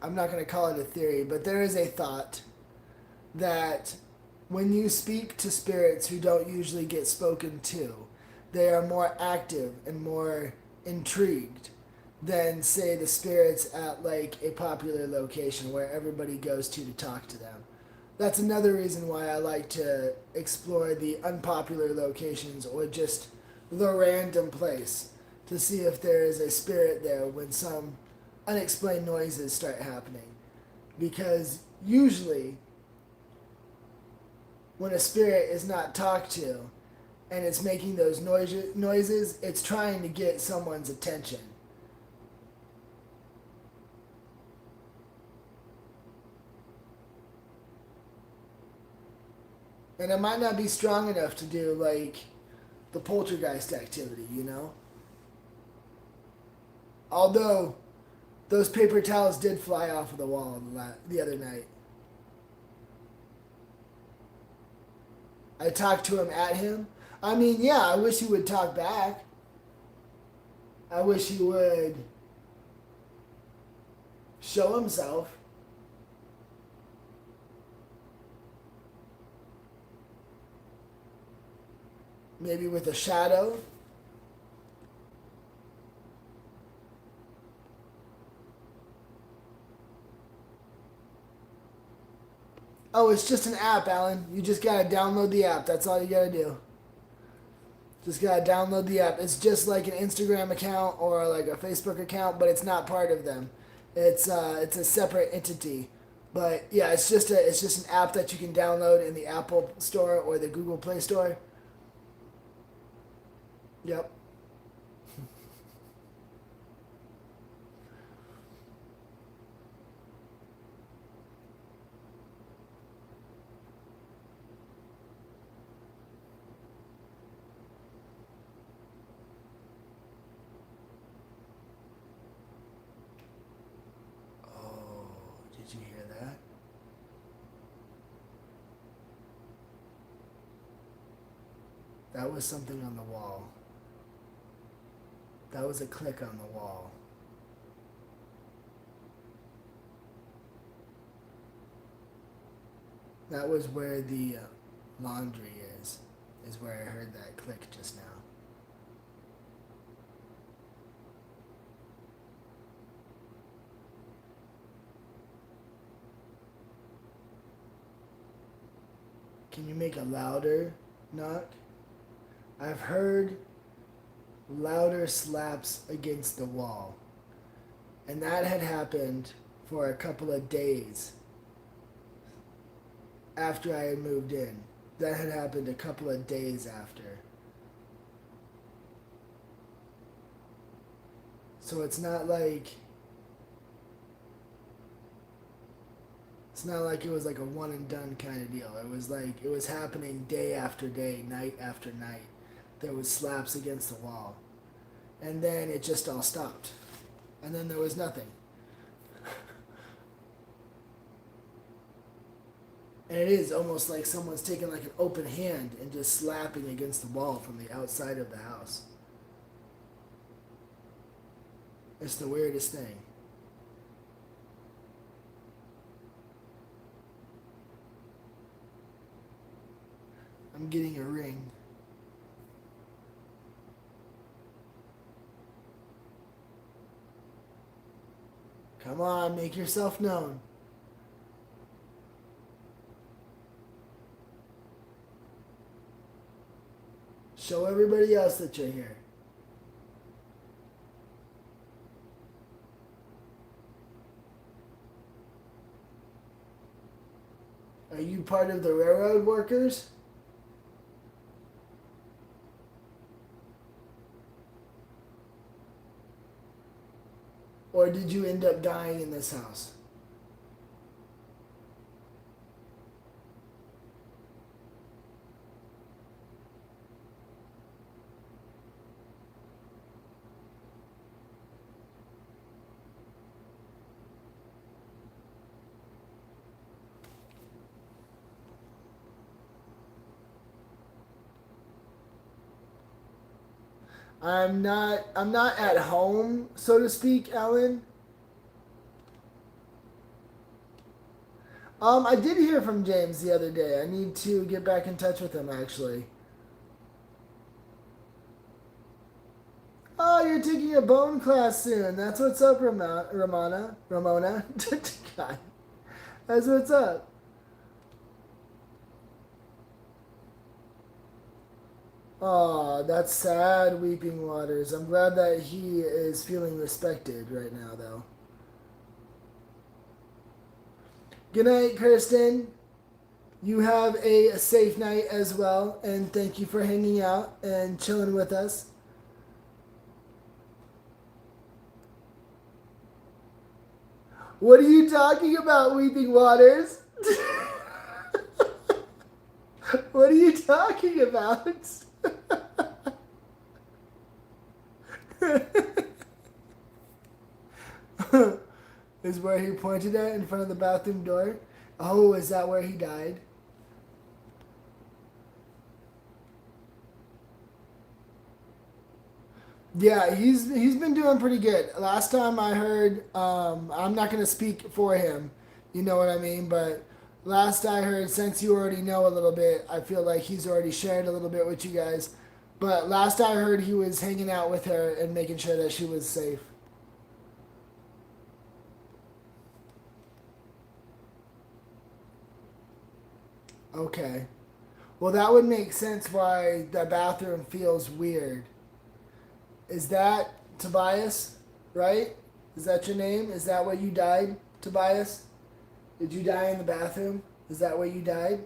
I'm not going to call it a theory, but there is a thought that when you speak to spirits who don't usually get spoken to, they are more active and more intrigued than, say, the spirits at like a popular location where everybody goes to talk to them. That's another reason why I like to explore the unpopular locations or just the random place to see if there is a spirit there when some unexplained noises start happening. Because usually, when a spirit is not talked to and it's making those noises, it's trying to get someone's attention. And it might not be strong enough to do like the poltergeist activity, you know? Although those paper towels did fly off of the wall the other night. I talked to him at him. I mean, yeah, I wish he would talk back. I wish he would show himself. Maybe with a shadow. Oh, it's just an app, Alan. You just gotta download the app. That's all you gotta do. Just gotta download the app. It's just like an Instagram account or like a Facebook account, but it's not part of them. It's a separate entity. But yeah, it's just an app that you can download in the Apple Store or the Google Play Store. Yep. Oh, did you hear that? That was something on the wall. That was a click on the wall. That was where the laundry is where I heard that click just now. Can you make a louder knock? I've heard louder slaps against the wall. And that had happened for a couple of days after I had moved in. That had happened a couple of days after. So it's not like it was like a one and done kind of deal. It was like it was happening day after day, night after night. There was slaps against the wall. And then it just all stopped. And then there was nothing. And it is almost like someone's taking like an open hand and just slapping against the wall from the outside of the house. It's the weirdest thing. I'm getting a ring. Come on, make yourself known. Show everybody else that you're here. Are you part of the railroad workers? Or did you end up dying in this house? I'm not at home, so to speak, Ellen. I did hear from James the other day. I need to get back in touch with him actually. Oh, you're taking a bone class soon. That's what's up, Ramona. God. That's what's up. Aw, that's sad, Weeping Waters. I'm glad that he is feeling respected right now, though. Good night, Kirsten. You have a safe night as well, and thank you for hanging out and chilling with us. What are you talking about, Weeping Waters? What are you talking about? Is where he pointed at in front of the bathroom door. Oh, is that where he died? Yeah, he's been doing pretty good. Last time I heard, I'm not gonna speak for him, you know what I mean. But last I heard, since you already know a little bit, I feel like he's already shared a little bit with you guys. But last I heard, he was hanging out with her and making sure that she was safe. Okay. Well, that would make sense why the bathroom feels weird. Is that Tobias, right? Is that your name? Is that where you died, Tobias? Did you die in the bathroom? Is that where you died?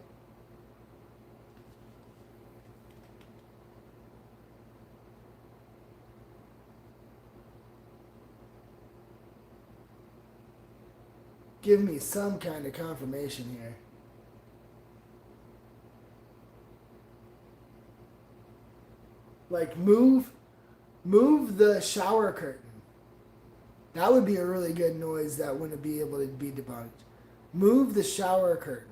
Give me some kind of confirmation here. Like move the shower curtain. That would be a really good noise that wouldn't be able to be debunked. Move the shower curtain.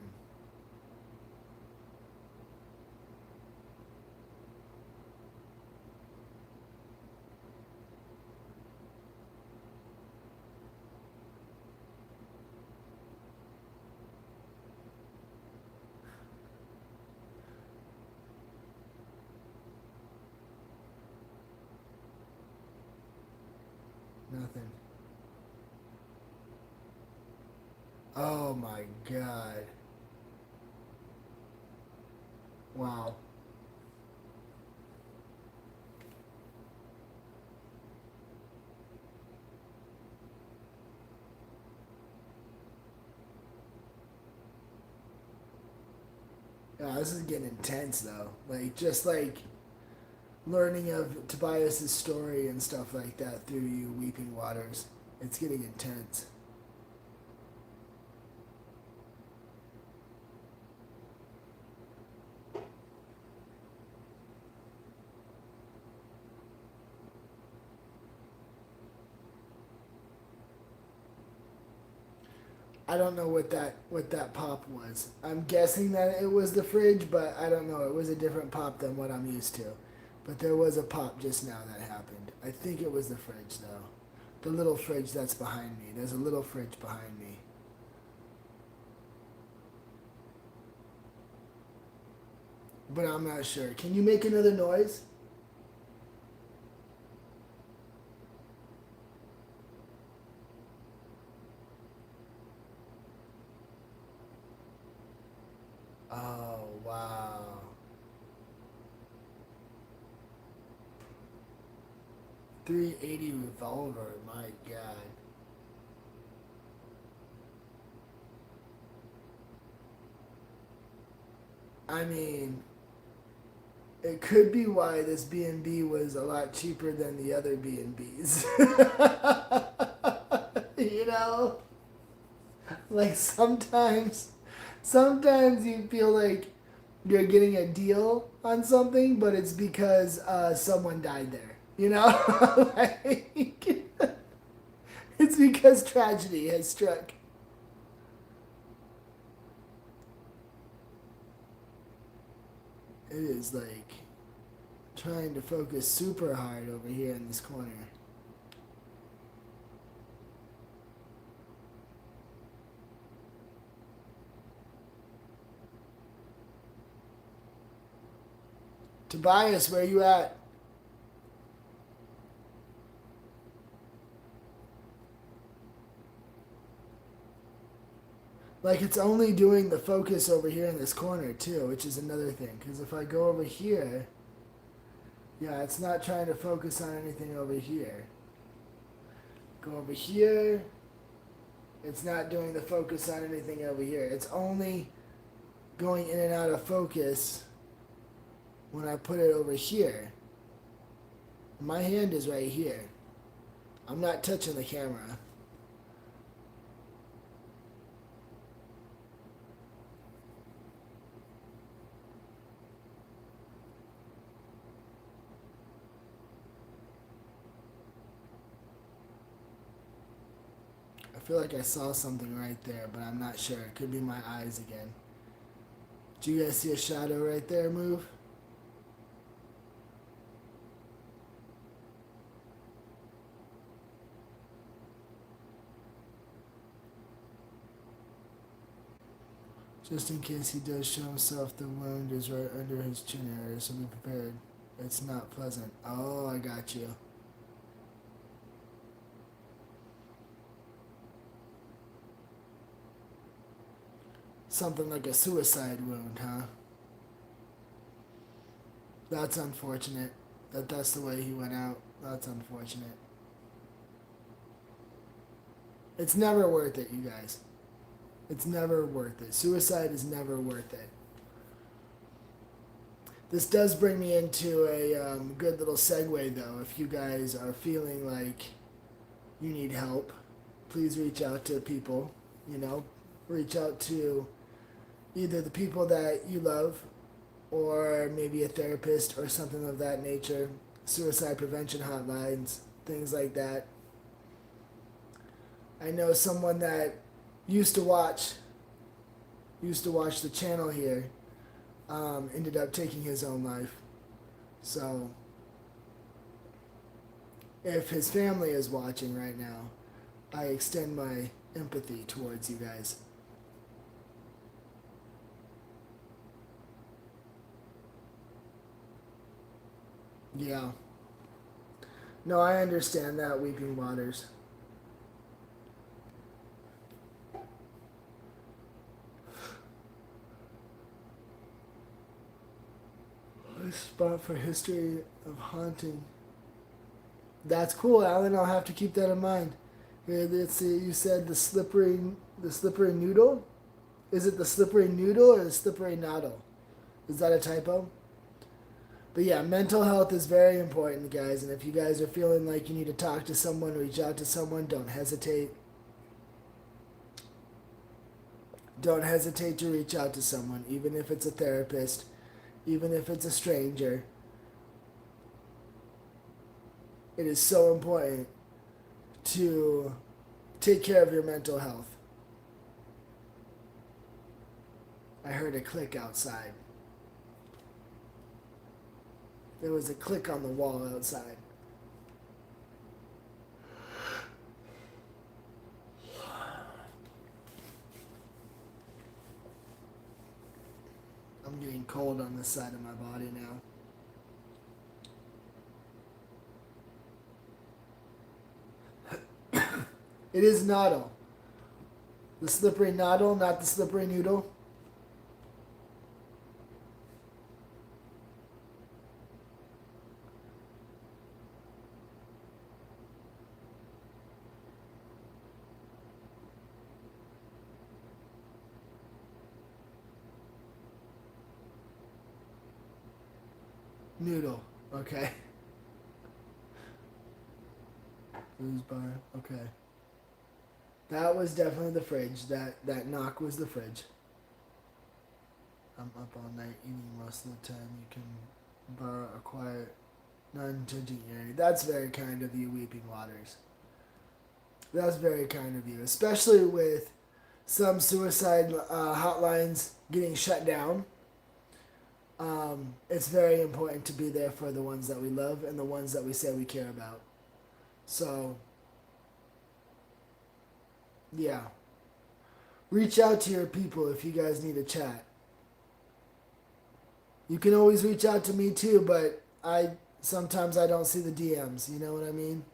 Nothing. Oh my god. Wow. Yeah, this is getting intense though. Like just like learning of Tobias's story and stuff like that through you, Weeping Waters. It's getting intense. I don't know what that pop was. I'm guessing that it was the fridge, but I don't know. It was a different pop than what I'm used to. But there was a pop just now that happened. I think it was the fridge though. The little fridge that's behind me. There's a little fridge behind me. But I'm not sure. Can you make another noise? Oh, wow. .380 revolver, my god. I mean, it could be why this B&B was a lot cheaper than the other B&Bs. You know? Like sometimes you feel like you're getting a deal on something, but it's because someone died there. You know? Like, it's because tragedy has struck. It is like trying to focus super hard over here in this corner. Tobias, where you at? Like it's only doing the focus over here in this corner too, which is another thing. Because if I go over here, Yeah, it's not trying to focus on anything over here. Go over here. It's not doing the focus on anything over here. It's only going in and out of focus when I put it over here. My hand is right here. I'm not touching the camera. I feel like I saw something right there, but I'm not sure. It could be my eyes again. Do you guys see a shadow right there move? Just in case he does show himself, the wound is right under his chin area, so be prepared. It's not pleasant. Oh, I got you. Something like a suicide wound, huh? That's unfortunate. That's the way he went out. That's unfortunate. It's never worth it, you guys. It's never worth it. Suicide is never worth it. This does bring me into a good little segue, though. If you guys are feeling like you need help, please reach out to people. You know, reach out to either the people that you love or maybe a therapist or something of that nature. Suicide prevention hotlines, things like that. I know someone that used to watch the channel here, ended up taking his own life. So if his family is watching right now, I extend my empathy towards you guys. Yeah. No, I understand that, Weeping Waters. A spot for history of haunting. That's cool, Alan. I'll have to keep that in mind. Here, let's see. You said the slippery noodle. Is it the slippery noodle or the slippery noddle? Is that a typo? But yeah, mental health is very important, guys. And if you guys are feeling like you need to talk to someone, reach out to someone. Don't hesitate. Don't hesitate to reach out to someone, even if it's a therapist, even if it's a stranger. It is so important to take care of your mental health. I heard a click outside. There was a click on the wall outside. I'm getting cold on this side of my body now. It is noddle. The slippery noddle, not the slippery noodle. Noodle. Okay. Blues bar. Okay. That was definitely the fridge. That knock was the fridge. I'm up all night eating most of the time. You can borrow a quiet, non-judging area. That's very kind of you, Weeping Waters. That's very kind of you, especially with some suicide hotlines getting shut down. It's very important to be there for the ones that we love and the ones that we say we care about. So, yeah. Reach out to your people if you guys need a chat. You can always reach out to me too, but sometimes I don't see the DMs, you know what I mean?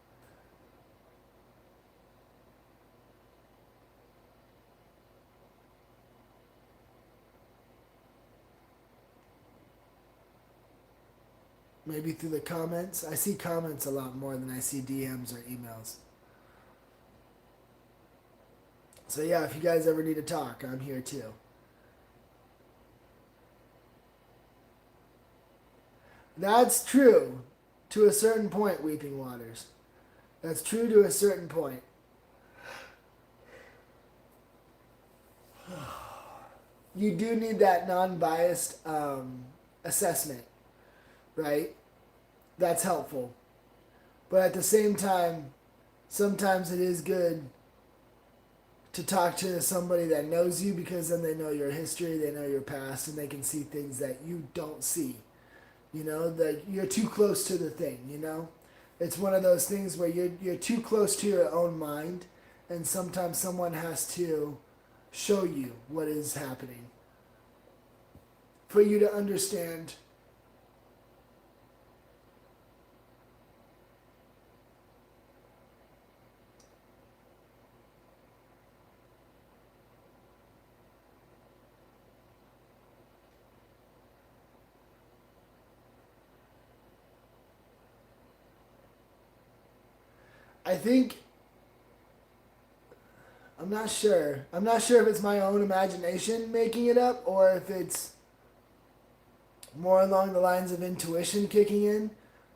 Maybe through the comments. I see comments a lot more than I see DMs or emails. So yeah, if you guys ever need to talk, I'm here too. That's true to a certain point, Weeping Waters. That's true to a certain point. You do need that non-biased assessment, right? That's helpful. But at the same time, sometimes it is good to talk to somebody that knows you, because then they know your history, they know your past, and they can see things that you don't see. You know, that you're too close to the thing, you know? It's one of those things where you're too close to your own mind, and sometimes someone has to show you what is happening for you to understand. I think I'm not sure. I'm not sure if it's my own imagination making it up or if it's more along the lines of intuition kicking in,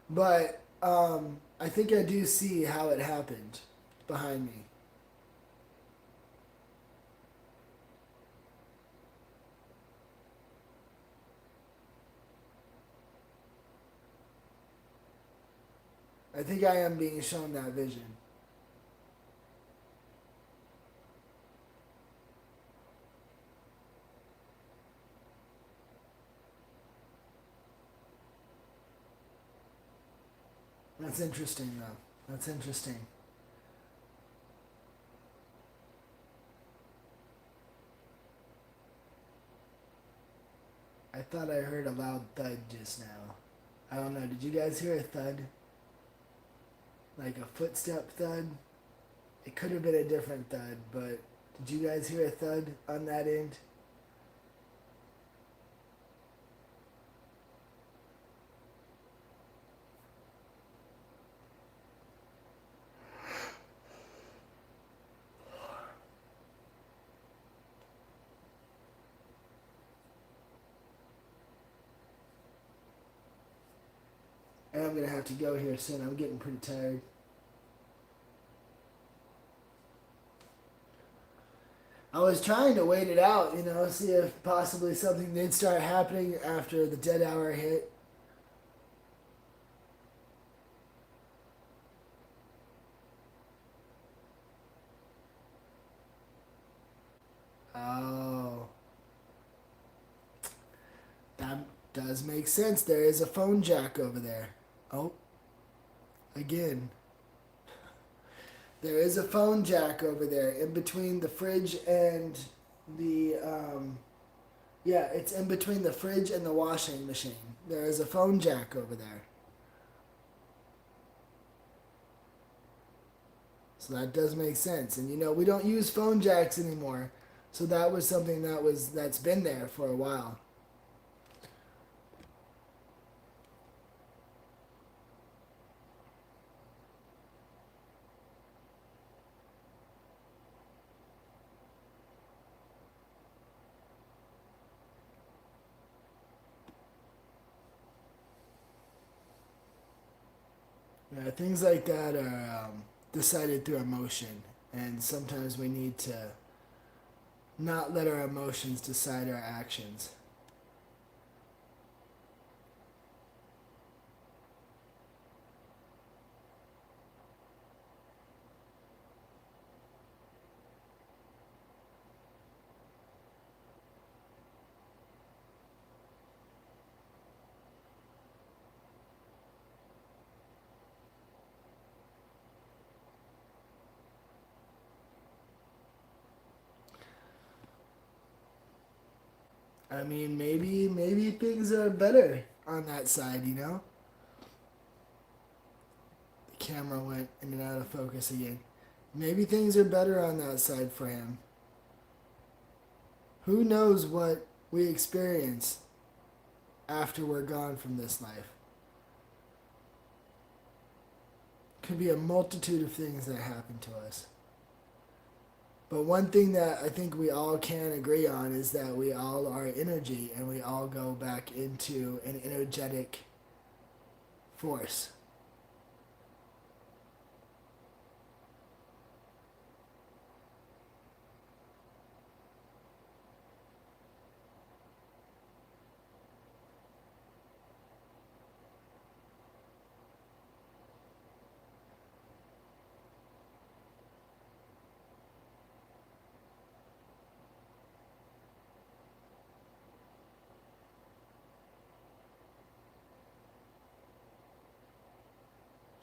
but I think I do see how it happened behind me. I think I am being shown that vision. That's interesting, though. That's interesting. I thought I heard a loud thud just now. I don't know. Did you guys hear a thud? Like a footstep thud? It could have been a different thud, but did you guys hear a thud on that end? And I'm gonna have to go here soon. I'm getting pretty tired. I was trying to wait it out, see if possibly something did start happening after the dead hour hit. Oh, that does make sense. There is a phone jack over there. Oh, again. There is a phone jack over there in between the fridge and the, yeah, it's in between the fridge and the washing machine. There is a phone jack over there. So that does make sense. And we don't use phone jacks anymore. So that was something that's been there for a while. Yeah, things like that are decided through emotion, and sometimes we need to not let our emotions decide our actions. I mean, maybe things are better on that side. The camera went in and out of focus again. Maybe things are better on that side for him. Who knows what we experience after we're gone from this life? Could be a multitude of things that happen to us. But one thing that I think we all can agree on is that we all are energy and we all go back into an energetic force.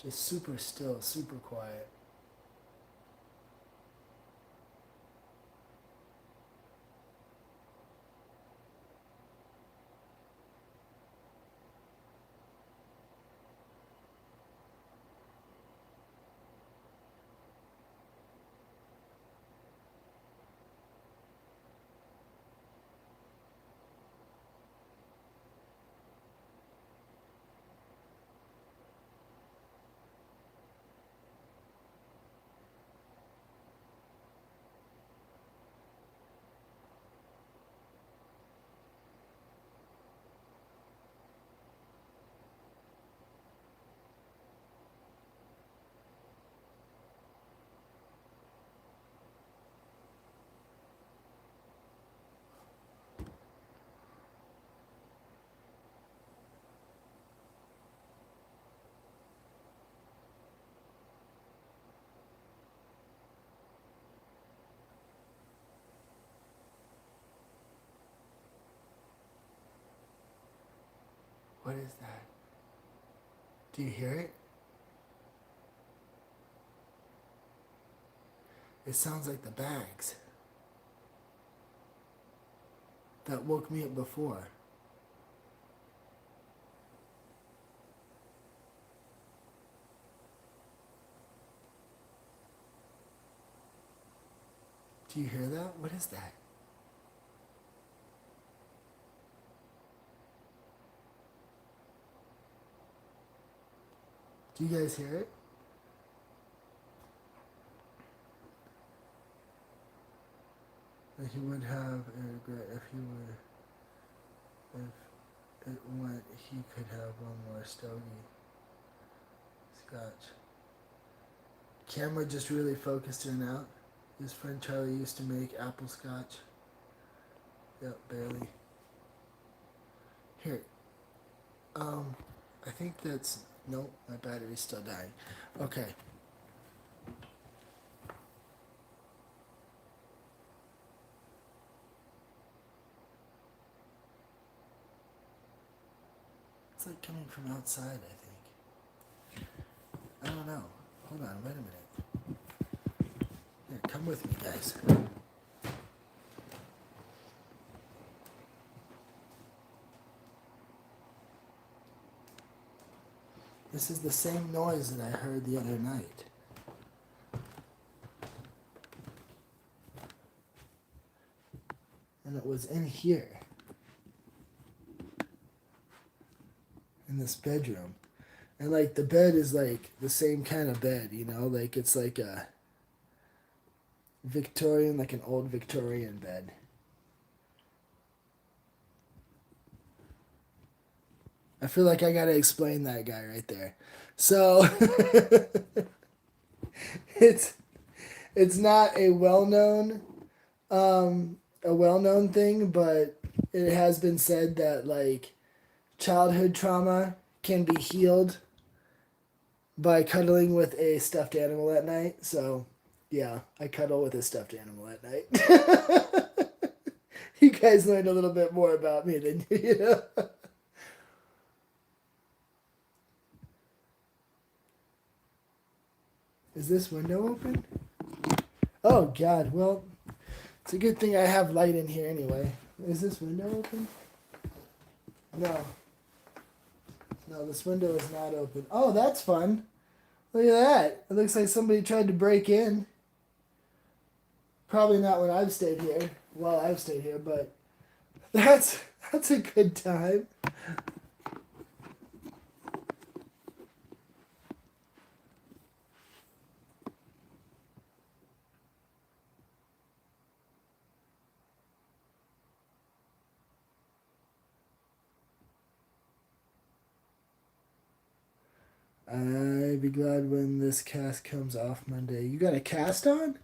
Just super still, super quiet. What is that? Do you hear it? It sounds like the bags that woke me up before. Do you hear that? What is that? Do you guys hear it? That he would have a regret if he were, if it went, he could have one more stogie. Scotch. Camera just really focused in out. His friend Charlie used to make apple scotch. Yep, barely. Here. I think that's, nope, my battery's still dying. Okay. It's like coming from outside, I think. I don't know. Hold on, wait a minute. Here, come with me, guys. This is the same noise that I heard the other night. And it was in here. In this bedroom. And like the bed is like the same kind of bed, you know, like it's like a Victorian, like an old Victorian bed. I feel like I gotta explain that guy right there. So it's not a well known thing, but it has been said that like childhood trauma can be healed by cuddling with a stuffed animal at night. So yeah, I cuddle with a stuffed animal at night. You guys learned a little bit more about me than you know. Is this window open? Oh God, well, it's a good thing I have light in here anyway. Is this window open? No. No, this window is not open. Oh, that's fun. Look at that. It looks like somebody tried to break in. Probably not when I've stayed here. Well, I've stayed here, but that's a good time. I'd be glad when this cast comes off Monday. You got a cast on?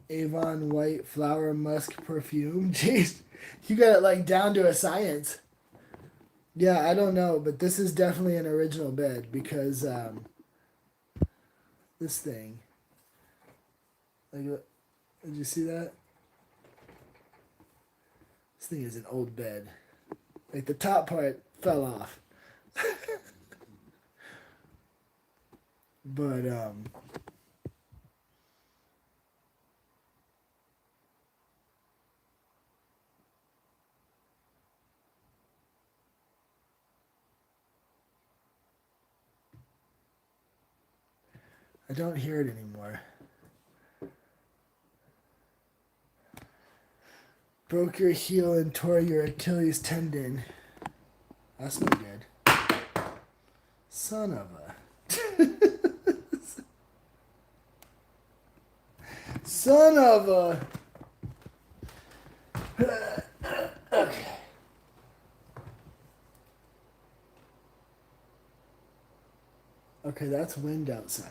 Avon White Flower Musk Perfume. Jeez, you got it like down to a science. Yeah, I don't know, but this is definitely an original bed because this thing. Like, did you see that? This thing is an old bed. Like the top part fell off. But I don't hear it anymore. Broke your heel and tore your Achilles tendon. That's no good. Son of a. Son of a. Okay. Okay, that's wind outside.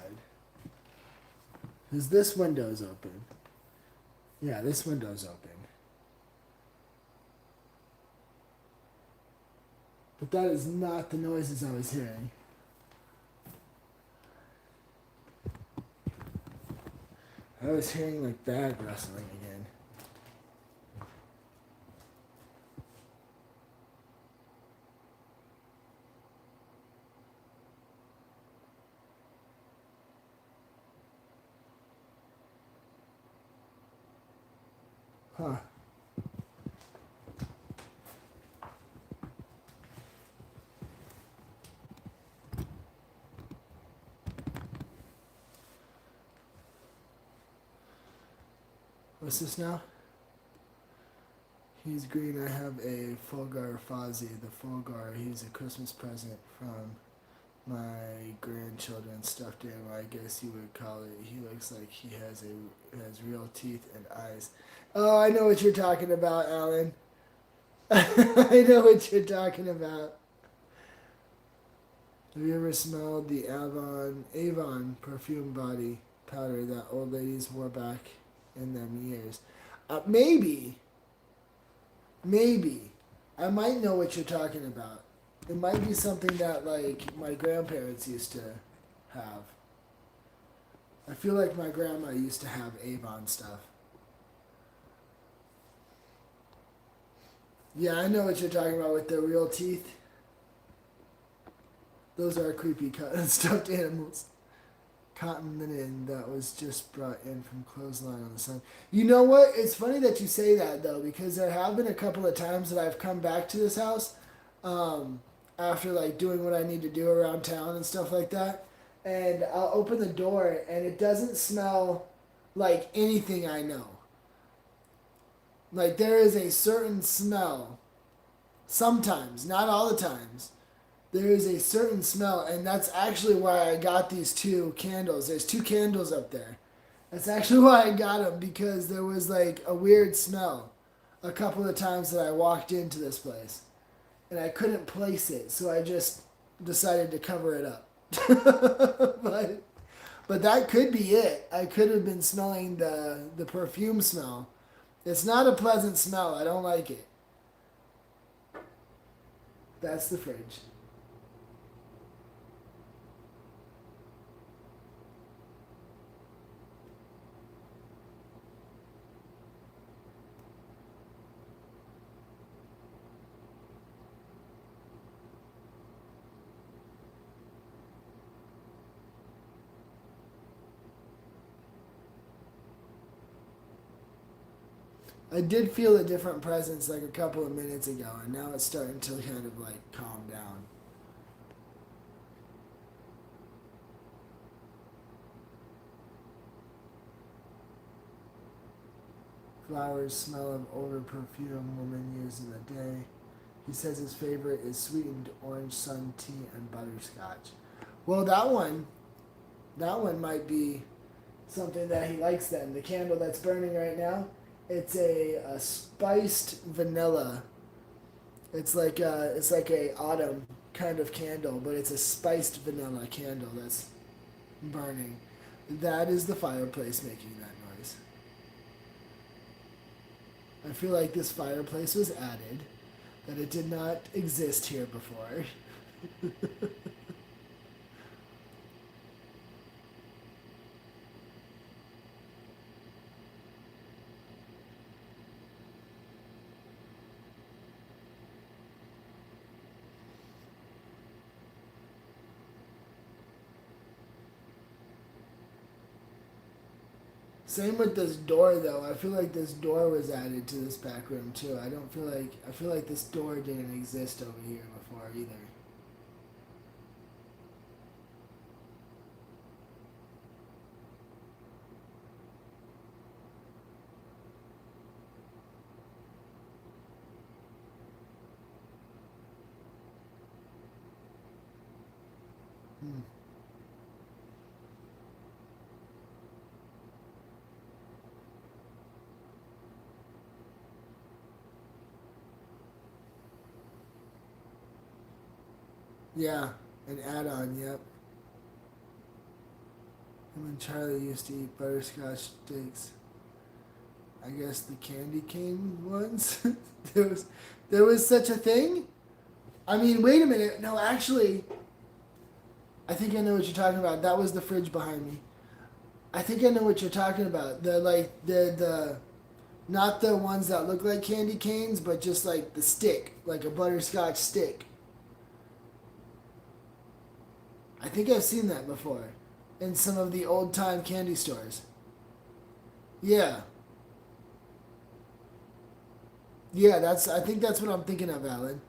Is this window's open? Yeah, this window's open. But that is not the noises I was hearing. I was hearing like bag rustling again. Huh. What's this now? He's green. I have a Fulgar Fozzie. The Fulgar, he's a Christmas present from my grandchildren, stuffed animal, I guess you would call it. He looks like he has real teeth and eyes. Oh, I know what you're talking about, Alan. I know what you're talking about. Have you ever smelled the Avon perfume body powder that old ladies wore back in them years? Maybe. I might know what you're talking about. It might be something that like my grandparents used to have. I feel like my grandma used to have Avon stuff. Yeah, I know what you're talking about with the real teeth. Those are creepy stuffed animals. Cotton linen that was just brought in from clothesline on the sun. You know what? It's funny that you say that though, because there have been a couple of times that I've come back to this house after like doing what I need to do around town and stuff like that, and I'll open the door and it doesn't smell like anything I know. Like there is a certain smell. Sometimes, not all the times. There is a certain smell, and that's actually why I got these two candles. There's two candles up there. That's actually why I got them, because there was like a weird smell a couple of times that I walked into this place. And I couldn't place it, so I just decided to cover it up. but that could be it. I could have been smelling the perfume smell. It's not a pleasant smell. I don't like it. That's the fridge. I did feel a different presence like a couple of minutes ago, and now it's starting to kind of like calm down. Flowers smell of older perfume woman uses in a day. He says his favorite is sweetened orange sun tea and butterscotch. Well, that one might be something that he likes then. The candle that's burning right now, it's a spiced vanilla It's like a autumn kind of candle, but it's a spiced vanilla candle that's burning. That is the fireplace making that noise. I feel like this fireplace was added, that it did not exist here before. Same with this door though. I feel like this door was added to this back room too. I feel like this door didn't exist over here before either. Hmm. Yeah, an add-on, yep. And when Charlie used to eat butterscotch sticks, I guess the candy cane ones. there was there was such a thing. I mean, wait a minute. No, actually, I think I know what you're talking about. That was the fridge behind me. I think I know what you're talking about. The not the ones that look like candy canes, but just like the stick, like a butterscotch stick. I think I've seen that before in some of the old time candy stores. Yeah. Yeah, that's I think that's what I'm thinking of, Alan.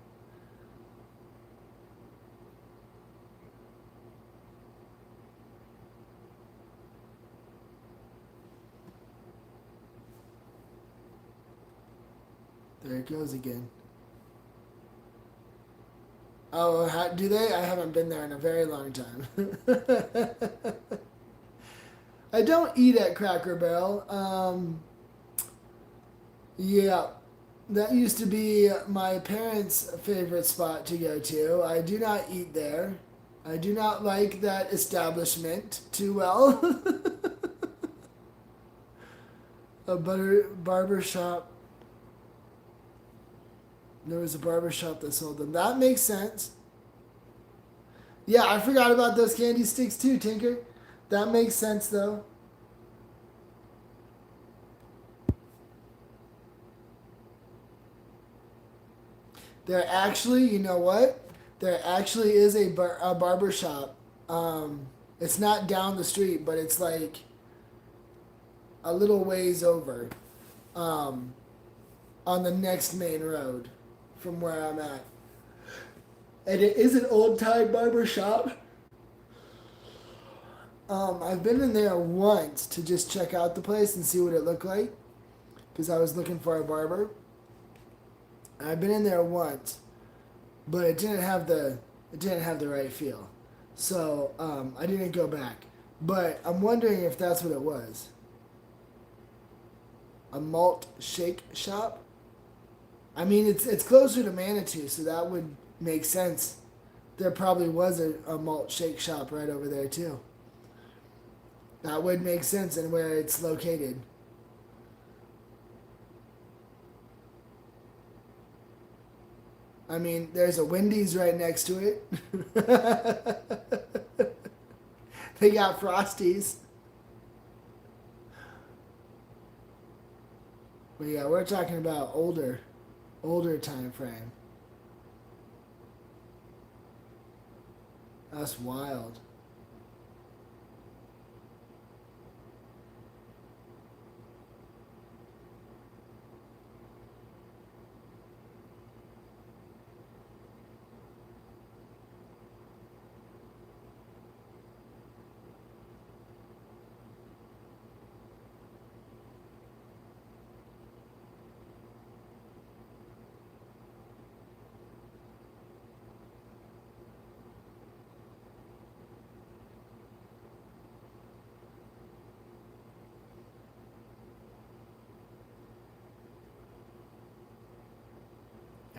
There it goes again. Oh, do they? I haven't been there in a very long time. I don't eat at Cracker Barrel. Yeah, that used to be my parents' favorite spot to go to. I do not eat there. I do not like that establishment too well. A barber shop. There was a barber shop that sold them. That makes sense. Yeah, I forgot about those candy sticks too, Tinker. That makes sense though. There actually, you know what? There actually is a barber shop. It's not down the street, but it's like a little ways over, um, on the next main road from where I'm at. And it is an old time barber shop. I've been in there once to just check out the place and see what it looked like because I was looking for a barber. I've been in there once, but it didn't have the right feel, so I didn't go back. But I'm wondering if that's what it was. A malt shake shop. I mean, it's closer to Manitou, so that would make sense. There probably was a malt shake shop right over there too. That would make sense in where it's located. I mean, there's a Wendy's right next to it. They got Frosties. But yeah, we're talking about older time frame. That's wild.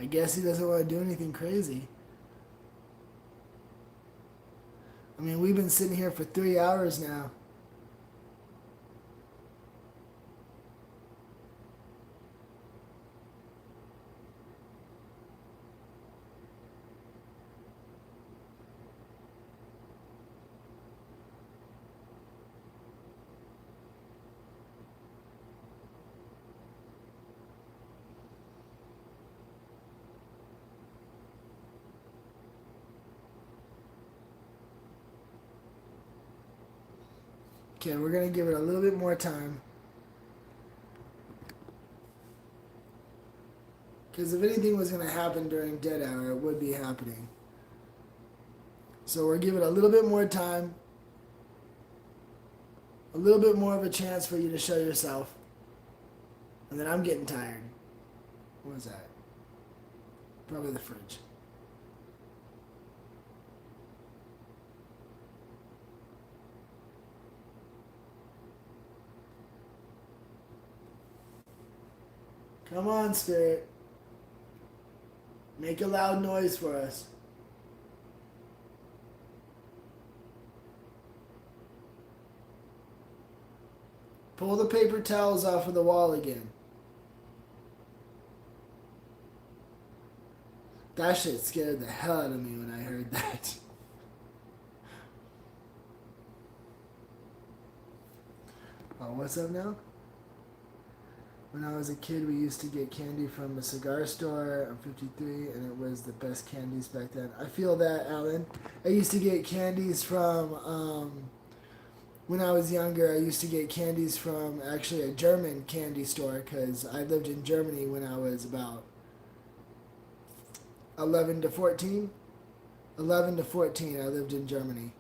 I guess he doesn't want to do anything crazy. I mean, we've been sitting here for 3 hours now. Okay, we're going to give it a little bit more time. Because if anything was going to happen during dead hour, it would be happening. So we're giving it a little bit more time. A little bit more of a chance for you to show yourself. And then I'm getting tired. What was that? Probably the fridge. Come on, Spirit. Make a loud noise for us. Pull the paper towels off of the wall again. That shit scared the hell out of me when I heard that. Oh, what's up now? When I was a kid, we used to get candy from a cigar store. I'm 53, and it was the best candies back then. I feel that, Alan. I used to get candies from, when I was younger, I used to get candies from actually a German candy store because I lived in Germany when I was about 11 to 14. 11 to 14, I lived in Germany.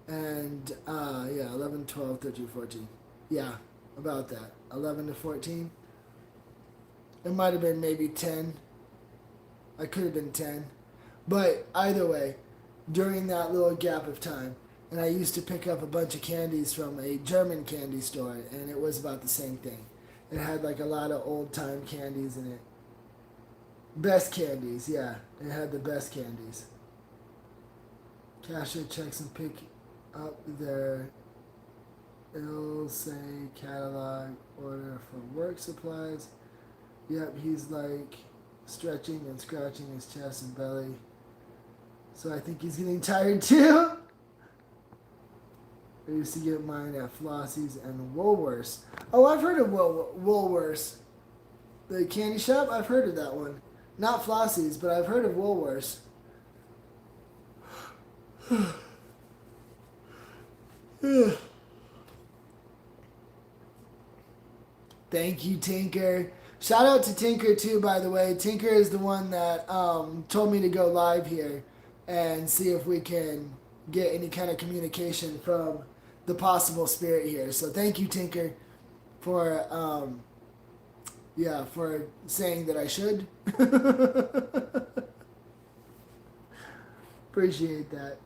And, yeah, 11, 12, 13, 14. Yeah, about that. 11 to 14. It might have been maybe 10. I could have been 10. But either way, during that little gap of time, and I used to pick up a bunch of candies from a German candy store, and it was about the same thing. It had like a lot of old time candies in it. Best candies, yeah. It had the best candies. Cashier checks and pick up their, it'll say catalog order for work supplies. Yep, he's like stretching and scratching his chest and belly. So I think he's getting tired too. I used to get mine at Flossie's and Woolworths. Oh, I've heard of Woolworths. The candy shop? I've heard of that one. Not Flossie's, but I've heard of Woolworths. Thank you, Tinker. Shout out to Tinker too, by the way. Tinker is the one that told me to go live here and see if we can get any kind of communication from the possible spirit here. So thank you, Tinker, for for saying that I should. Appreciate that.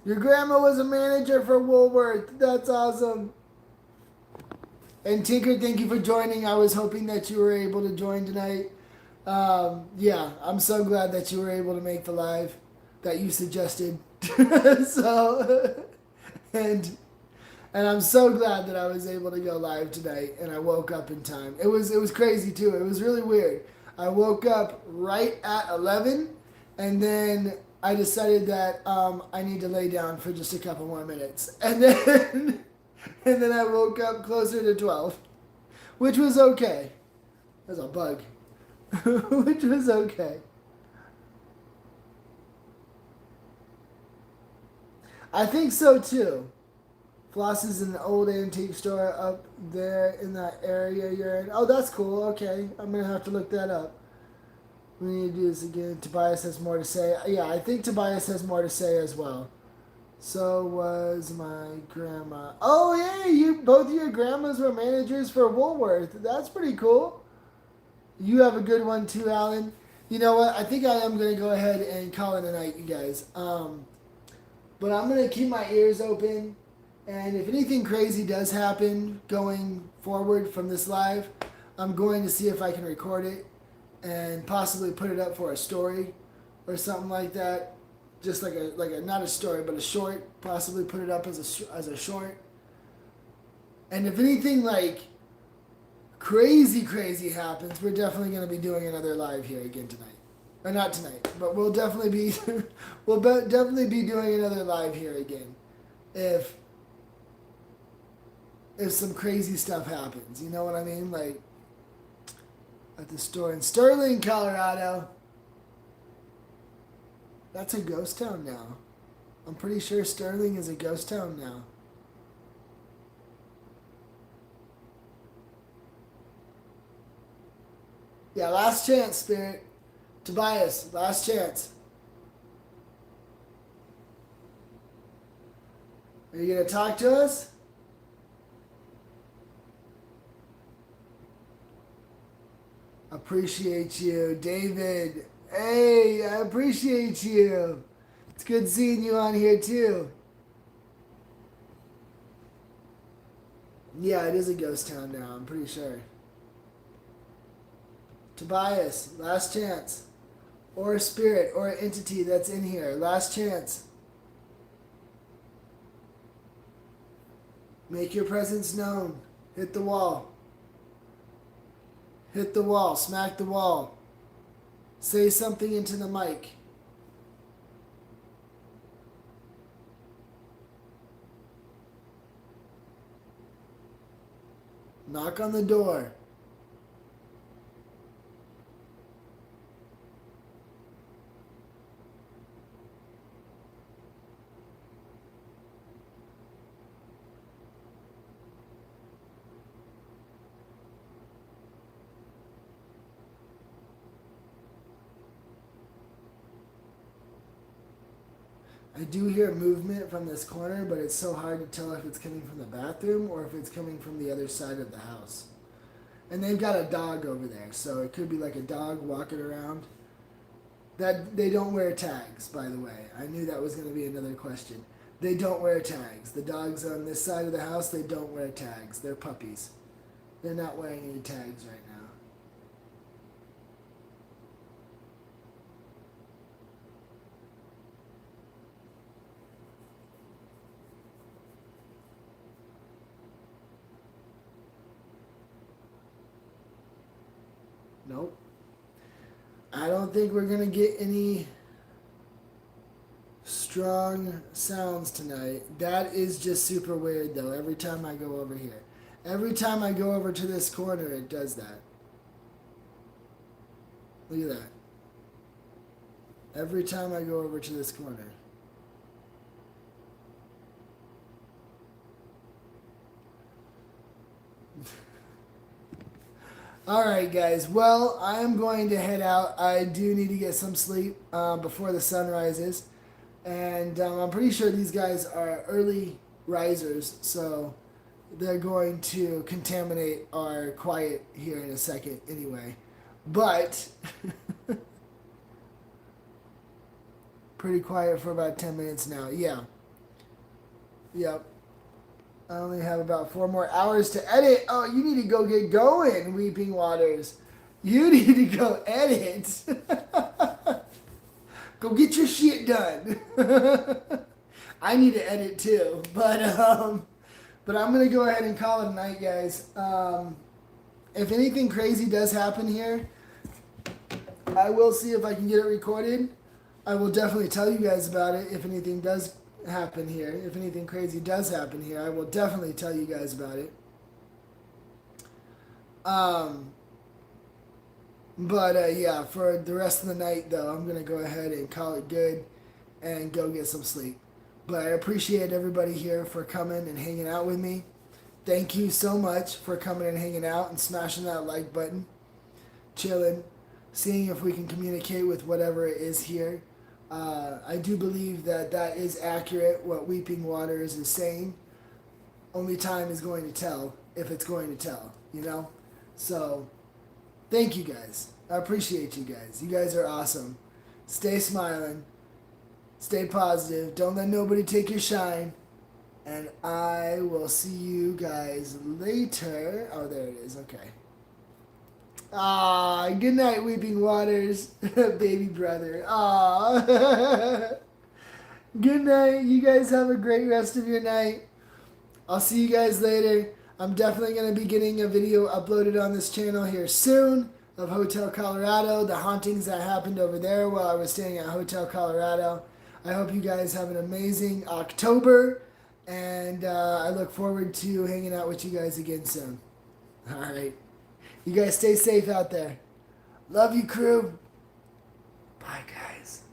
Your grandma was a manager for Woolworth. That's awesome. And Tinker, thank you for joining. I was hoping that you were able to join tonight. Yeah, I'm so glad that you were able to make the live that you suggested. So, and I'm so glad that I was able to go live tonight and I woke up in time. It was crazy too. It was really weird. I woke up right at 11 and then I decided that I need to lay down for just a couple more minutes. And then and then I woke up closer to 12, which was okay. There's a bug. Which was okay. I think so too. Floss is an old antique store up there in that area you're in. Oh, that's cool. Okay. I'm going to have to look that up. We need to do this again. Tobias has more to say. Yeah, I think Tobias has more to say as well. So was my grandma. Oh, yeah, both of your grandmas were managers for Woolworth. That's pretty cool. You have a good one too, Alan. You know what? I think I am going to go ahead and call it a night, you guys. But I'm going to keep my ears open. And if anything crazy does happen going forward from this live, I'm going to see if I can record it and possibly put it up for a story or something like that. Just like a not a story but a short. Possibly put it up as a short. And if anything like crazy happens, we're definitely going to be doing another live here again tonight. Or not tonight, but we'll definitely be definitely be doing another live here again if some crazy stuff happens. You know what I mean? Like at the store in Sterling, Colorado. That's a ghost town now. I'm pretty sure Sterling is a ghost town now. Yeah, last chance, Spirit. Tobias, last chance. Are you going to talk to us? Appreciate you. David, hey, I appreciate you. It's good seeing you on here too. Yeah, it is a ghost town now, I'm pretty sure. Tobias, last chance. Or a spirit or an entity that's in here. Last chance. Make your presence known. Hit the wall. Hit the wall. Smack the wall. Say something into the mic. Knock on the door. I do hear movement from this corner, but it's so hard to tell if it's coming from the bathroom or if it's coming from the other side of the house. And they've got a dog over there, so it could be like a dog walking around. That they don't wear tags, by the way. I knew that was going to be another question. They don't wear tags. The dogs on this side of the house, they don't wear tags. They're puppies. They're not wearing any tags right now. Nope. I don't think we're going to get any strong sounds tonight. That is just super weird, though, every time I go over here. Every time I go over to this corner, it does that. Look at that. Every time I go over to this corner. Alright guys, well, I'm going to head out. I do need to get some sleep before the sun rises. And I'm pretty sure these guys are early risers, so they're going to contaminate our quiet here in a second anyway. But, pretty quiet for about 10 minutes now. Yeah. Yep. I only have about 4 more hours to edit. Oh, you need to go get going, Weeping Waters. You need to go edit. Go get your shit done. I need to edit too, but I'm gonna go ahead and call it a night, guys. If anything crazy does happen here, I will see if I can get it recorded. I will definitely tell you guys about it if anything does happen here. If anything crazy does happen here, I will definitely tell you guys about it. But yeah, for the rest of the night though, I'm gonna go ahead and call it good and go get some sleep. But I appreciate everybody here for coming and hanging out with me. Thank you so much for coming and hanging out and smashing that like button, chilling, seeing if we can communicate with whatever it is here. I do believe that that is accurate, what Weeping Waters is saying. Only time is going to tell, if it's going to tell, you know? So, thank you guys. I appreciate you guys. You guys are awesome. Stay smiling. Stay positive. Don't let nobody take your shine. And I will see you guys later. Oh, there it is. Okay. Good night, Weeping Waters, baby brother. Aw. Good night. You guys have a great rest of your night. I'll see you guys later. I'm definitely going to be getting a video uploaded on this channel here soon of Hotel Colorado, the hauntings that happened over there while I was staying at Hotel Colorado. I hope you guys have an amazing October, and I look forward to hanging out with you guys again soon. All right. You guys stay safe out there. Love you, crew. Bye, guys.